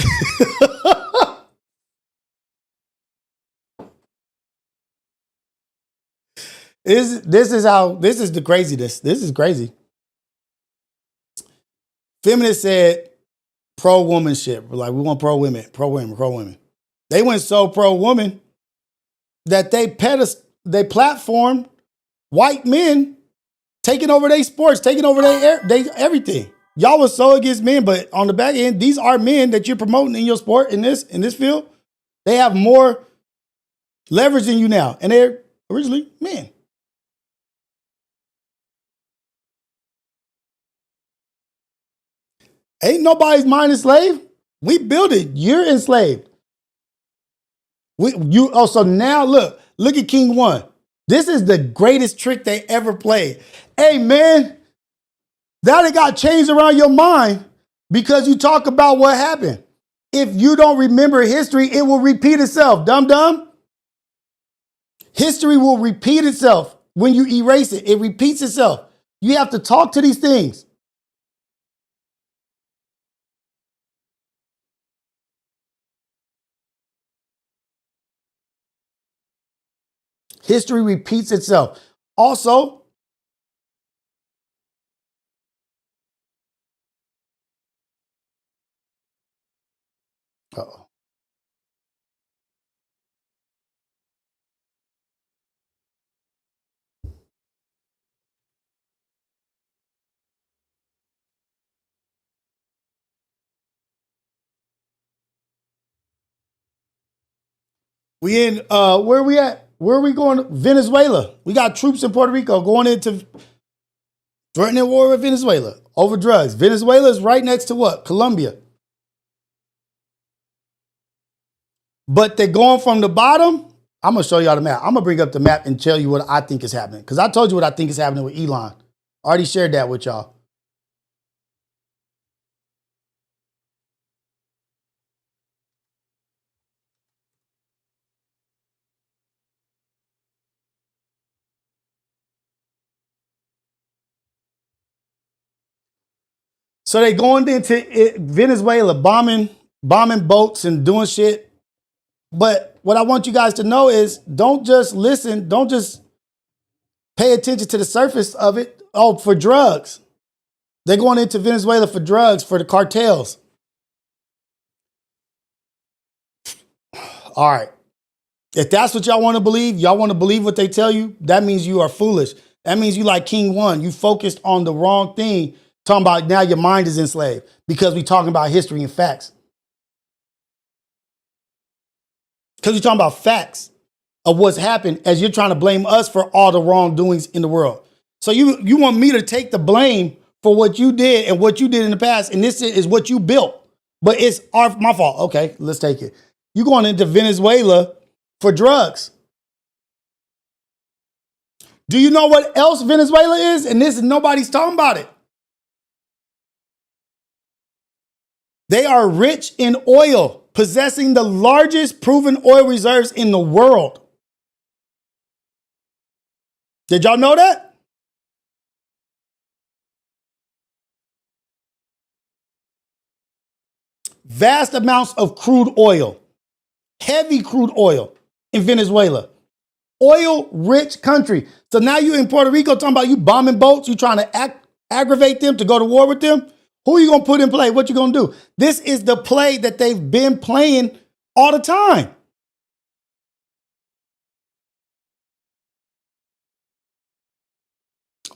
This is the craziness. This is crazy. Feminists said pro-woman shit. Like, we want pro-women, pro-women, pro-women. They went so pro-woman that they platformed white men taking over their sports, taking over their everything. Y'all was so against men, but on the back end, these are men that you're promoting in your sport, in this field. They have more leverage than you now, and they're originally men. Ain't nobody's mind enslaved. We built it. You're enslaved. So now look at King One. This is the greatest trick they ever played. Hey, man, that it got changed around your mind because you talk about what happened. If you don't remember history, it will repeat itself. Dum-dum. History will repeat itself when you erase it. It repeats itself. You have to talk to these things. History repeats itself. Also, we in where we at? Where are we going? Venezuela. We got troops in Puerto Rico going into threatening war with Venezuela over drugs. Venezuela is right next to what? Colombia. But they're going from the bottom. I'm going to show y'all the map. I'm going to bring up the map and tell you what I think is happening. Because I told you what I think is happening with Elon. I already shared that with y'all. So they going into Venezuela, bombing boats and doing shit. But what I want you guys to know is don't just listen. Don't just pay attention to the surface of it. Oh, for drugs. They're going into Venezuela for drugs, for the cartels. All right. If that's what y'all want to believe, y'all want to believe what they tell you, that means you are foolish. That means you like King One. You focused on the wrong thing. Talking about now your mind is enslaved because we talking about history and facts. Because we're talking about facts of what's happened as you're trying to blame us for all the wrongdoings in the world. So you want me to take the blame for what you did and what you did in the past, and this is what you built. But it's my fault. Okay, let's take it. You going into Venezuela for drugs. Do you know what else Venezuela is? And nobody's talking about it. They are rich in oil, possessing the largest proven oil reserves in the world. Did y'all know that? Vast amounts of crude oil, heavy crude oil in Venezuela. Oil-rich country. So now you in Puerto Rico talking about you bombing boats, you trying to aggravate them to go to war with them? Who are you going to put in play? What you going to do? This is the play that they've been playing all the time.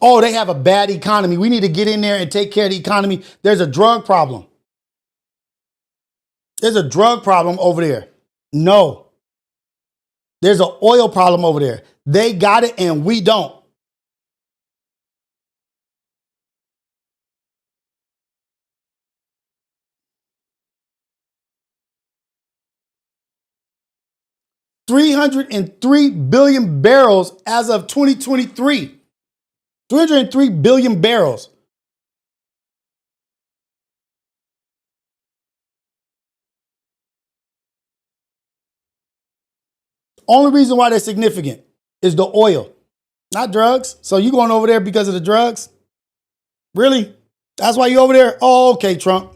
Oh, they have a bad economy. We need to get in there and take care of the economy. There's a drug problem. There's a drug problem over there. No. There's an oil problem over there. They got it and we don't. 303 billion barrels as of 2023. 303 billion barrels. Only reason why they're significant is the oil, not drugs. So you going over there because of the drugs? Really? That's why you over there? Oh, okay, Trump.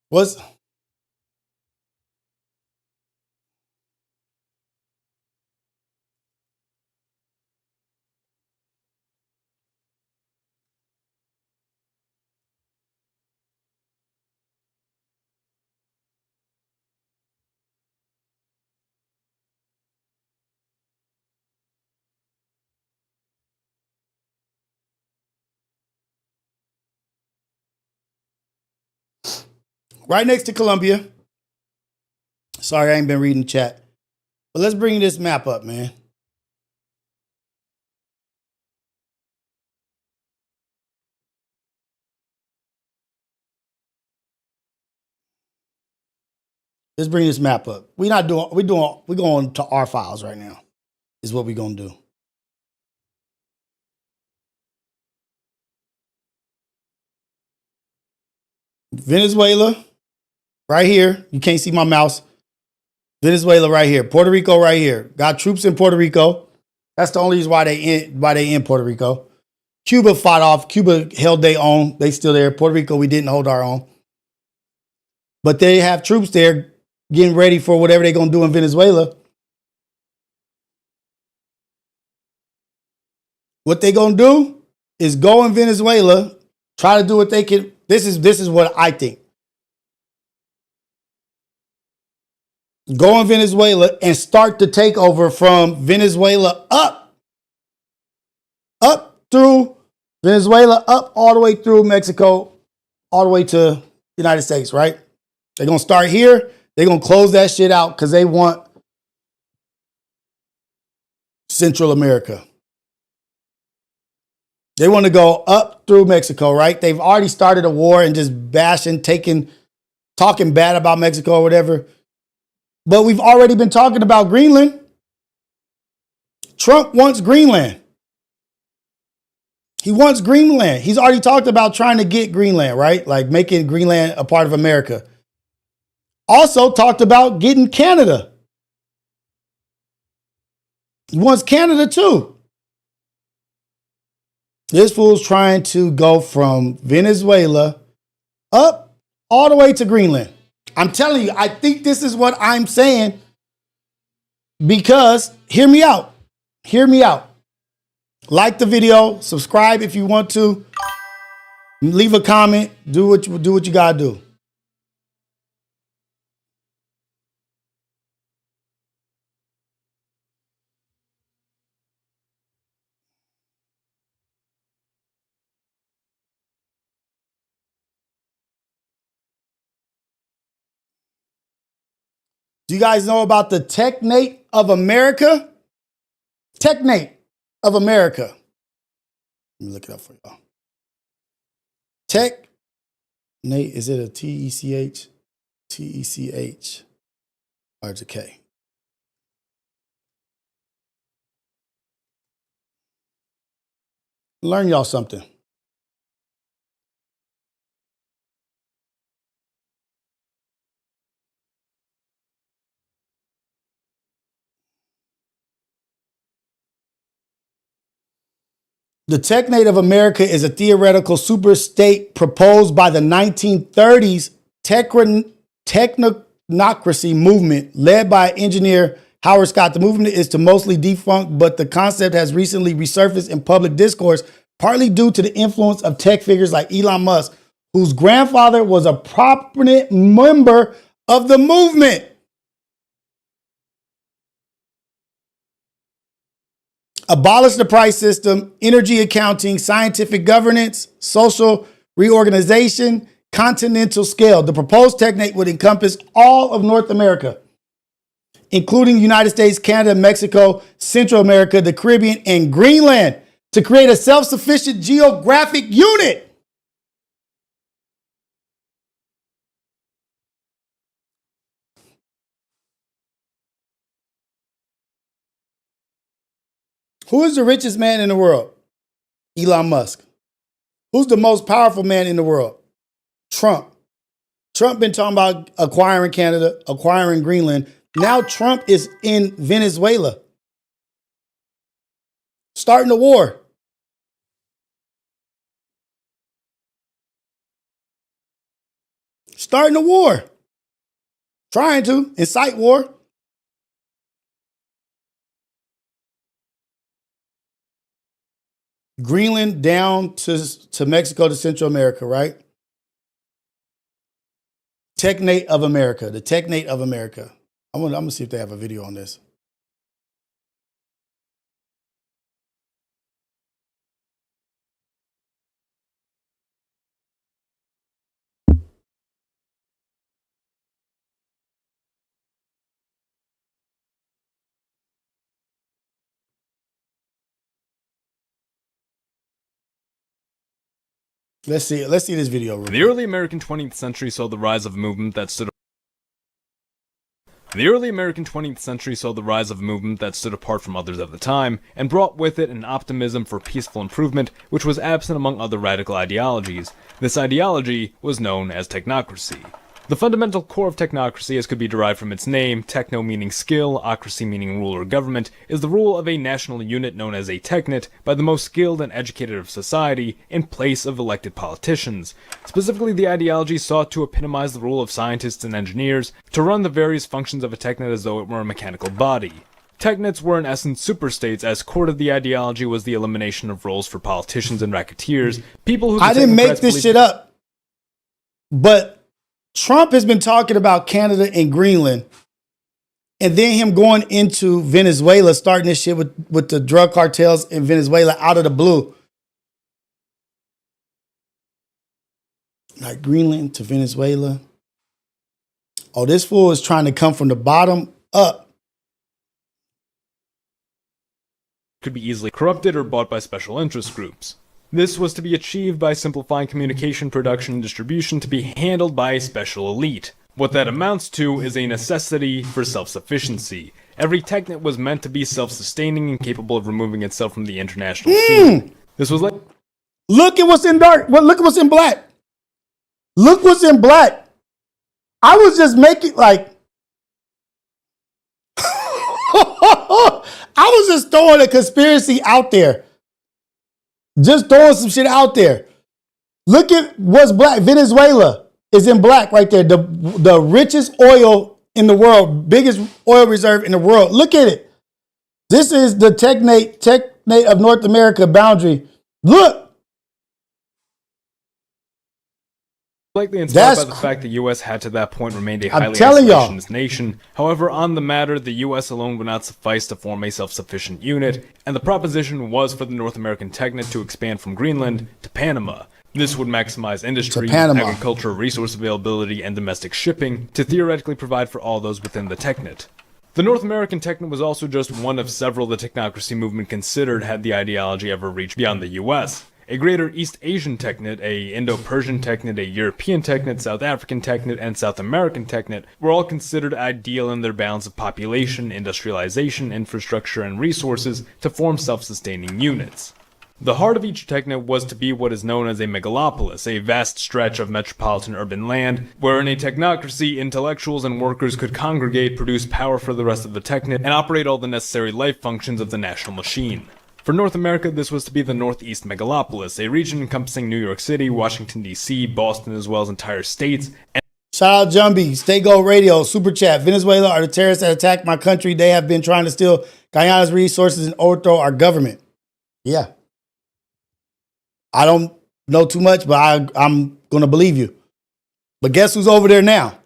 What's right next to Colombia? Sorry, I ain't been reading the chat. But let's bring this map up, man. Let's bring this map up. We're going to our files right now, is what we're gonna do. Venezuela, right here. You can't see my mouse. Venezuela right here. Puerto Rico right here. Got troops in Puerto Rico. That's the only reason why they in Puerto Rico. Cuba fought off. Cuba held their own. They still there. Puerto Rico, we didn't hold our own. But they have troops there getting ready for whatever they're gonna do in Venezuela. What they gonna do is go in Venezuela, try to do what they can. This is what I think. Go in Venezuela and start the takeover from Venezuela up through Venezuela, up all the way through Mexico, all the way to the United States, right? They're going to start here. They're going to close that shit out because they want Central America. They want to go up through Mexico, right? They've already started a war and just bashing, talking bad about Mexico or whatever. But we've already been talking about Greenland. Trump wants Greenland. He wants Greenland. He's already talked about trying to get Greenland, right? Like making Greenland a part of America. Also talked about getting Canada. He wants Canada too. This fool's trying to go from Venezuela up all the way to Greenland. I'm telling you, I think this is what I'm saying because hear me out. Hear me out. Like the video, subscribe if you want to, leave a comment, do what you gotta do. Do you guys know about the Technate of America? Technate of America. Let me look it up for y'all. Technate, is it a T-E-C-H? T-E-C-H. Or it's a K. Learn y'all something. The Technate of America is a theoretical super state proposed by the 1930s technocracy movement led by engineer Howard Scott. The movement is to mostly defunct, but the concept has recently resurfaced in public discourse, partly due to the influence of tech figures like Elon Musk, whose grandfather was a prominent member of the movement. Abolish the price system, energy accounting, scientific governance, social reorganization, continental scale. The proposed technate would encompass all of North America, including the United States, Canada, Mexico, Central America, the Caribbean, and Greenland, to create a self-sufficient geographic unit. Who is the richest man in the world? Elon Musk. Who's the most powerful man in the world? Trump. Trump been talking about acquiring Canada, acquiring Greenland. Now Trump is in Venezuela, starting a war. Starting a war. Trying to incite war. Greenland down to Mexico to Central America, right? Technate of America, the Technate of America. I'm gonna see if they have a video on this. Let's see this video. Real quick. The early American 20th century saw the rise of a movement that stood apart from others of the time, and brought with it an optimism for peaceful improvement which was absent among other radical ideologies. This ideology was known as technocracy. The fundamental core of technocracy, as could be derived from its name, techno meaning skill, ocracy meaning rule or government, is the rule of a national unit known as a technate by the most skilled and educated of society in place of elected politicians. Specifically, the ideology sought to epitomize the role of scientists and engineers to run the various functions of a technate as though it were a mechanical body. Technates were in essence superstates, as core to the ideology was the elimination of roles for politicians and racketeers, people who... I didn't make this shit up, but Trump has been talking about Canada and Greenland, and then him going into Venezuela, starting this shit with the drug cartels in Venezuela out of the blue. Like Greenland to Venezuela. Oh, this fool is trying to come from the bottom up. Could be easily corrupted or bought by special interest groups. This was to be achieved by simplifying communication, production, and distribution to be handled by a special elite. What that amounts to is a necessity for self-sufficiency. Every technate was meant to be self-sustaining and capable of removing itself from the international scene. This was like... Look at what's in dark. Look at what's in black. Look what's in black. I was just making like... I was just throwing a conspiracy out there. Just throwing some shit out there. Look at what's black. Venezuela is in black right there. The richest oil in the world, biggest oil reserve in the world. Look at it. This is the Technate of North America boundary. Look. Likely inspired by the fact the U.S. had to that point remained a highly isolationist nation. However, on the matter, the U.S. alone would not suffice to form a self-sufficient unit, and the proposition was for the North American technate to expand from Greenland to Panama. This would maximize industry, agriculture, resource availability, and domestic shipping to theoretically provide for all those within the technate. The North American technate was also just one of several the technocracy movement considered had the ideology ever reached beyond the U.S. A greater East Asian technate, a Indo-Persian technate, a European technate, South African technate, and South American technate were all considered ideal in their balance of population, industrialization, infrastructure, and resources to form self-sustaining units. The heart of each technate was to be what is known as a megalopolis, a vast stretch of metropolitan urban land, where in a technocracy, intellectuals and workers could congregate, produce power for the rest of the technate, and operate all the necessary life functions of the national machine. For North America, this was to be the Northeast Megalopolis, a region encompassing New York City, Washington, D.C., Boston, as well as entire states. Shout out Jumbie, Stay Gold Radio, Super Chat. Venezuela are the terrorists that attacked my country. They have been trying to steal Guyana's resources and overthrow our government. Yeah. I don't know too much, but I'm going to believe you. But guess who's over there now?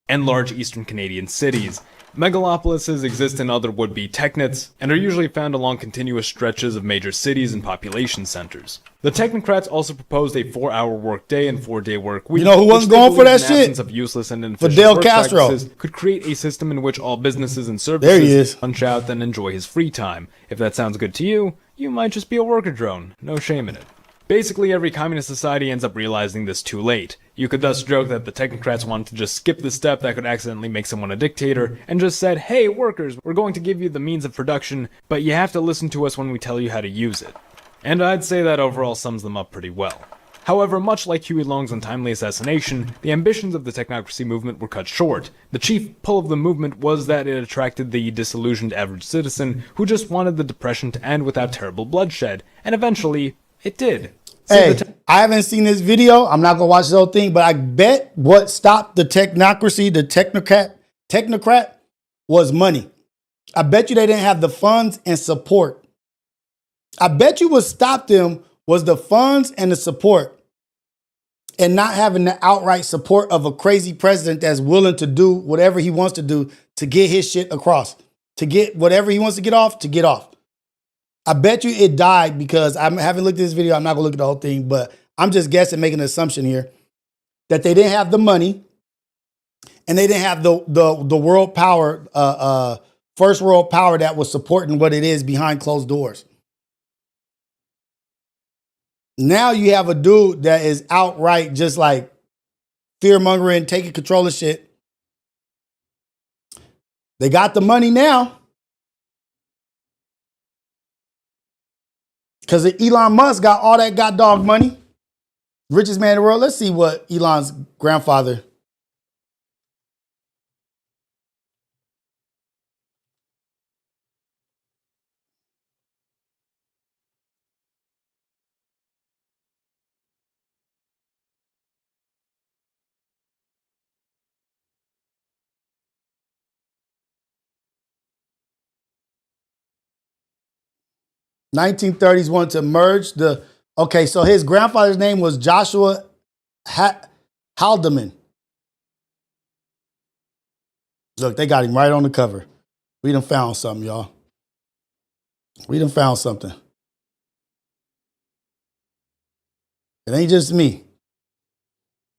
And large eastern Canadian cities. Megalopolises exist in other would-be technates, and are usually found along continuous stretches of major cities and population centers. The technocrats also proposed a 4-hour workday and 4-day work week. You know who wasn't going for that shit? Of useless and inefficient Fidel work Castro practices could create a system in which all businesses and services punch out and enjoy his free time. If that sounds good to you, you might just be a worker drone. No shame in it. Basically, every communist society ends up realizing this too late. You could thus joke that the technocrats wanted to just skip the step that could accidentally make someone a dictator, and just said, hey workers, we're going to give you the means of production, but you have to listen to us when we tell you how to use it. And I'd say that overall sums them up pretty well. However, much like Huey Long's untimely assassination, the ambitions of the technocracy movement were cut short. The chief pull of the movement was that it attracted the disillusioned average citizen who just wanted the depression to end without terrible bloodshed, and eventually, it did. Hey, I haven't seen this video. I'm not gonna watch the whole thing, but I bet what stopped the technocracy, the technocrat, was money. I bet you they didn't have the funds and support. I bet you what stopped them was the funds and the support, and not having the outright support of a crazy president that's willing to do whatever he wants to do to get his shit across, to get whatever he wants to get off, to get off. I bet you it died because I haven't looked at this video. I'm not gonna look at the whole thing, but I'm just guessing, making an assumption here that they didn't have the money and they didn't have the world power, first world power that was supporting what it is behind closed doors. Now you have a dude that is outright just like fear mongering, taking control of shit. They got the money now because Elon Musk got all that goddamn money. Richest man in the world. Let's see what Elon's grandfather. (1930s) wanted to merge the. Okay, so his grandfather's name was Joshua Haldeman. Look, they got him right on the cover. We done found something, y'all. We done found something. It ain't just me.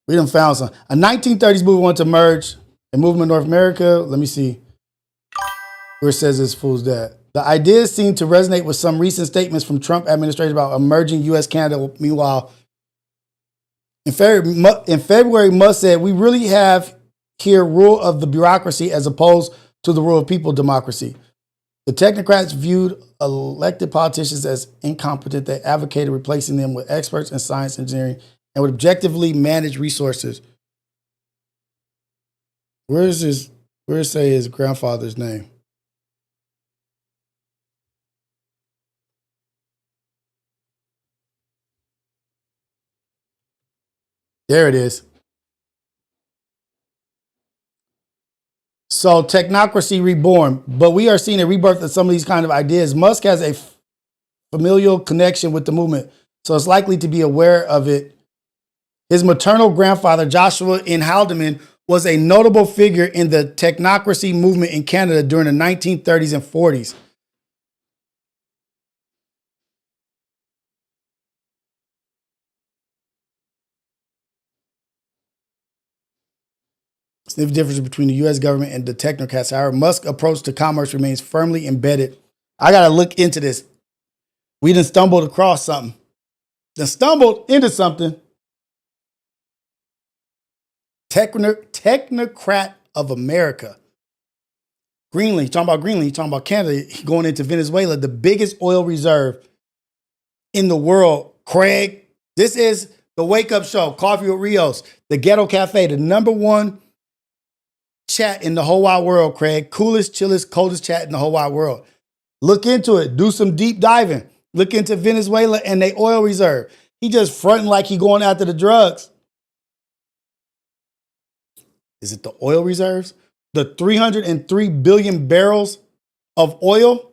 We done found something. A 1930s movement wanted to merge a movement in North America. Let me see where it says this fool's dead. The ideas seem to resonate with some recent statements from Trump administration about emerging U.S.-Canada. Meanwhile, in February, Musk said, we really have here rule of the bureaucracy as opposed to the rule of people democracy. The technocrats viewed elected politicians as incompetent. They advocated replacing them with experts in science, engineering, and would objectively manage resources. Where does it say his grandfather's name? There it is. So technocracy reborn, but we are seeing a rebirth of some of these kind of ideas. Musk has a familial connection with the movement, so it's likely to be aware of it. His maternal grandfather, Joshua N. Haldeman, was a notable figure in the technocracy movement in Canada during the 1930s and 40s. The difference between the U.S. government and the technocrats. However, Musk's approach to commerce remains firmly embedded. I got to look into this. We done stumbled across something. Done stumbled into something. Technocrat of America. Greenland. You talking about Greenland. You talking about Canada. Going into Venezuela, the biggest oil reserve in the world. Craig, this is the Wake Up Show. Coffee with Rios. The Ghetto Cafe. The #1 chat in the whole wide world, Craig. Coolest, chillest, coldest chat in the whole wide world. Look into it. Do some deep diving. Look into Venezuela and their oil reserve. He just fronting like he going after the drugs. Is it the oil reserves? The 303 billion barrels of oil?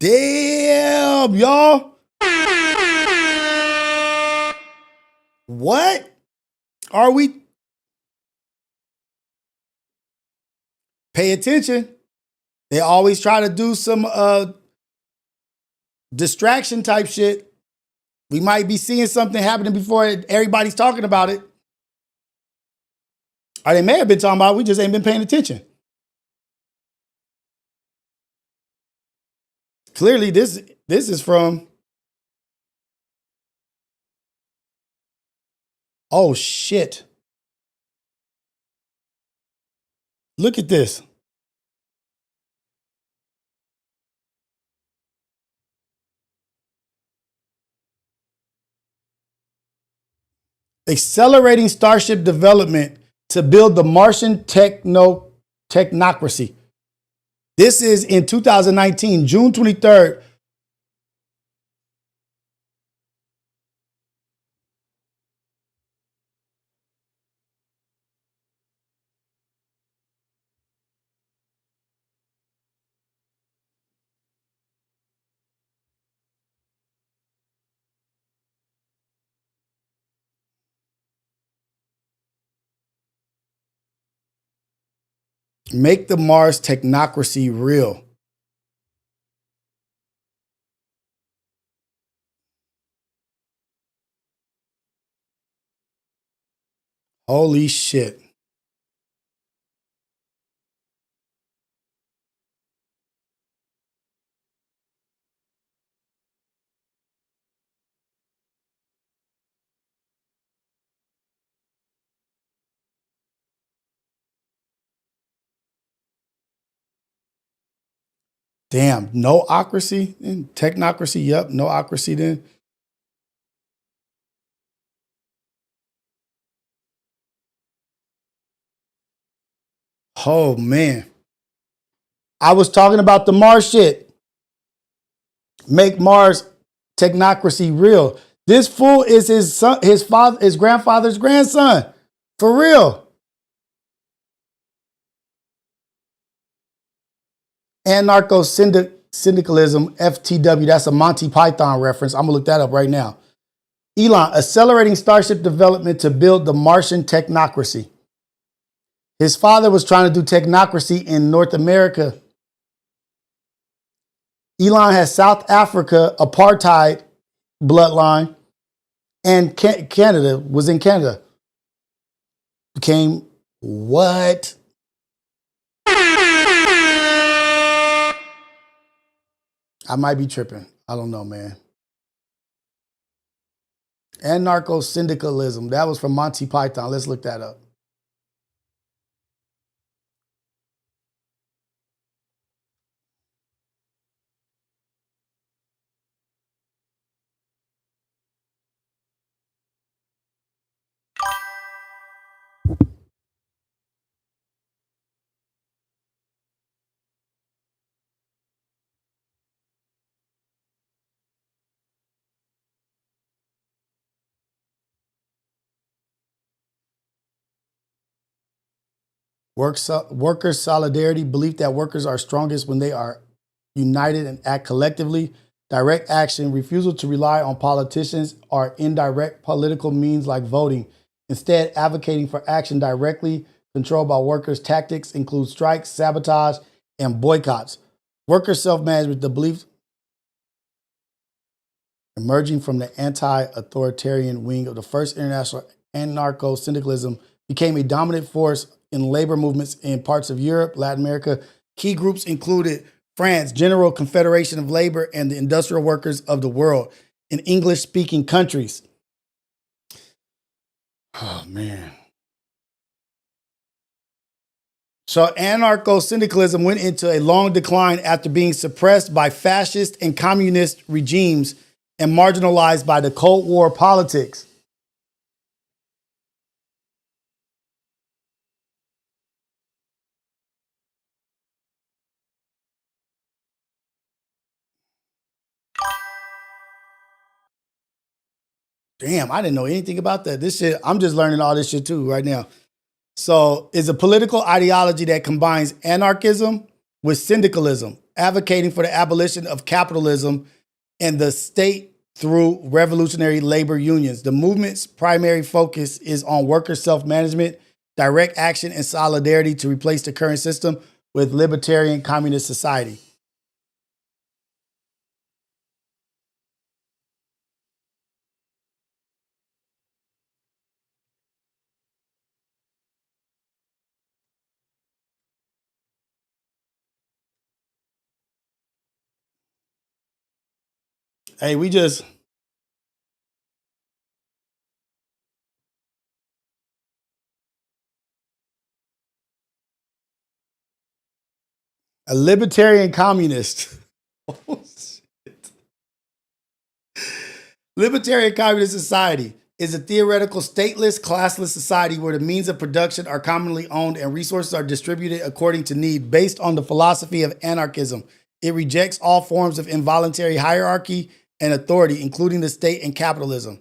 Damn, y'all. What are we? Pay attention. They always try to do some distraction type shit. We might be seeing something happening before everybody's talking about it. Or they may have been talking about it, we just ain't been paying attention. Clearly, this is from... Oh, shit. Look at this. Accelerating Starship development to build the Martian technocracy. This is in 2019, June 23rd. Make the Mars technocracy real. Holy shit. Damn, no ocracy? Technocracy, yep, no ocracy then. Oh, man. I was talking about the Mars shit. Make Mars technocracy real. This fool is his son, his grandfather's grandson. For real. Anarcho-syndicalism, FTW, that's a Monty Python reference. I'm gonna look that up right now. Elon, accelerating Starship development to build the Martian technocracy. His father was trying to do technocracy in North America. Elon has South Africa apartheid bloodline, and Canada was in Canada. Became what? I might be tripping. I don't know, man. Anarcho-syndicalism. That was from Monty Python. Let's look that up. Workers' solidarity, belief that workers are strongest when they are united and act collectively. Direct action, refusal to rely on politicians or indirect political means like voting. Instead, advocating for action directly controlled by workers. Tactics include strikes, sabotage, and boycotts. Worker self-management, the belief emerging from the anti-authoritarian wing of the first international anarcho-syndicalism became a dominant force in labor movements in parts of Europe, Latin America. Key groups included France, General Confederation of Labor, and the Industrial Workers of the World in English-speaking countries. Oh, man. So anarcho-syndicalism went into a long decline after being suppressed by fascist and communist regimes and marginalized by the Cold War politics. Damn, I didn't know anything about that. This shit, I'm just learning all this shit too right now. So it's a political ideology that combines anarchism with syndicalism, advocating for the abolition of capitalism and the state through revolutionary labor unions. The movement's primary focus is on worker self-management, direct action, and solidarity to replace the current system with libertarian communist society. Hey, we just. A libertarian communist. Oh, shit. Libertarian communist society is a theoretical stateless, classless society where the means of production are commonly owned and resources are distributed according to need, based on the philosophy of anarchism. It rejects all forms of involuntary hierarchy and authority, including the state and capitalism.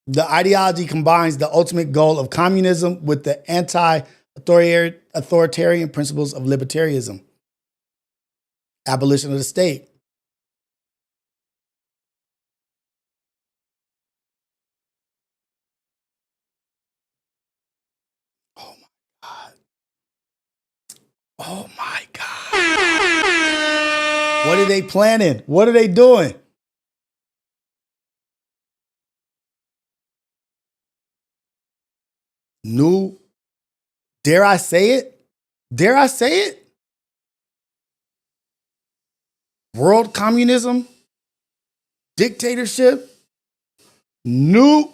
The ideology combines the ultimate goal of communism with the anti-authoritarian principles of libertarianism. Abolition of the state. Oh my God. Oh my God. What are they planning? What are they doing? New, dare I say it? Dare I say it? World communism? Dictatorship? New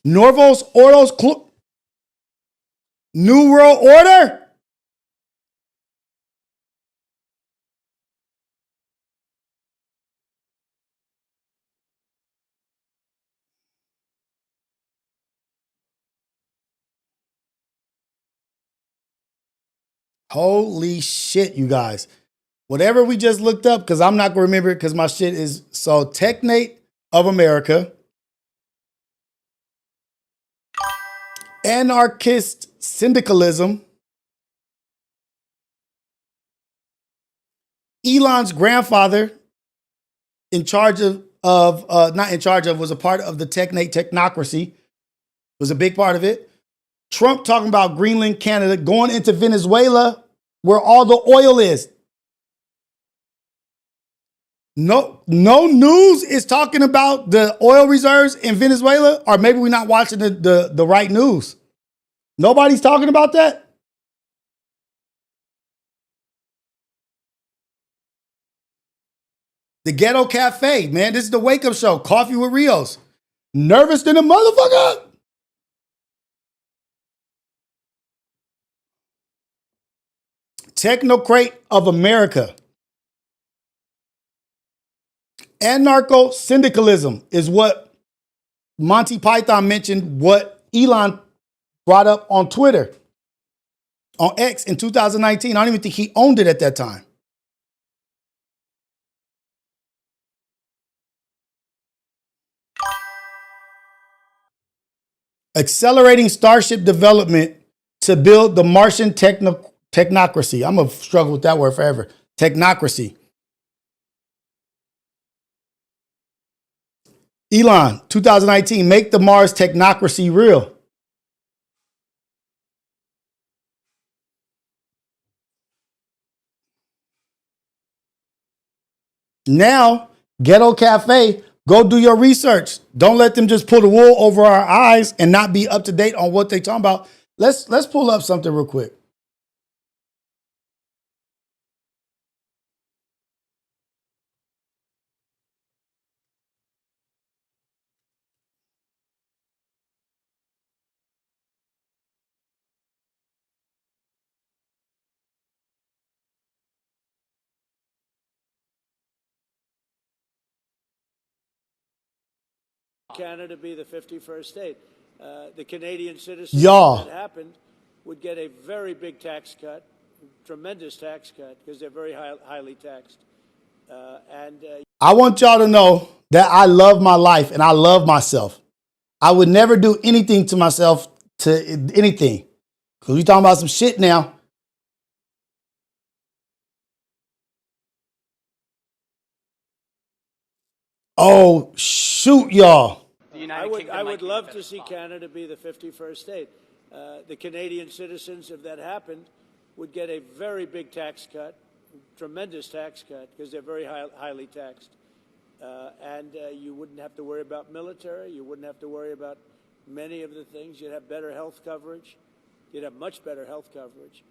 Norvos Ordos New World Order? Holy shit, you guys. Whatever we just looked up, because I'm not going to remember it because my shit is so Technate of America. Anarchist syndicalism. Elon's grandfather in charge of not in charge of, was a part of the Technate technocracy, was a big part of it. Trump talking about Greenland, Canada, going into Venezuela where all the oil is. No news is talking about the oil reserves in Venezuela, or maybe we're not watching the right news. Nobody's talking about that. The Ghetto Cafe, man. This is the wake up show. Coffee with Rios. Nervous than a motherfucker. Technocrate of America. Anarcho syndicalism is what Monty Python mentioned, what Elon brought up on Twitter, on X in 2019. I don't even think he owned it at that time. Accelerating Starship development to build the Martian technocracy. I'm going to struggle with that word forever. Technocracy. Elon, 2019, make the Mars technocracy real. Now, Ghetto Cafe, go do your research. Don't let them just pull the wool over our eyes and not be up to date on what they're talking about. Let's pull up something real quick. Canada be the 51st state. The Canadian citizens that happened would get a very big tax cut, tremendous tax cut, because they're very highly taxed. I want y'all to know that I love my life and I love myself. I would never do anything to myself, to anything. Because we talking about some shit now. Oh, shoot, y'all. I would love to see Canada be the 51st state. The Canadian citizens, if that happened, would get a very big tax cut, tremendous tax cut, because they're very highly taxed. You wouldn't have to worry about military. You wouldn't have to worry about many of the things. You'd have better health coverage. You'd have much better health coverage.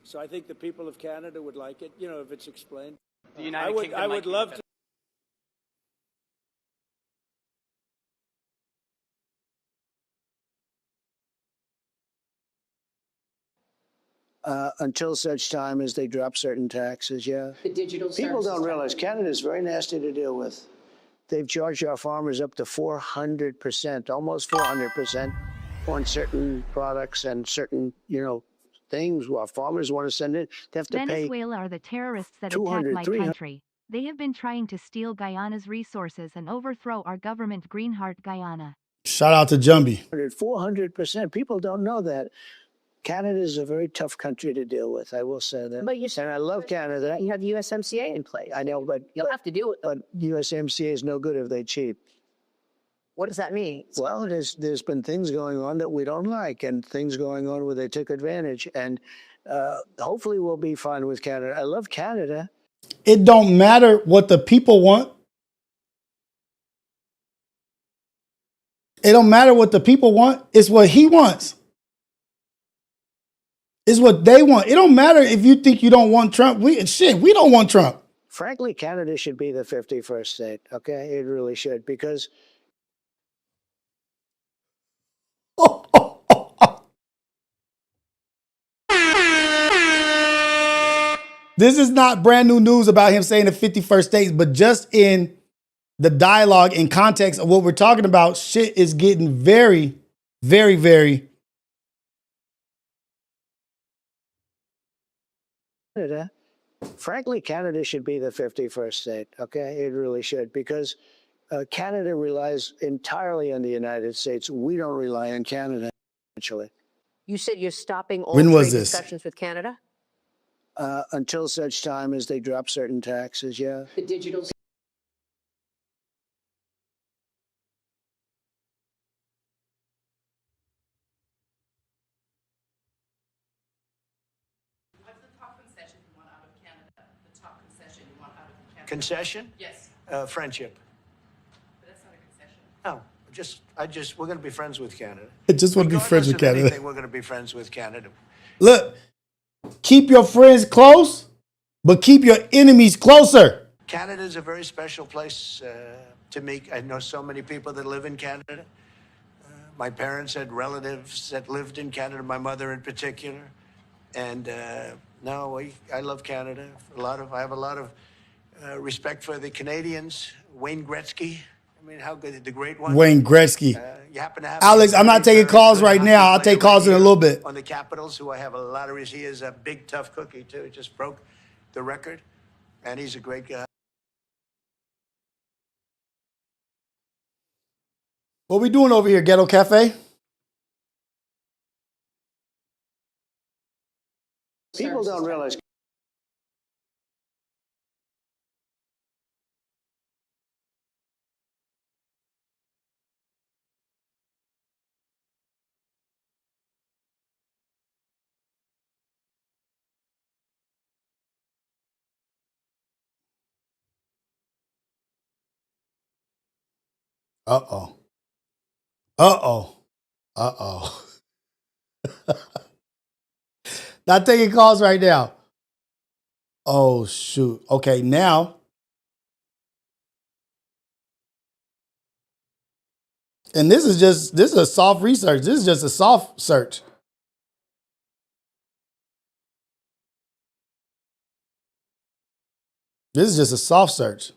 So I think the people of Canada would like it, if it's explained. The United Kingdom I would love to. Until such time as they drop certain taxes, yeah. The digital people don't realize Canada is very nasty to deal with. They've charged our farmers up to 400%, almost 400% on certain products and certain, things. Our farmers want to send in, they have to pay. Venezuela are the terrorists that attack my country. They have been trying to steal Guyana's resources and overthrow our government. Greenheart Guyana. Shout out to Jumbie. 400%. People don't know that. Canada is a very tough country to deal with. I will say that. But and I love Canada. You have USMCA in place. I know, but you'll have to do it. But USMCA is no good if they cheat. What does that mean? Well, there's been things going on that we don't like, and things going on where they took advantage. And hopefully, we'll be fine with Canada. I love Canada. It don't matter what the people want. It don't matter what the people want. It's what he wants. It's what they want. It don't matter if you think you don't want Trump. We don't want Trump. Frankly, Canada should be the 51st state. Okay, it really should, because this is not brand new news about him saying the 51st states, but just in the dialogue and context of what we're talking about, shit is getting very, very, very. Canada, frankly, Canada should be the 51st state. Okay, it really should, because Canada relies entirely on the United States. We don't rely on Canada, actually. You said you're stopping all When was trade this? discussions with Canada? Until such time as they drop certain taxes, yeah. The digital. Concession? Yes. Friendship. But that's not a concession. No, we're going to be friends with Canada. I just want to be friends with Canada. Anything, we're going to be friends with Canada. Look, keep your friends close, but keep your enemies closer. Canada is a very special place to me. I know so many people that live in Canada. My parents had relatives that lived in Canada, my mother in particular. And I love Canada. I have a lot of respect for the Canadians. Wayne Gretzky. I mean, how good, the great one. Wayne Gretzky. You happen to have Alex, I'm not taking calls right now. I'll take calls in a little bit. On the Capitals, who I have a lot of respect. He is a big, tough cookie, too. He just broke the record. And he's a great guy. What we doing over here, Ghetto Cafe? People don't realize. Uh-oh. Uh-oh. Uh-oh. Not taking calls right now. Oh, shoot. Okay, now. And this is a soft research. This is just a soft search. This is just a soft search.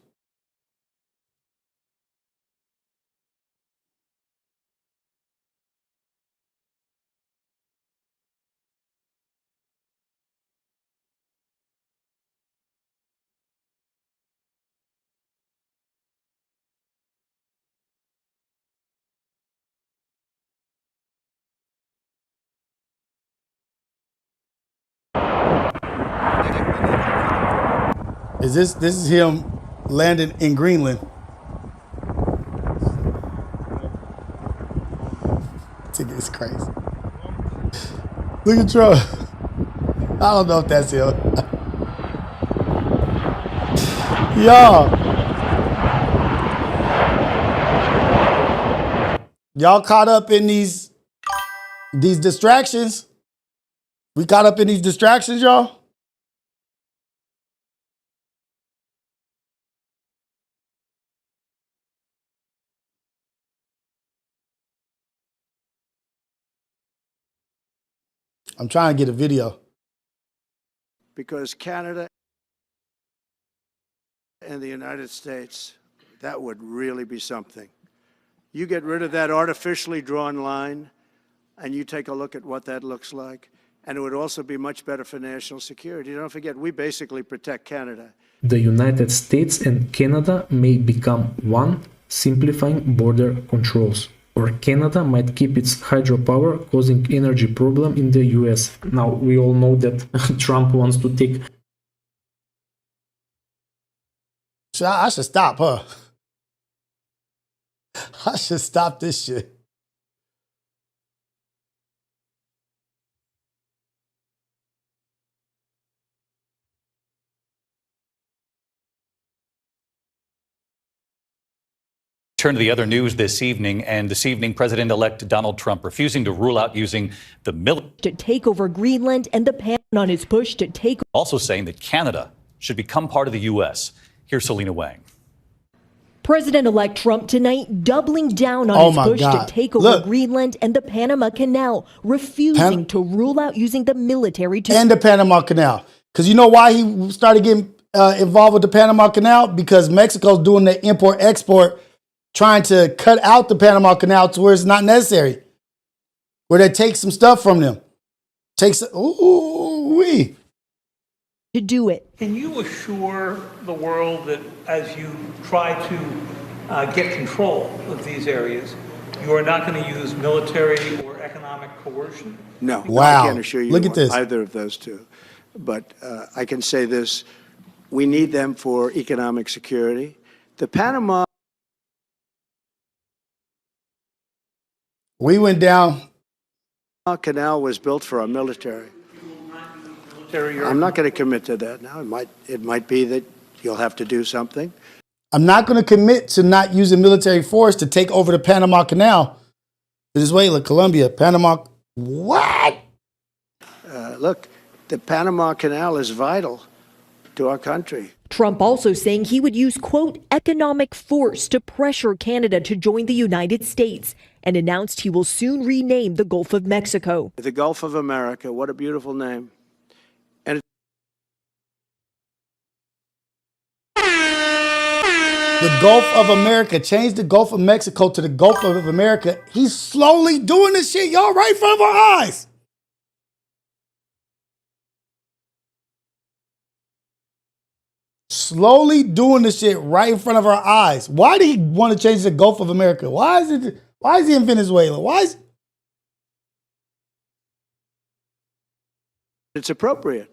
This is him landing in Greenland. I think it's crazy. Look at Trump. I don't know if that's him. Y'all caught up in these distractions. We caught up in these distractions, y'all. I'm trying to get a video. Because Canada and the United States, that would really be something. You get rid of that artificially drawn line, and you take a look at what that looks like, and it would also be much better for national security. Don't forget, we basically protect Canada. The United States and Canada may become one, simplifying border controls. Or Canada might keep its hydropower, causing energy problem in the US. Now, we all know that Trump wants to take... So I should stop, huh? I should stop this shit. Turn to the other news this evening, and this evening, President-elect Donald Trump refusing to rule out using the military to take over Greenland and the pan on his push to take. Also saying that Canada should become part of the U.S. Here's Selena Wang. President-elect Trump tonight doubling down on his push to take over Greenland and the Panama Canal, refusing to rule out using the military to and the Panama Canal. Because you know why he started getting involved with the Panama Canal? Because Mexico's doing the import-export, trying to cut out the Panama Canal to where it's not necessary, where they take some stuff from them. Ooh-wee. To do it. Can you assure the world that as you try to get control of these areas, you are not going to use military or economic coercion? No, wow. I can't assure you Look at this. Either of those two. But I can say this, we need them for economic security. The Panama... We went down. Canal was built for our military. I'm not going to commit to that now. It might be that you'll have to do something. I'm not going to commit to not using military force to take over the Panama Canal. Venezuela, Colombia, Panama. What? Look, the Panama Canal is vital to our country. Trump also saying he would use, quote, economic force to pressure Canada to join the United States, and announced he will soon rename the Gulf of Mexico. The Gulf of America, what a beautiful name. And the Gulf of America, change the Gulf of Mexico to the Gulf of America. He's slowly doing this shit, y'all, right in front of our eyes. Slowly doing this shit right in front of our eyes. Why did he want to change the Gulf of America? Why is he in Venezuela? It's appropriate.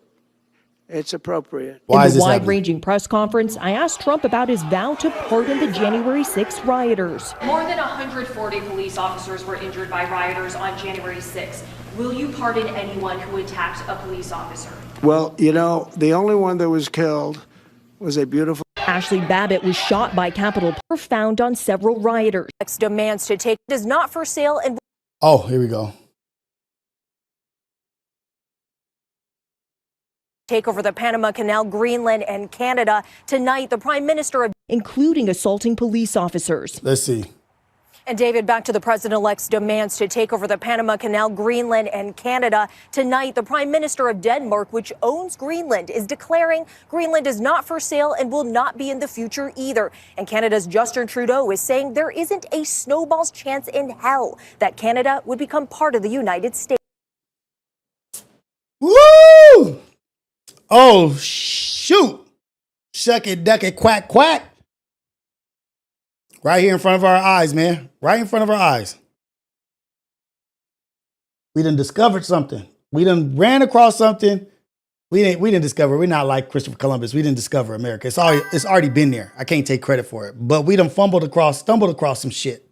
It's appropriate. In the wide-ranging press conference, I asked Trump about his vow to pardon the January 6th rioters. More than 140 police officers were injured by rioters on January 6th. Will you pardon anyone who attacked a police officer? Well, you know, the only one that was killed was a beautiful... Ashley Babbitt was shot by Capitol Police, found on several rioters. Demands to take is not for sale and... Oh, here we go. Take over the Panama Canal, Greenland, and Canada. Tonight, the Prime Minister of... including assaulting police officers. Let's see. And David, back to the president-elect's demands to take over the Panama Canal, Greenland, and Canada. Tonight, the Prime Minister of Denmark, which owns Greenland, is declaring Greenland is not for sale and will not be in the future either. And Canada's Justin Trudeau is saying there isn't a snowball's chance in hell that Canada would become part of the United States. Woo! Oh, shoot. Shuck it, duck it, quack, quack. Right here in front of our eyes, man. Right in front of our eyes. We done discovered something. We done ran across something. We didn't discover. We're not like Christopher Columbus. We didn't discover America. It's already been there. I can't take credit for it. But we done stumbled across some shit.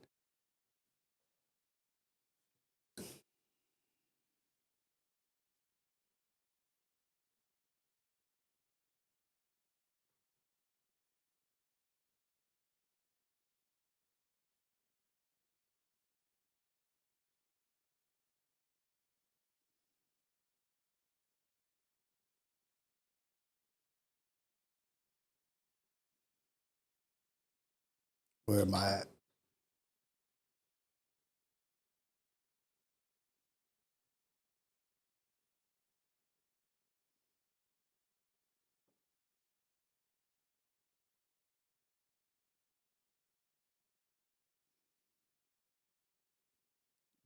Where am I at?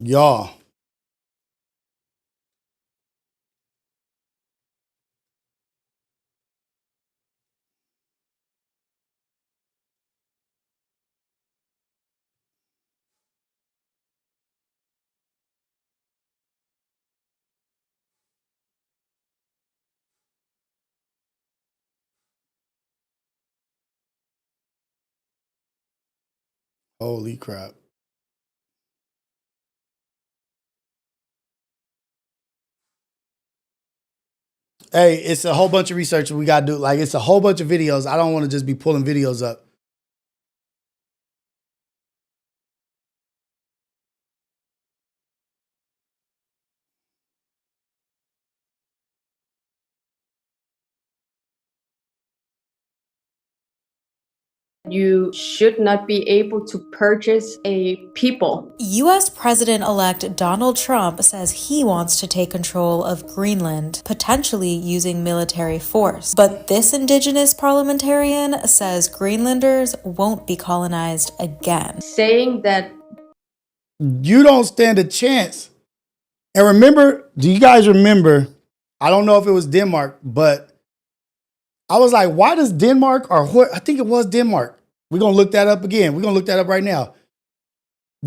Y'all. Holy crap. Hey, it's a whole bunch of research we got to do. Like, it's a whole bunch of videos. I don't want to just be pulling videos up. You should not be able to purchase a people. U.S. President-elect Donald Trump says he wants to take control of Greenland, potentially using military force. But this indigenous parliamentarian says Greenlanders won't be colonized again. Saying that you don't stand a chance. And remember, do you guys remember? I don't know if it was Denmark, but I was like, why does Denmark or what? I think it was Denmark. We're going to look that up again. We're going to look that up right now.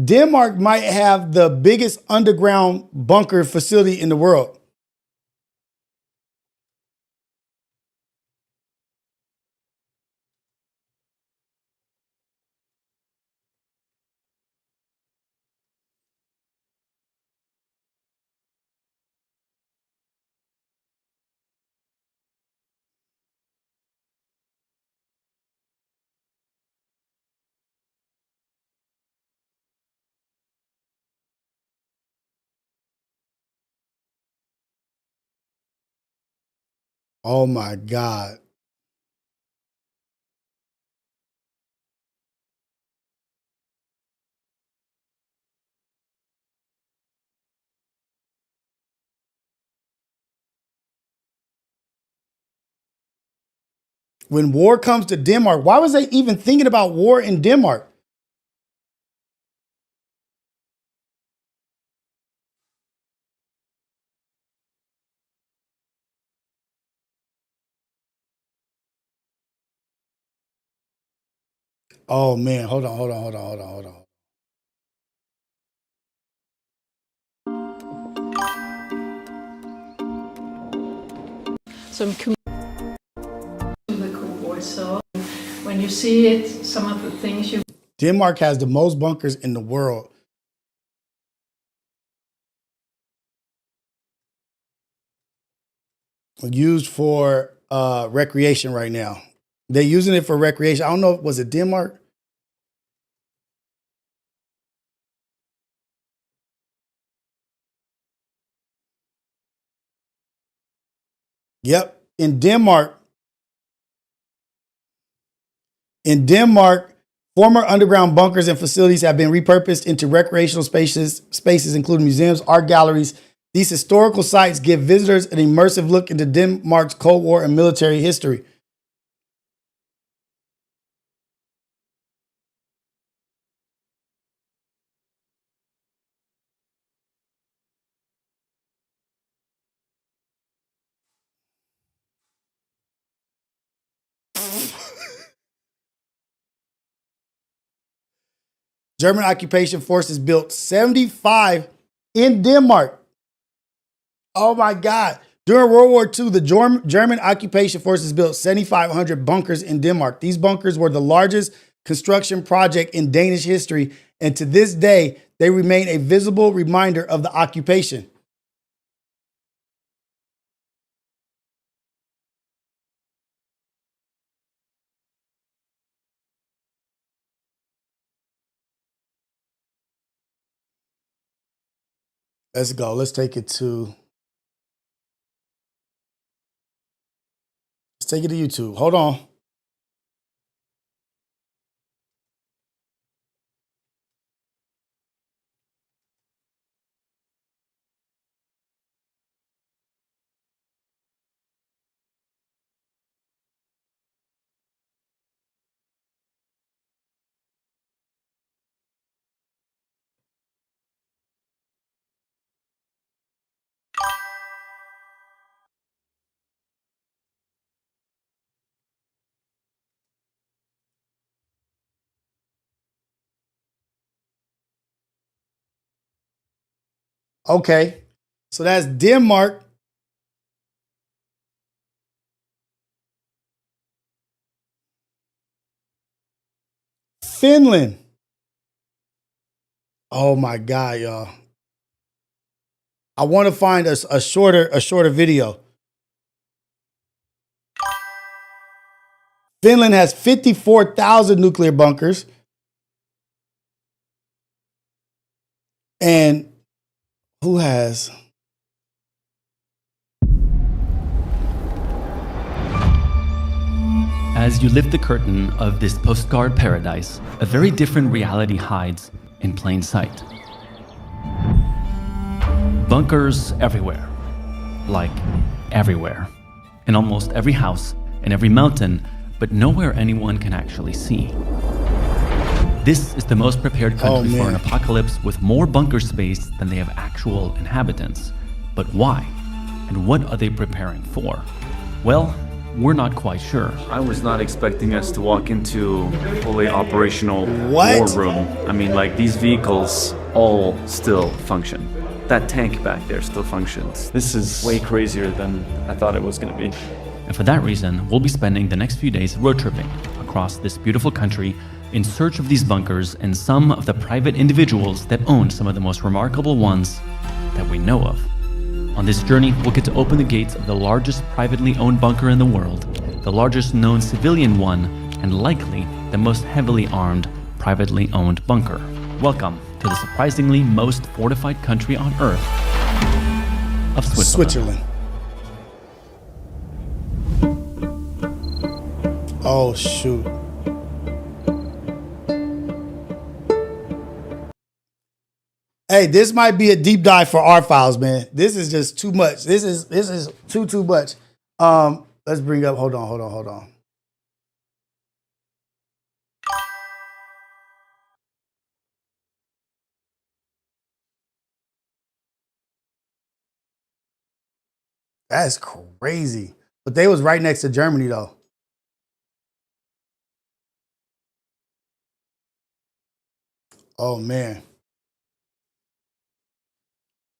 Denmark might have the biggest underground bunker facility in the world. Oh my God. When war comes to Denmark, why was they even thinking about war in Denmark? Oh man, hold on. Som the Cold War. So when you see it, some of the things you Denmark has the most bunkers in the world. Used for recreation right now. They're using it for recreation. I don't know, was it Denmark? Yep. In Denmark, former underground bunkers and facilities have been repurposed into recreational spaces including museums, art galleries. These historical sites give visitors an immersive look into Denmark's Cold War and military history. German occupation forces built 75 in Denmark. Oh my God. During World War II, the German occupation forces built 7,500 bunkers in Denmark. These bunkers were the largest construction project in Danish history, and to this day, they remain a visible reminder of the occupation. Let's go. Let's take it to YouTube. Hold on. Okay. So that's Denmark. Finland. Oh my God, y'all. I want to find a shorter video. Finland has 54,000 nuclear bunkers. And who has? As you lift the curtain of this postcard paradise, a very different reality hides in plain sight. Bunkers everywhere. Like everywhere. In almost every house, in every mountain, but nowhere anyone can actually see. This is the most prepared country for an apocalypse with more bunker space than they have actual inhabitants. But why? And what are they preparing for? Well, we're not quite sure. I was not expecting us to walk into fully operational war room. I mean, like, these vehicles all still function. That tank back there still functions. This is way crazier than I thought it was going to be. And for that reason, we'll be spending the next few days road tripping across this beautiful country in search of these bunkers and some of the private individuals that own some of the most remarkable ones that we know of. On this journey, we'll get to open the gates of the largest privately owned bunker in the world, the largest known civilian one, and likely the most heavily armed privately owned bunker. Welcome to the surprisingly most fortified country on Earth of Switzerland. Oh, shoot. Hey, this might be a deep dive for our files, man. This is just too much. This is too much. Let's bring up, hold on. That's crazy. But they was right next to Germany, though. Oh, man.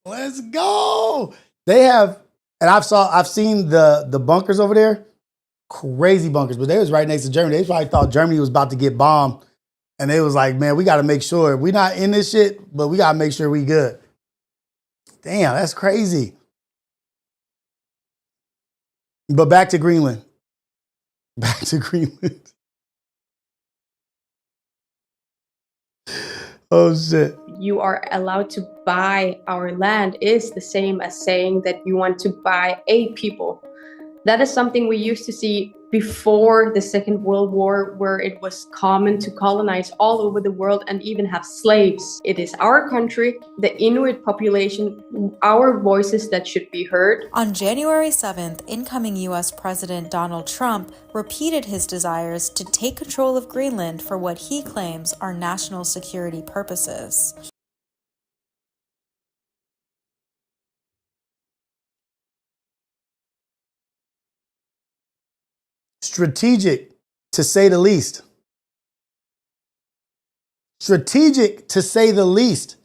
Let's go. They have, and I've seen the bunkers over there. Crazy bunkers, but they was right next to Germany. They probably thought Germany was about to get bombed. And they was like, man, we got to make sure we're not in this shit, but we got to make sure we good. Damn, that's crazy. But back to Greenland. Back to Greenland. Oh, shit. You are allowed to buy our land is the same as saying that you want to buy a people. That is something we used to see before the Second World War, where it was common to colonize all over the world and even have slaves. It is our country, the Inuit population, our voices that should be heard. On January 7th, incoming US President Donald Trump repeated his desires to take control of Greenland for what he claims are national security purposes. Strategic, to say the least. Strategic, to say the least.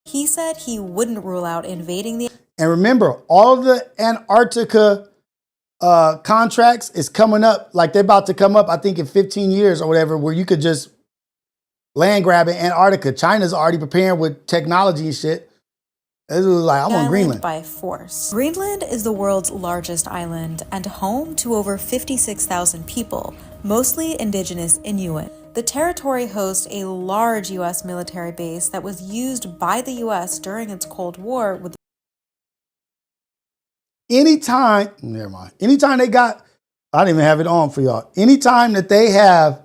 He said he wouldn't rule out invading the... And remember, all the Antarctica contracts is coming up, like they're about to come up, I think in 15 years or whatever, where you could just land grab in Antarctica. China's already preparing with technology and shit. It was like, I'm on Greenland. By force. Greenland is the world's largest island and home to over 56,000 people, mostly indigenous Inuit. The territory hosts a large U.S. military base that was used by the U.S. during its Cold War with... Anytime they got, I didn't even have it on for y'all. Anytime that they have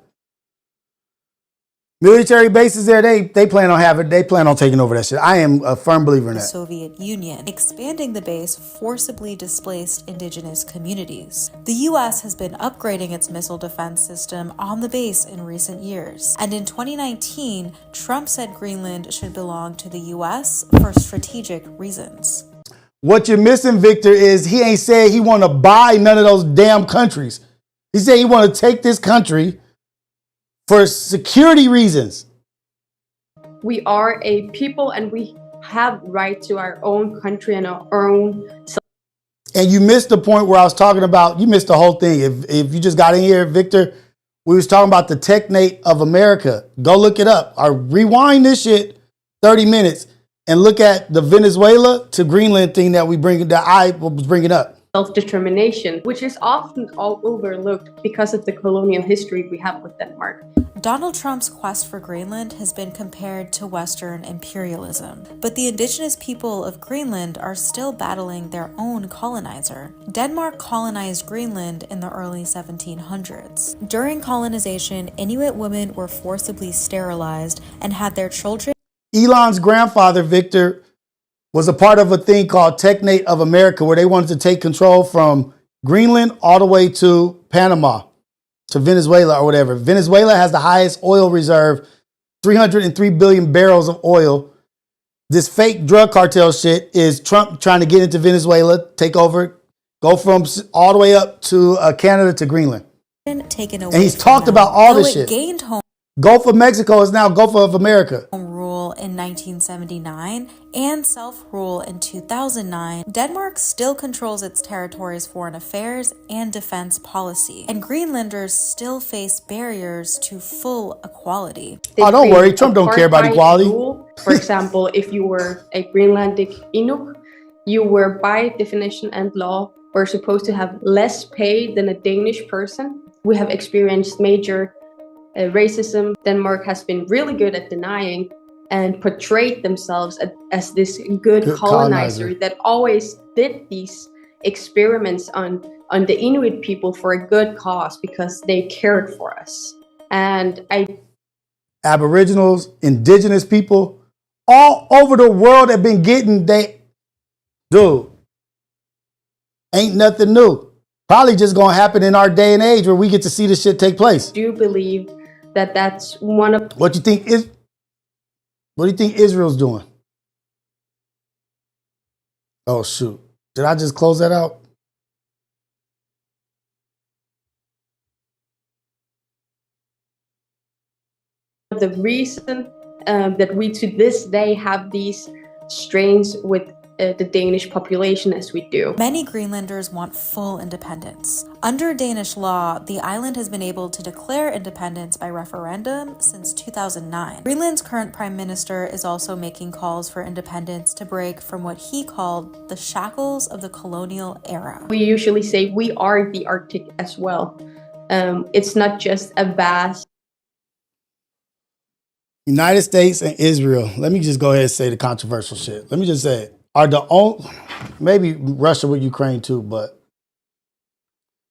military bases there, they plan on taking over that shit. I am a firm believer in that. The Soviet Union. Expanding the base forcibly displaced indigenous communities. The U.S. has been upgrading its missile defense system on the base in recent years. And in 2019, Trump said Greenland should belong to the U.S. for strategic reasons. What you're missing, Victor, is he ain't said he want to buy none of those damn countries. He said he want to take this country for security reasons. We are a people and we have right to our own country and our own. And you missed the point where I was talking about, you missed the whole thing. If you just got in here, Victor, we was talking about the Technate of America. Go look it up. Or rewind this shit 30 minutes and look at the Venezuela to Greenland thing that I was bringing up. Self-determination, which is often all overlooked because of the colonial history we have with Denmark. Donald Trump's quest for Greenland has been compared to Western imperialism, but the indigenous people of Greenland are still battling their own colonizer. Denmark colonized Greenland in the early 1700s. During colonization, Inuit women were forcibly sterilized and had their children. Elon's grandfather, Victor, was a part of a thing called Technate of America, where they wanted to take control from Greenland all the way to Panama, to Venezuela or whatever. Venezuela has the highest oil reserve, 303 billion barrels of oil. This fake drug cartel shit is Trump trying to get into Venezuela, take over, go from all the way up to Canada to Greenland. Taken away and he's talked about all this shit. Gained home Gulf of Mexico is now Gulf of America. Rule in 1979 and self-rule in 2009, Denmark still controls its territory's foreign affairs and defense policy, and Greenlanders still face barriers to full equality. Don't worry, Trump don't care about equality. For example, if you were a Greenlandic Inuk, you were by definition and law were supposed to have less pay than a Danish person. We have experienced major racism. Denmark has been really good at denying and portrayed themselves as this good colonizer that always did these experiments on the Inuit people for a good cause because they cared for us. And Aboriginals, indigenous people, all over the world have been getting ain't nothing new. Probably just gonna happen in our day and age where we get to see this shit take place. I do believe that that's one of what do you think Israel's doing? Oh shoot. Did I just close that out? The reason that we to this day have these strains with the Danish population as we do. Many Greenlanders want full independence. Under Danish law, the island has been able to declare independence by referendum since 2009. Greenland's current prime minister is also making calls for independence to break from what he called the shackles of the colonial era. We usually say we are the Arctic as well. It's not just a vast United States and Israel. Let me just go ahead and say the controversial shit. Let me just say it. Are the only, maybe Russia with Ukraine too, but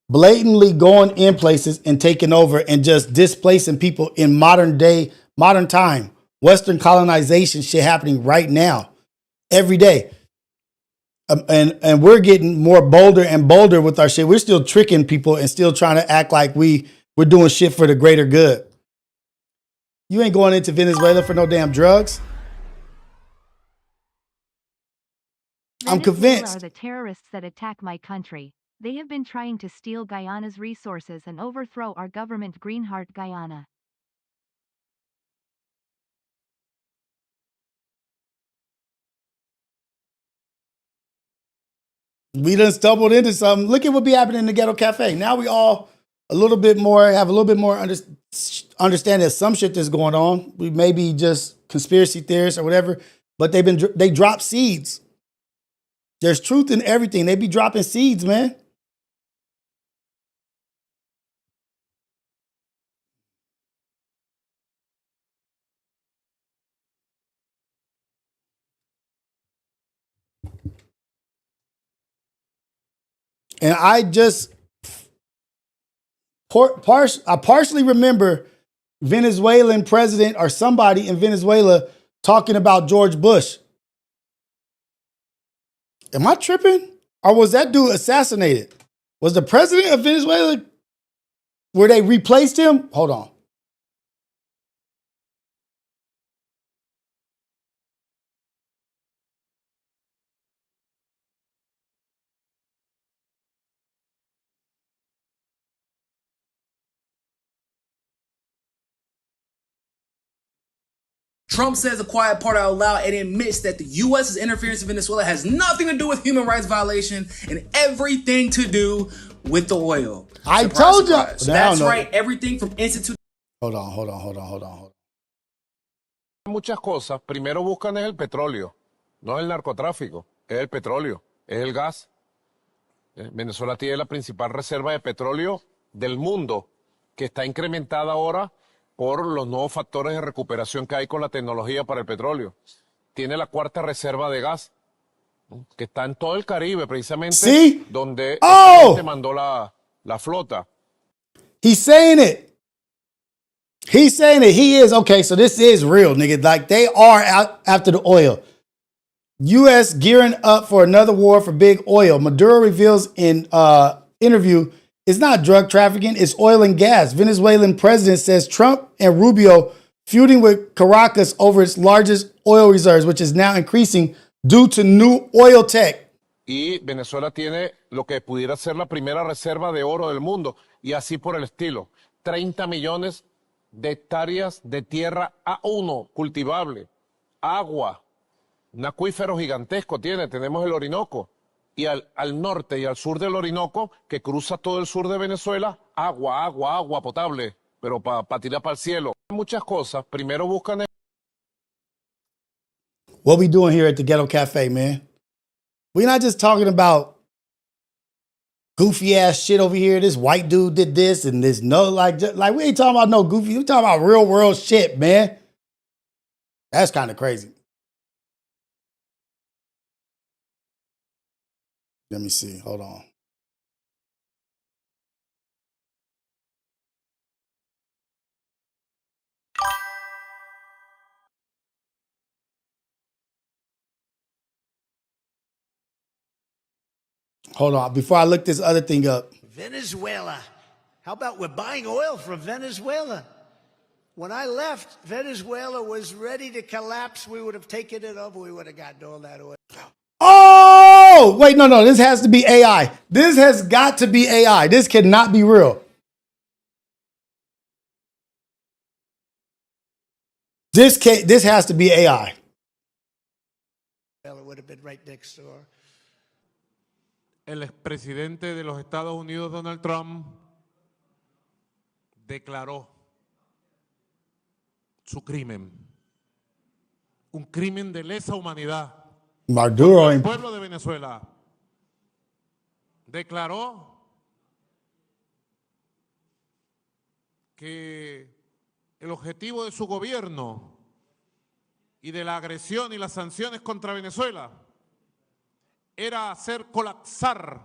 blatantly going in places and taking over and just displacing people in modern time, Western colonization shit happening right now, every day. And we're getting more bolder and bolder with our shit. We're still tricking people and still trying to act like we're doing shit for the greater good. You ain't going into Venezuela for no damn drugs. I'm convinced. Are the terrorists that attack my country. They have been trying to steal Guyana's resources and overthrow our government. Greenheart Guyana. We done stumbled into something. Look at what be happening in the Ghetto Cafe. Now we all have a little bit more understanding of some shit that's going on. We may be just conspiracy theorists or whatever, but they drop seeds. There's truth in everything. They be dropping seeds, man. And I just I partially remember Venezuelan president or somebody in Venezuela talking about George Bush. Am I tripping? Or was that dude assassinated? Was the president of Venezuela where they replaced him? Hold on. Trump says a quiet part out loud and admits that the U.S.'s interference in Venezuela has nothing to do with human rights violation and everything to do with the oil. I told you. That's right. Everything from Institute. Hold on. Muchas cosas. Primero buscan es el petróleo. No es el narcotráfico. Es el petróleo. Es el gas. Venezuela tiene la principal reserva de petróleo del mundo, que está incrementada ahora por los nuevos factores de recuperación que hay con la tecnología para el petróleo. Tiene la cuarta reserva de gas, que está en todo el Caribe, precisamente, ¿sí? Donde oh! mandó la flota. He's saying it. He is. Okay, so this is real, nigga. Like, they are out after the oil. U.S. gearing up for another war for big oil. Maduro reveals in interview, it's not drug trafficking, it's oil and gas. Venezuelan president says Trump and Rubio feuding with Caracas over its largest oil reserves, which is now increasing due to new oil tech. Y Venezuela tiene lo que pudiera ser la primera reserva de oro del mundo, y así por el estilo. 30 millones de hectáreas de tierra A1 cultivable, agua, un acuífero gigantesco tenemos el Orinoco. Y al norte y al sur del Orinoco, que cruza todo el sur de Venezuela, agua potable, pero para tirar para el cielo. Muchas cosas. Primero buscan... What we doing here at the Ghetto Cafe, man? We're not just talking about goofy ass shit over here. This white dude did this and this. No, like we ain't talking about no goofy. We're talking about real world shit, man. That's kind of crazy. Let me see. Hold on. Hold on. Before I look this other thing up. Venezuela. How about we're buying oil from Venezuela? When I left, Venezuela was ready to collapse. We would have taken it over. We would have gotten all that oil. Oh, wait, no. This has to be AI. This has got to be AI. This cannot be real. This has to be AI. Well, it would have been right next door. El expresidente de los Estados Unidos, Donald Trump, declaró su crimen. Un crimen de lesa humanidad. Maduro. El pueblo de Venezuela declaró que el objetivo de su gobierno y de la agresión y las sanciones contra Venezuela era hacer colapsar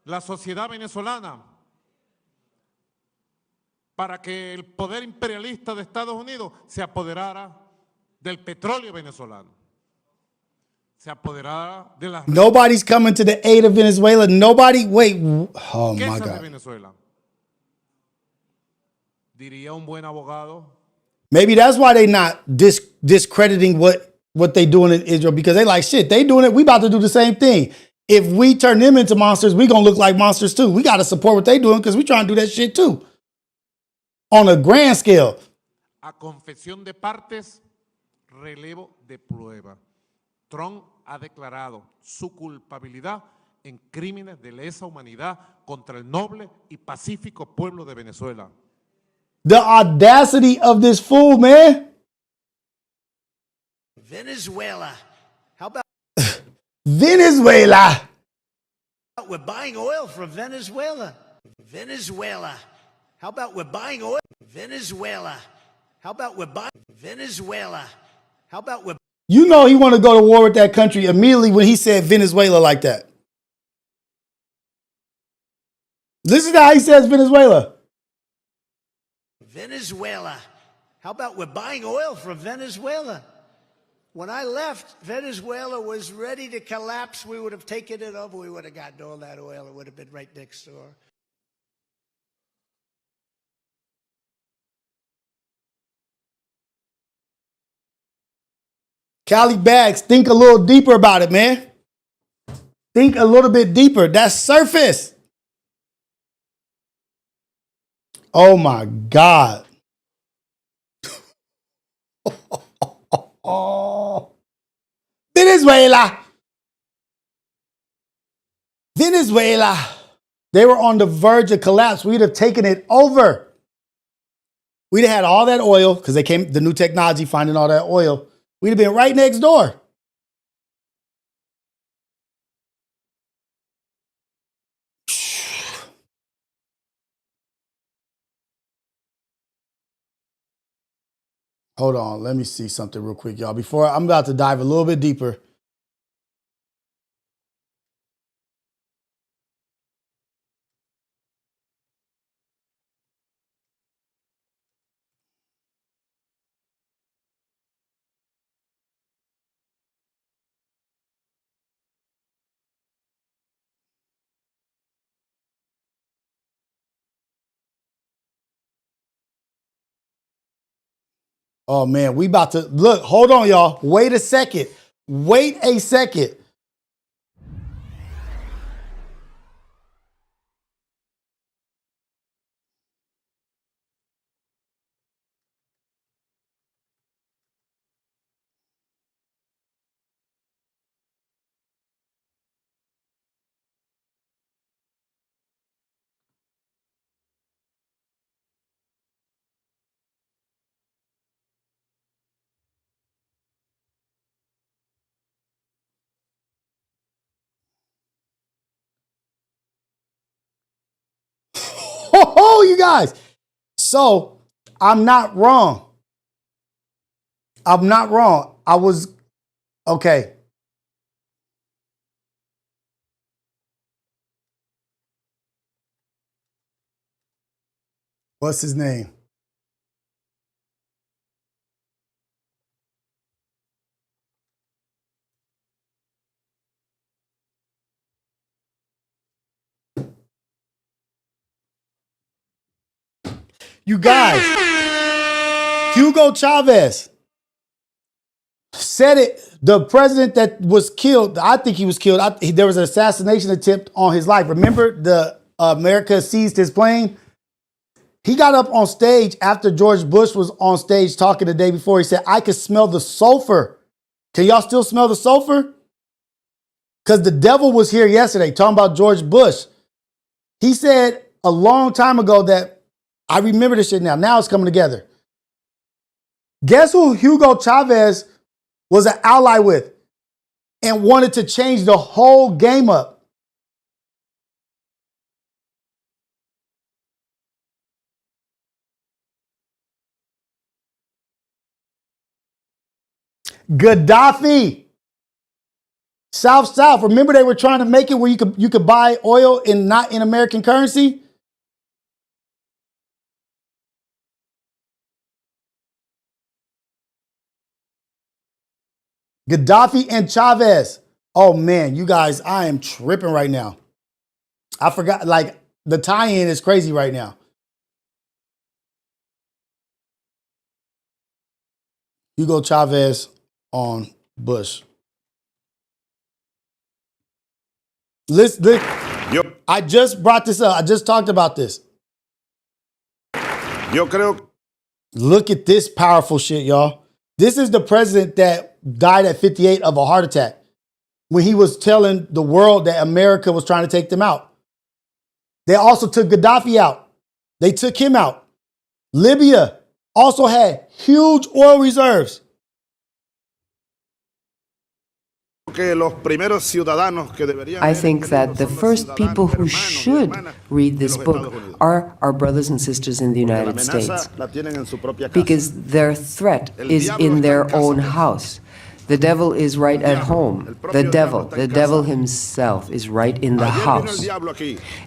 la sociedad venezolana para que el poder imperialista de Estados Unidos se apoderara del petróleo venezolano. Se apoderara de las... Nobody's coming to the aid of Venezuela. Nobody, wait. Oh my God. Venezuela. Diría un buen abogado. Maybe that's why they not discrediting what they doing in Israel, because they like, shit, they doing it. We about to do the same thing. If we turn them into monsters, we gonna look like monsters too. We got to support what they doing because we trying to do that shit too. On a grand scale. A confesión de partes, relevo de prueba. Trump ha declarado su culpabilidad en crímenes de lesa humanidad contra el noble y pacífico pueblo de Venezuela. The audacity of this fool, man. Venezuela. How about Venezuela? we're buying oil from Venezuela? Venezuela. How about we're buying oil? Venezuela. How about we're buying Venezuela? How about we're... You know he want to go to war with that country immediately when he said Venezuela like that. Listen to how he says Venezuela. Venezuela. How about we're buying oil from Venezuela? When I left, Venezuela was ready to collapse. We would have taken it over. We would have gotten all that oil. It would have been right next door. Cali Bags, think a little deeper about it, man. Think a little bit deeper. That's surface. Oh my God. Venezuela. Venezuela. They were on the verge of collapse. We'd have taken it over. We'd have had all that oil because they came, the new technology, finding all that oil. We'd have been right next door. Hold on, let me see something real quick, y'all. Before I'm about to dive a little bit deeper. Oh man, we about to look. Hold on, y'all. Wait a second. Wait a second. Oh, you guys. So I'm not wrong. I'm not wrong. I was okay. What's his name? You guys, Hugo Chavez said it. The president that was killed, I think he was killed. There was an assassination attempt on his life. Remember, the America seized his plane? He got up on stage after George Bush was on stage talking the day before. He said, I could smell the sulfur. Can y'all still smell the sulfur? Because the devil was here yesterday talking about George Bush. He said a long time ago that, I remember this shit now. Now it's coming together. Guess who Hugo Chavez was an ally with and wanted to change the whole game up? Gaddafi. South. Remember they were trying to make it where you could buy oil in not in American currency? Gaddafi and Chavez. Oh man, you guys, I am tripping right now. I forgot, like, the tie-in is crazy right now. Hugo Chavez on Bush. Listen, I just brought this up. I just talked about this. Look at this powerful shit, y'all. This is the president that died at 58 of a heart attack when he was telling the world that America was trying to take them out. They also took Gaddafi out. They took him out. Libya also had huge oil reserves. I think that the first people who should read this book are our brothers and sisters in the United States, because their threat is in their own house. The devil is right at home. The devil himself is right in the house.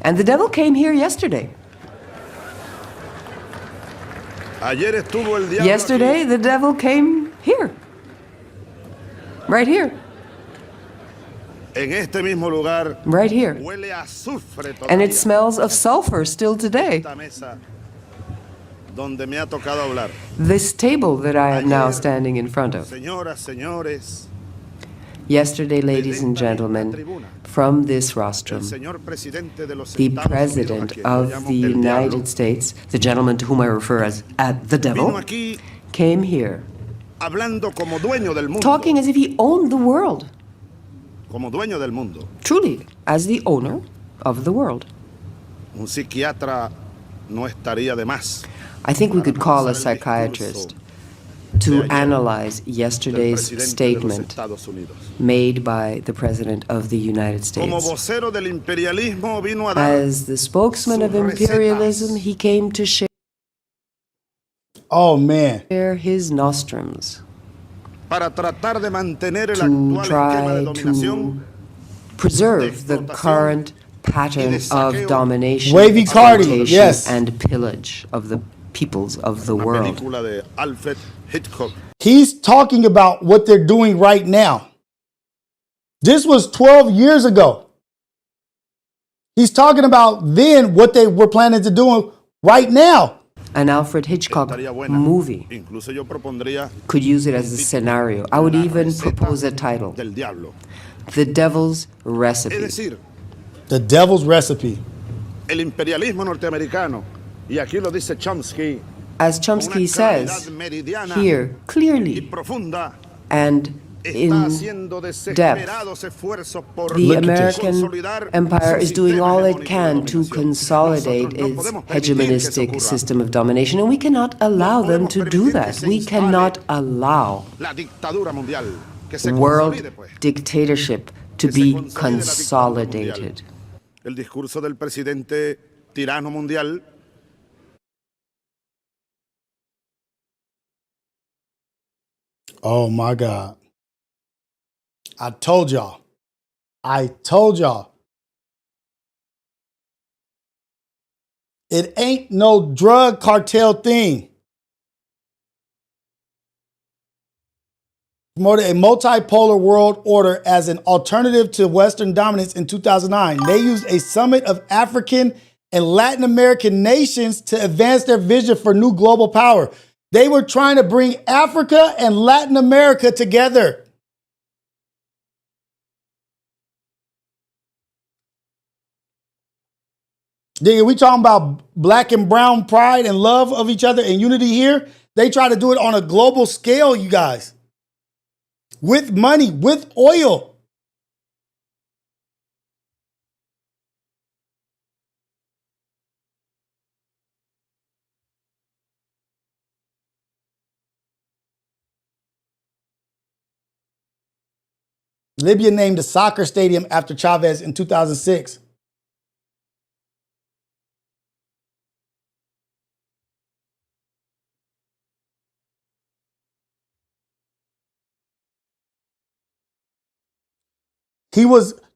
And the devil came here yesterday. Yesterday, the devil came here. Right here. Right here. And it smells of sulfur still today. This table that I am now standing in front of. Yesterday, ladies and gentlemen, from this rostrum, the President of the United States, the gentleman to whom I refer as the devil, came here talking as if he owned the world. como dueño del mundo. Truly, as the owner of the world. Un psiquiatra no estaría de más. I think we could call a psychiatrist to analyze yesterday's statement made by the President of the United States. As the spokesman of imperialism, he came to share his nostrums to try to preserve the current pattern of domination, exploitation, and pillage of the peoples of the world. He's talking about what they're doing right now. This was 12 years ago. He's talking about then what they were planning to do right now. An Alfred Hitchcock movie could use it as a scenario. I would even propose a title: The Devil's Recipe. The Devil's Recipe. El imperialismo norteamericano, y aquí lo dice Chomsky, as Chomsky says here clearly and in depth, the American empire is doing all it can to consolidate its hegemonistic system of domination, and we cannot allow them to do that. We cannot allow world dictatorship to be consolidated. El discurso del presidente tirano mundial. Oh my God. I told y'all. It ain't no drug cartel thing. Promoted a multipolar world order as an alternative to Western dominance in 2009. They used a summit of African and Latin American nations to advance their vision for new global power. They were trying to bring Africa and Latin America together. We talking about black and brown pride and love of each other and unity here. They try to do it on a global scale, you guys. With money, with oil. Libya named a soccer stadium after Chavez in 2006.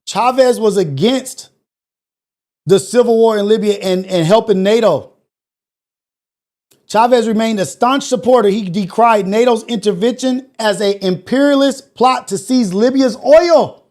Chavez was against the civil war in Libya and helping NATO. Chavez remained a staunch supporter. He decried NATO's intervention as an imperialist plot to seize Libya's oil.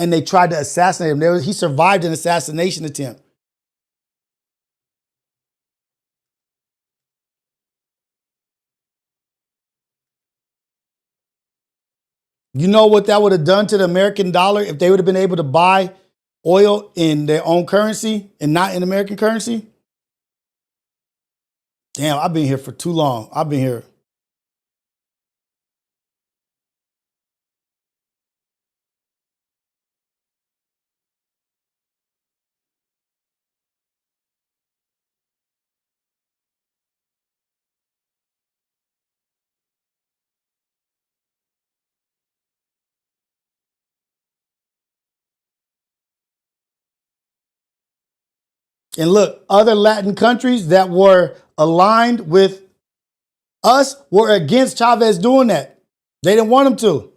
And they tried to assassinate him. He survived an assassination attempt. You know what that would have done to the American dollar if they would have been able to buy oil in their own currency and not in American currency? Damn, I've been here for too long. I've been here. And look, other Latin countries that were aligned with us were against Chavez doing that. They didn't want him to.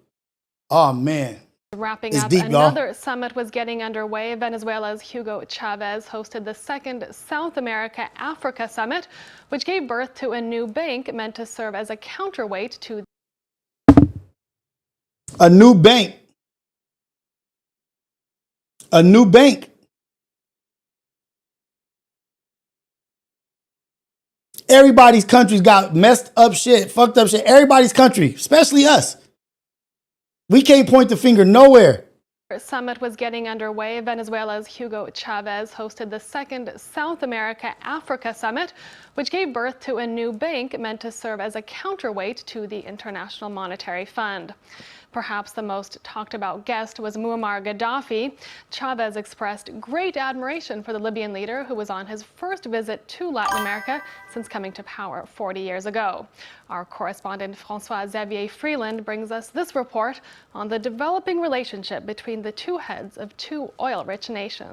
Oh, man. Wrapping It's up, deep, another summit was getting underway. Venezuela's Hugo Chavez hosted the second South America-Africa summit, which gave birth to a new bank meant to serve as a counterweight to a new bank. A new bank. Everybody's country's got messed up shit, fucked up shit. Everybody's country, especially us. We can't point the finger nowhere. Summit was getting underway. Venezuela's Hugo Chavez hosted the second South America-Africa Summit, which gave birth to a new bank meant to serve as a counterweight to the International Monetary Fund. Perhaps the most talked about guest was Muammar Gaddafi. Chavez expressed great admiration for the Libyan leader who was on his first visit to Latin America since coming to power 40 years ago. Our correspondent François-Xavier Freeland brings us this report on the developing relationship between the two heads of two oil-rich nations.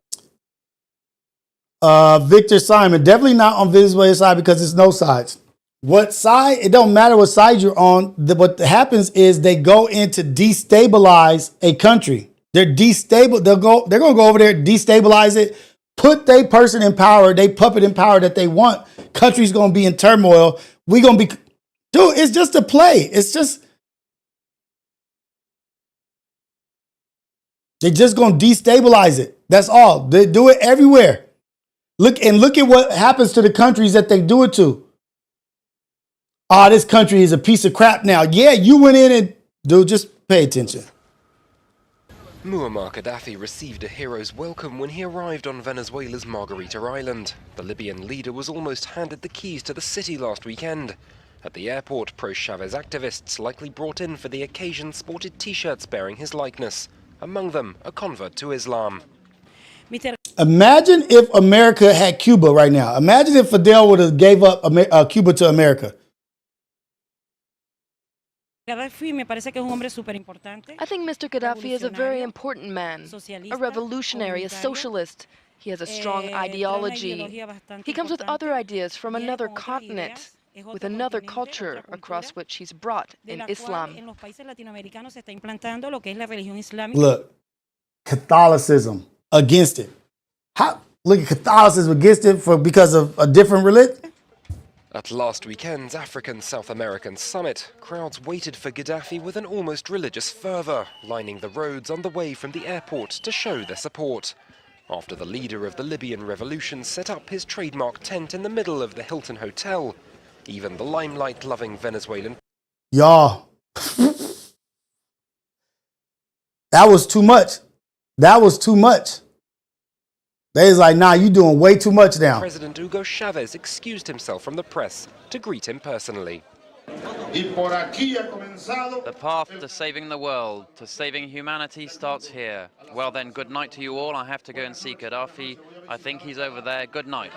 Victor Simon, definitely not on Venezuela's side because there's no sides. What side? It don't matter what side you're on. What happens is they go in to destabilize a country. They're destabilized. They're gonna go over there, destabilize it, put their person in power, they puppet in power that they want. Country's gonna be in turmoil. We gonna be, dude. It's just a play. It's just they're just gonna destabilize it. That's all. They do it everywhere. Look at what happens to the countries that they do it to. Oh, this country is a piece of crap now. Yeah, you went in and, dude, just pay attention. Muammar Gaddafi received a hero's welcome when he arrived on Venezuela's Margarita Island. The Libyan leader was almost handed the keys to the city last weekend. At the airport, pro-Chavez activists, likely brought in for the occasion, sported T-shirts bearing his likeness. Among them, a convert to Islam. Imagine if America had Cuba right now. Imagine if Fidel would have gave up Cuba to America. I think Mr. Gaddafi is a very important man, a revolutionary, a socialist. He has a strong ideology. He comes with other ideas from another continent, with another culture across which he's brought in Islam. Look, Catholicism against it. Look at Catholicism against it because of a different religion. At last weekend's African-South American summit, crowds waited for Gaddafi with an almost religious fervor, lining the roads on the way from the airport to show their support. After the leader of the Libyan revolution set up his trademark tent in the middle of the Hilton Hotel, even the limelight-loving Venezuelan... Y'all, that was too much. That was too much. They was like, nah, you doing way too much now. President Hugo Chavez excused himself from the press to greet him personally. The path to saving the world, to saving humanity starts here. Well then, good night to you all. I have to go and see Gaddafi. I think he's over there. Good night.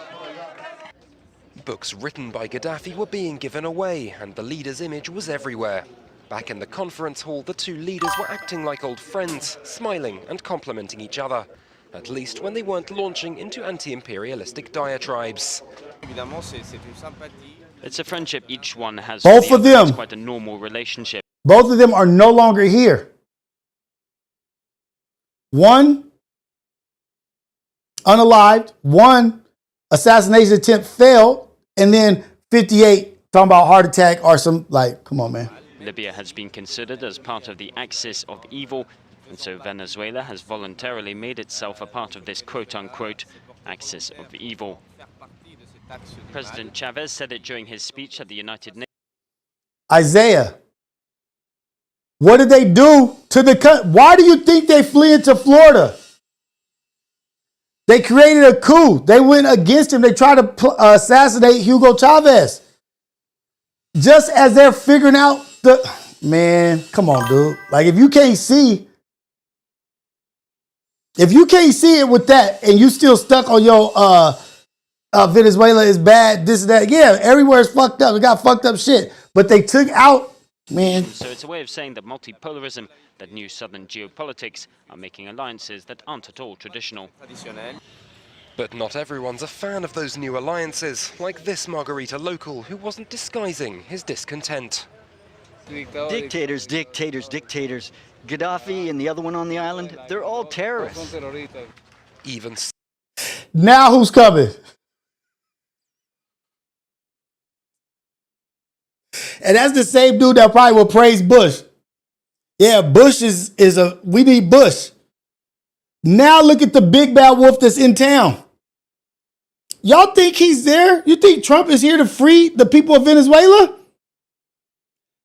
Books written by Gaddafi were being given away, and the leader's image was everywhere. Back in the conference hall, the two leaders were acting like old friends, smiling and complimenting each other. At least when they weren't launching into anti-imperialistic diatribes. It's a friendship each one has. Both of them. It's quite a normal relationship. Both of them are no longer here. One unalived, one assassination attempt failed, and then 58 talking about heart attack or some, like, come on, man. Libya has been considered as part of the axis of evil, and so Venezuela has voluntarily made itself a part of this quote-unquote axis of evil. President Chavez said it during his speech at the United Nations. Isaiah, what did they do to the country? Why do you think they flee into Florida? They created a coup. They went against him. They tried to assassinate Hugo Chavez. Just as they're figuring out the... Man, come on, dude. Like, if you can't see it with that and you still stuck on your Venezuela is bad, this and that, yeah, everywhere is fucked up. We got fucked up shit. But they took out, man. So it's a way of saying that multipolarism, that new southern geopolitics, are making alliances that aren't at all traditional. But not everyone's a fan of those new alliances, like this Margarita local who wasn't disguising his discontent. Dictators, dictators, dictators. Gaddafi and the other one on the island, they're all terrorists. Even now who's coming? And that's the same dude that probably will praise Bush. Yeah, Bush is we need Bush. Now look at the big bad wolf that's in town. Y'all think he's there? You think Trump is here to free the people of Venezuela?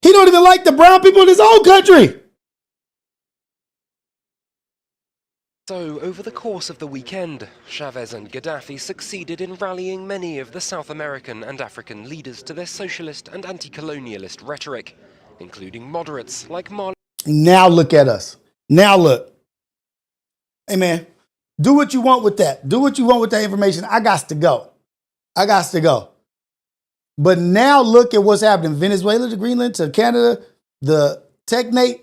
He don't even like the brown people in his own country. So, over the course of the weekend, Chavez and Gaddafi succeeded in rallying many of the South American and African leaders to their socialist and anti-colonialist rhetoric, including moderates like Marlon. Now look at us. Now look. Hey, man, do what you want with that. Do what you want with that information. I got to go. But now look at what's happening. Venezuela to Greenland to Canada, the Technate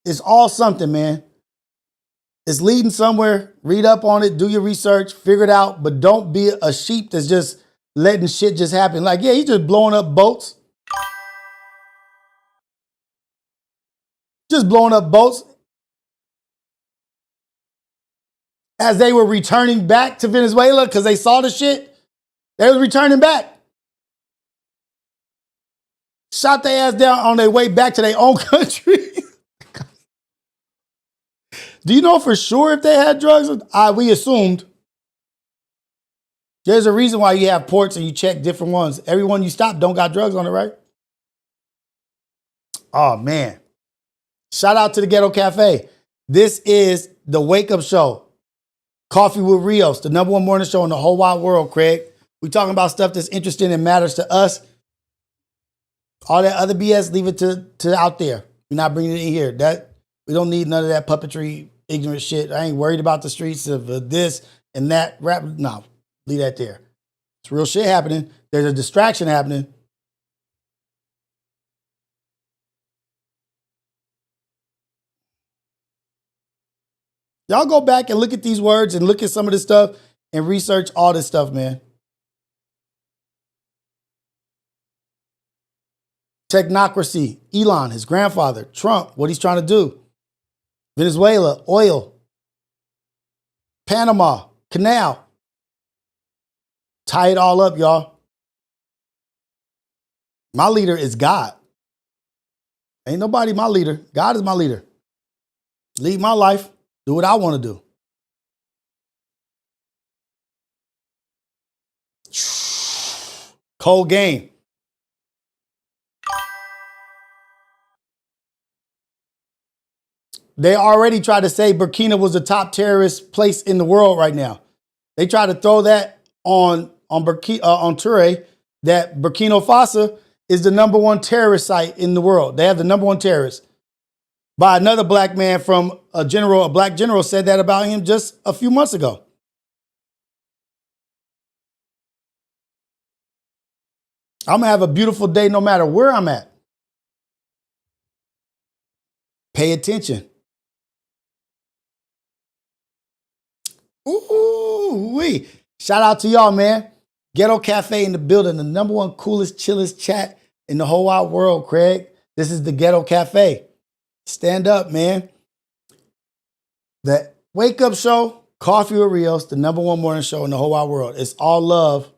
is all something, man. It's leading somewhere. Read up on it. Do your research. Figure it out. But don't be a sheep that's just letting shit just happen. Like, yeah, he's just blowing up boats. Just blowing up boats. As they were returning back to Venezuela because they saw the shit. They was returning back. Shot their ass down on their way back to their own country. Do you know for sure if they had drugs? We assumed. There's a reason why you have ports and you check different ones. Every one you stop don't got drugs on it, right? Oh, man. Shout out to the Ghetto Cafe. This is the wake-up show. Coffee with Rios, the #1 morning show in the whole wide world, Craig. We talking about stuff that's interesting and matters to us. All that other BS, leave it to out there. We're not bringing it in here. We don't need none of that puppetry, ignorant shit. I ain't worried about the streets of this and that rap. No, leave that there. It's real shit happening. There's a distraction happening. Y'all go back and look at these words and look at some of this stuff and research all this stuff, man. Technocracy, Elon, his grandfather, Trump, what he's trying to do. Venezuela, oil. Panama, Canal. Tie it all up, y'all. My leader is God. Ain't nobody my leader. God is my leader. Lead my life. Do what I want to do. Cold game. They already tried to say Burkina was the top terrorist place in the world right now. They tried to throw that on Toure, that Burkina Faso is the #1 terrorist site in the world. They have the #1 terrorist. By another black man from a black general said that about him just a few months ago. I'm going to have a beautiful day no matter where I'm at. Pay attention. Ooh-wee. Shout out to y'all, man. Ghetto Cafe in the building, the #1 coolest, chillest chat in the whole wide world, Craig. This is the Ghetto Cafe. Stand up, man. The wake up show, Coffee with Rios, the #1 morning show in the whole wide world. It's all love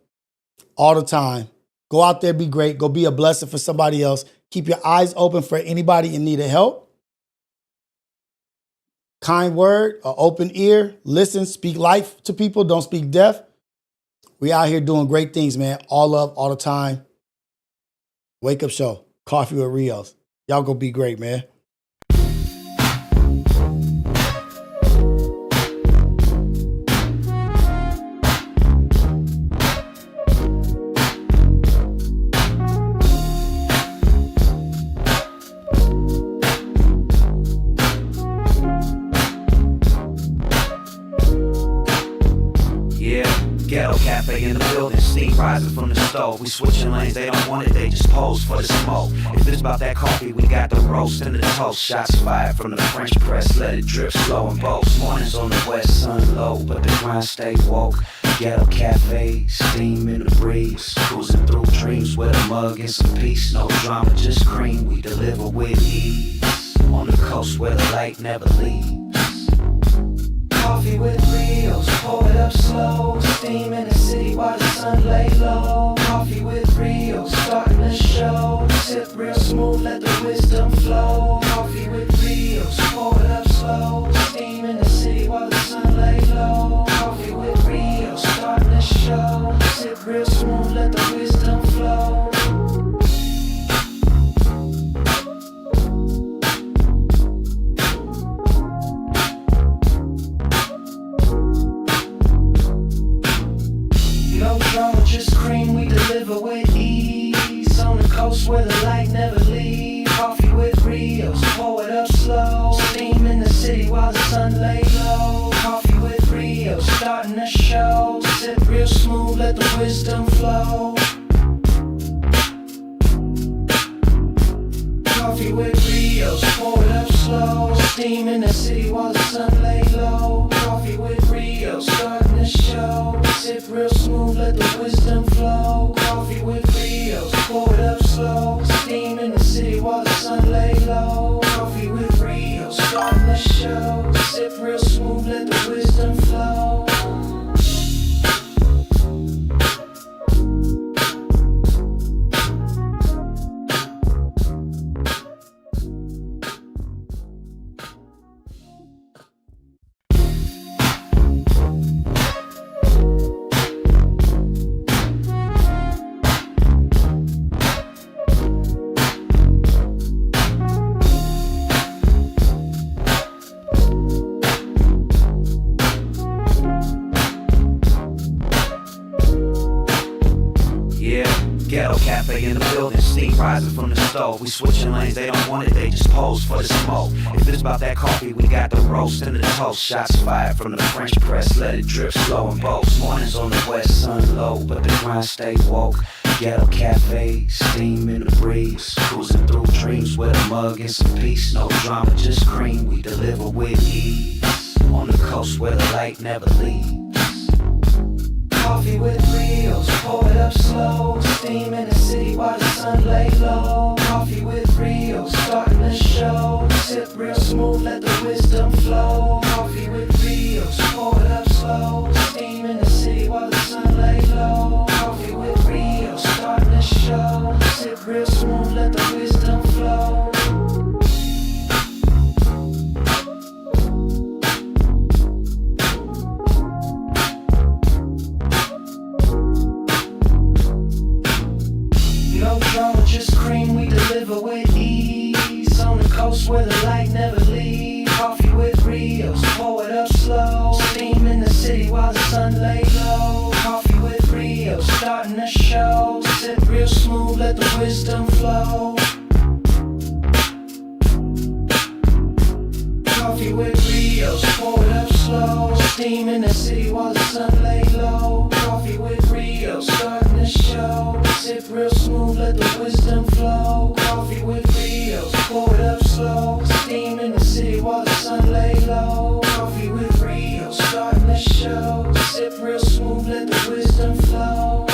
all the time. Go out there, be great. Go be a blessing for somebody else. Keep your eyes open for anybody in need of help. Kind word, an open ear, listen, speak life to people, don't speak death. We out here doing great things, man. All love, all the time. Wake up show, Coffee with Rios. Y'all go be great, man. Ghetto Cafe in the building, steam rising from the stove. We switching lanes, they don't want it, they just pose for the smoke. If it's about that coffee, we got the roast and the toast. Shots fired from the French press, let it drip slow and bold. Mornings on the west, sun low, but the grind stay woke. Ghetto Cafe, steam in the breeze. Cruising through dreams with a mug and some peace. No drama, just cream, we deliver with ease. On the coast where the light never leaves. Coffee with Rios, pour it up slow. Steam in the city while the sun lay low. Coffee with Rios, starting the show. Sip real smooth, let the wisdom flow. Coffee with Rios, pour it up slow. Steam in the city while the sun lay low. Coffee with Rios, starting the show. deliver with ease. On the coast where the light never leaves. Coffee with Rios, pour it up slow. Steam in the city while the sun lay low. Coffee with Rios, starting the show. Sip real smooth, let the wisdom flow. Coffee with Rios, pour it up slow. Steam in the city while the sun lay low. Coffee with Rios, starting the show. Sip real smooth, let the wisdom flow. Coffee with Rios, pour it up slow. Steam in the city while the sun lay low. Coffee with Rios, starting the show. Sip real smooth, let the wisdom flow. Ghetto cafe in the building, steam rising from the stove. We switching lanes, they don't want it, they just pose for the smoke. If it's about that coffee, we got the roast and the toast. Shots fired from the French press, let it drip slow and boast. Mornings on the west, sun low, but the grind stay woke. Ghetto cafe, steam in the breeze. Cruising through dreams with a mug and some peace. No drama, just cream, we deliver with ease. On the coast where the light never leaves. Coffee with Rios, pour it up slow. Steam in the city while the sun lay low. Coffee with Rios, starting the show. Sip real smooth, let the wisdom flow. Coffee with Rios, pour it up slow. Steam in the city while the sun lay low. Coffee with Rios, starting the show. Sip real smooth, let the wisdom flow. No drama, just cream, we deliver with ease. On the coast where the light never leaves. Coffee with Rios, pour it up slow. Steam in the city while the sun lay low. Coffee with Rios, starting the show. Sip real smooth, let the wisdom flow. Coffee with Rios, pour it up slow. Steam in the city while the sun lay low. Coffee with Rios, starting the show. Sip real smooth, let the wisdom flow. Coffee with Rios, pour it up slow. Steam in the city while the sun lay low. Coffee with Rios, starting the show. Sip real smooth, let the wisdom flow.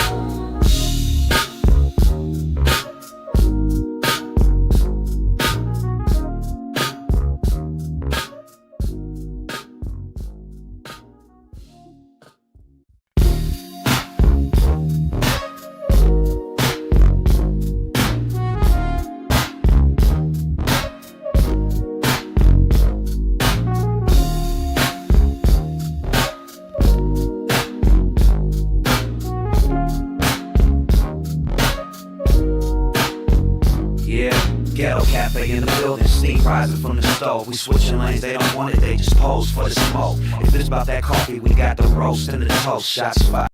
Ghetto cafe in the building, steam rising from the stove. We switching lanes, they don't want it, they just pose for the smoke. If it's about that coffee, we got the roast and the toast. Shots fired.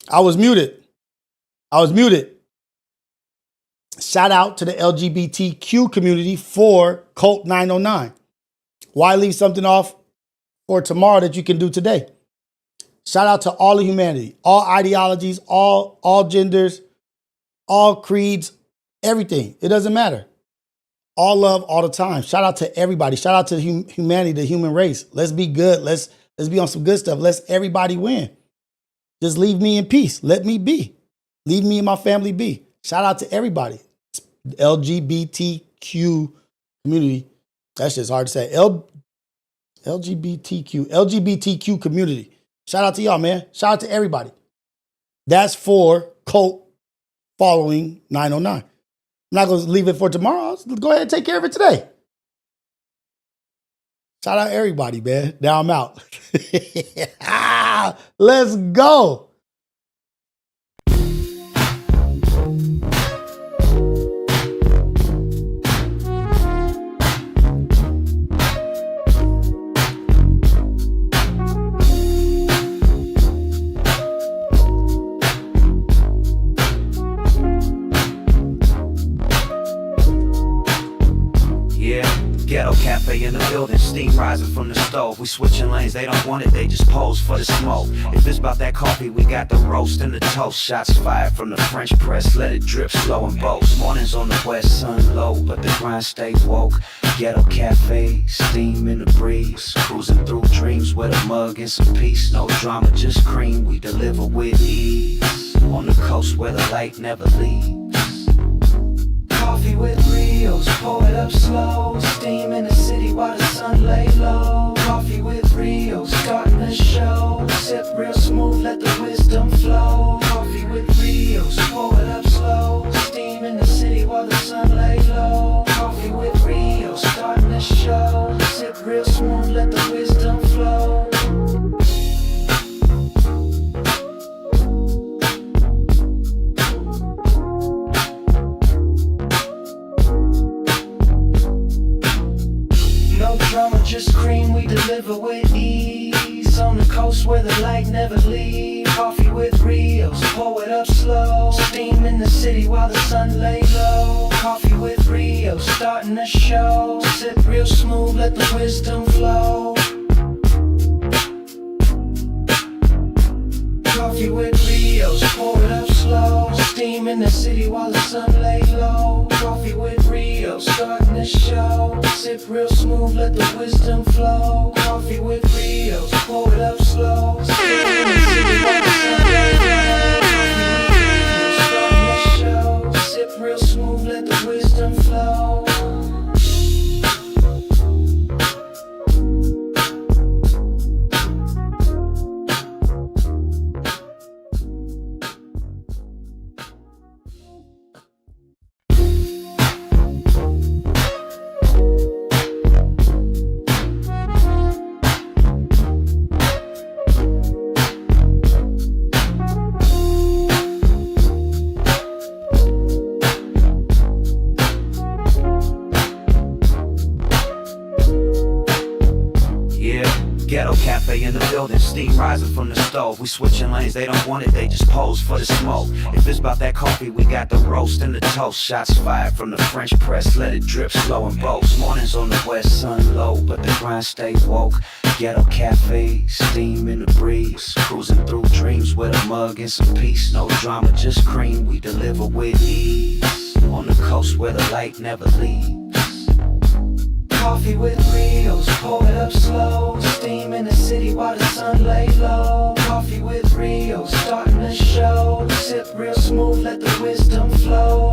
I was muted. Shout out to the LGBTQ community for Cult 909. Why leave something off for tomorrow that you can do today? Shout out to all of humanity, all ideologies, all genders, all creeds, everything. It doesn't matter. All love all the time. Shout out to everybody. Shout out to humanity, the human race. Let's be good. Let's Let's be on some good stuff. Let's everybody win. Just leave me in peace. Let me be. Leave me and my family be. Shout out to everybody. LGBTQ community. That's just hard to say. LGBTQ community. Shout out to y'all, man. Shout out to everybody. That's for cult following 909. I'm not going to leave it for tomorrow. Let's go ahead and take care of it today. Shout out everybody, man. Now I'm out. Let's go. Ghetto cafe in the building, steam rising from the stove. We switching lanes, they don't want it, they just pose for the smoke. If it's about that coffee, we got the roast and the toast. Shots fired from the French press, let it drip slow and boast. Mornings on the west, sun low, but the grind stay woke. Ghetto cafe, steam in the breeze. Cruising through dreams with a mug and some peace. No drama, just cream, we deliver with ease. On the coast where the light never leaves. Coffee with Rios, pour it up slow. Steam in the city while the sun lay low. Coffee with Rios, starting the show. Sip real smooth, let the wisdom flow. Coffee with Rios, pour it up slow. Steam in the city while the sun lay low. Coffee with Rios, starting the show. Sip real smooth, let the wisdom flow. Just cream, we deliver with ease. On the coast where the light never leaves. Coffee with Rios, pour it up slow. Steam in the city while the sun lay low. Coffee with Rios, starting the show. Sip real smooth, let the wisdom flow. Coffee with Rios, pour it up slow. Steam in the city while the sun lay low. Coffee with Rios, starting the show. Sip real smooth, let the wisdom flow. Coffee with Rios, pour it up slow. Steam in the city while the sun lay low. Coffee with Rios, starting the show. Sip real smooth, let the wisdom flow. Ghetto cafe in the building, steam rising from the stove. We switching lanes, they don't want it, they just pose for the smoke. If it's about that coffee, we got the roast and the toast. Shots fired from the French press, let it drip slow and boast. Mornings on the west, sun low, but the grind stay woke. Ghetto cafe, steam in the breeze. Cruising through dreams with a mug and some peace. No drama, just cream, we deliver with ease. On the coast where the light never leaves. Coffee with Rios, pour it up slow. Steam in the city while the sun lay low. Coffee with Rios, starting the show. Sip real smooth, let the wisdom flow.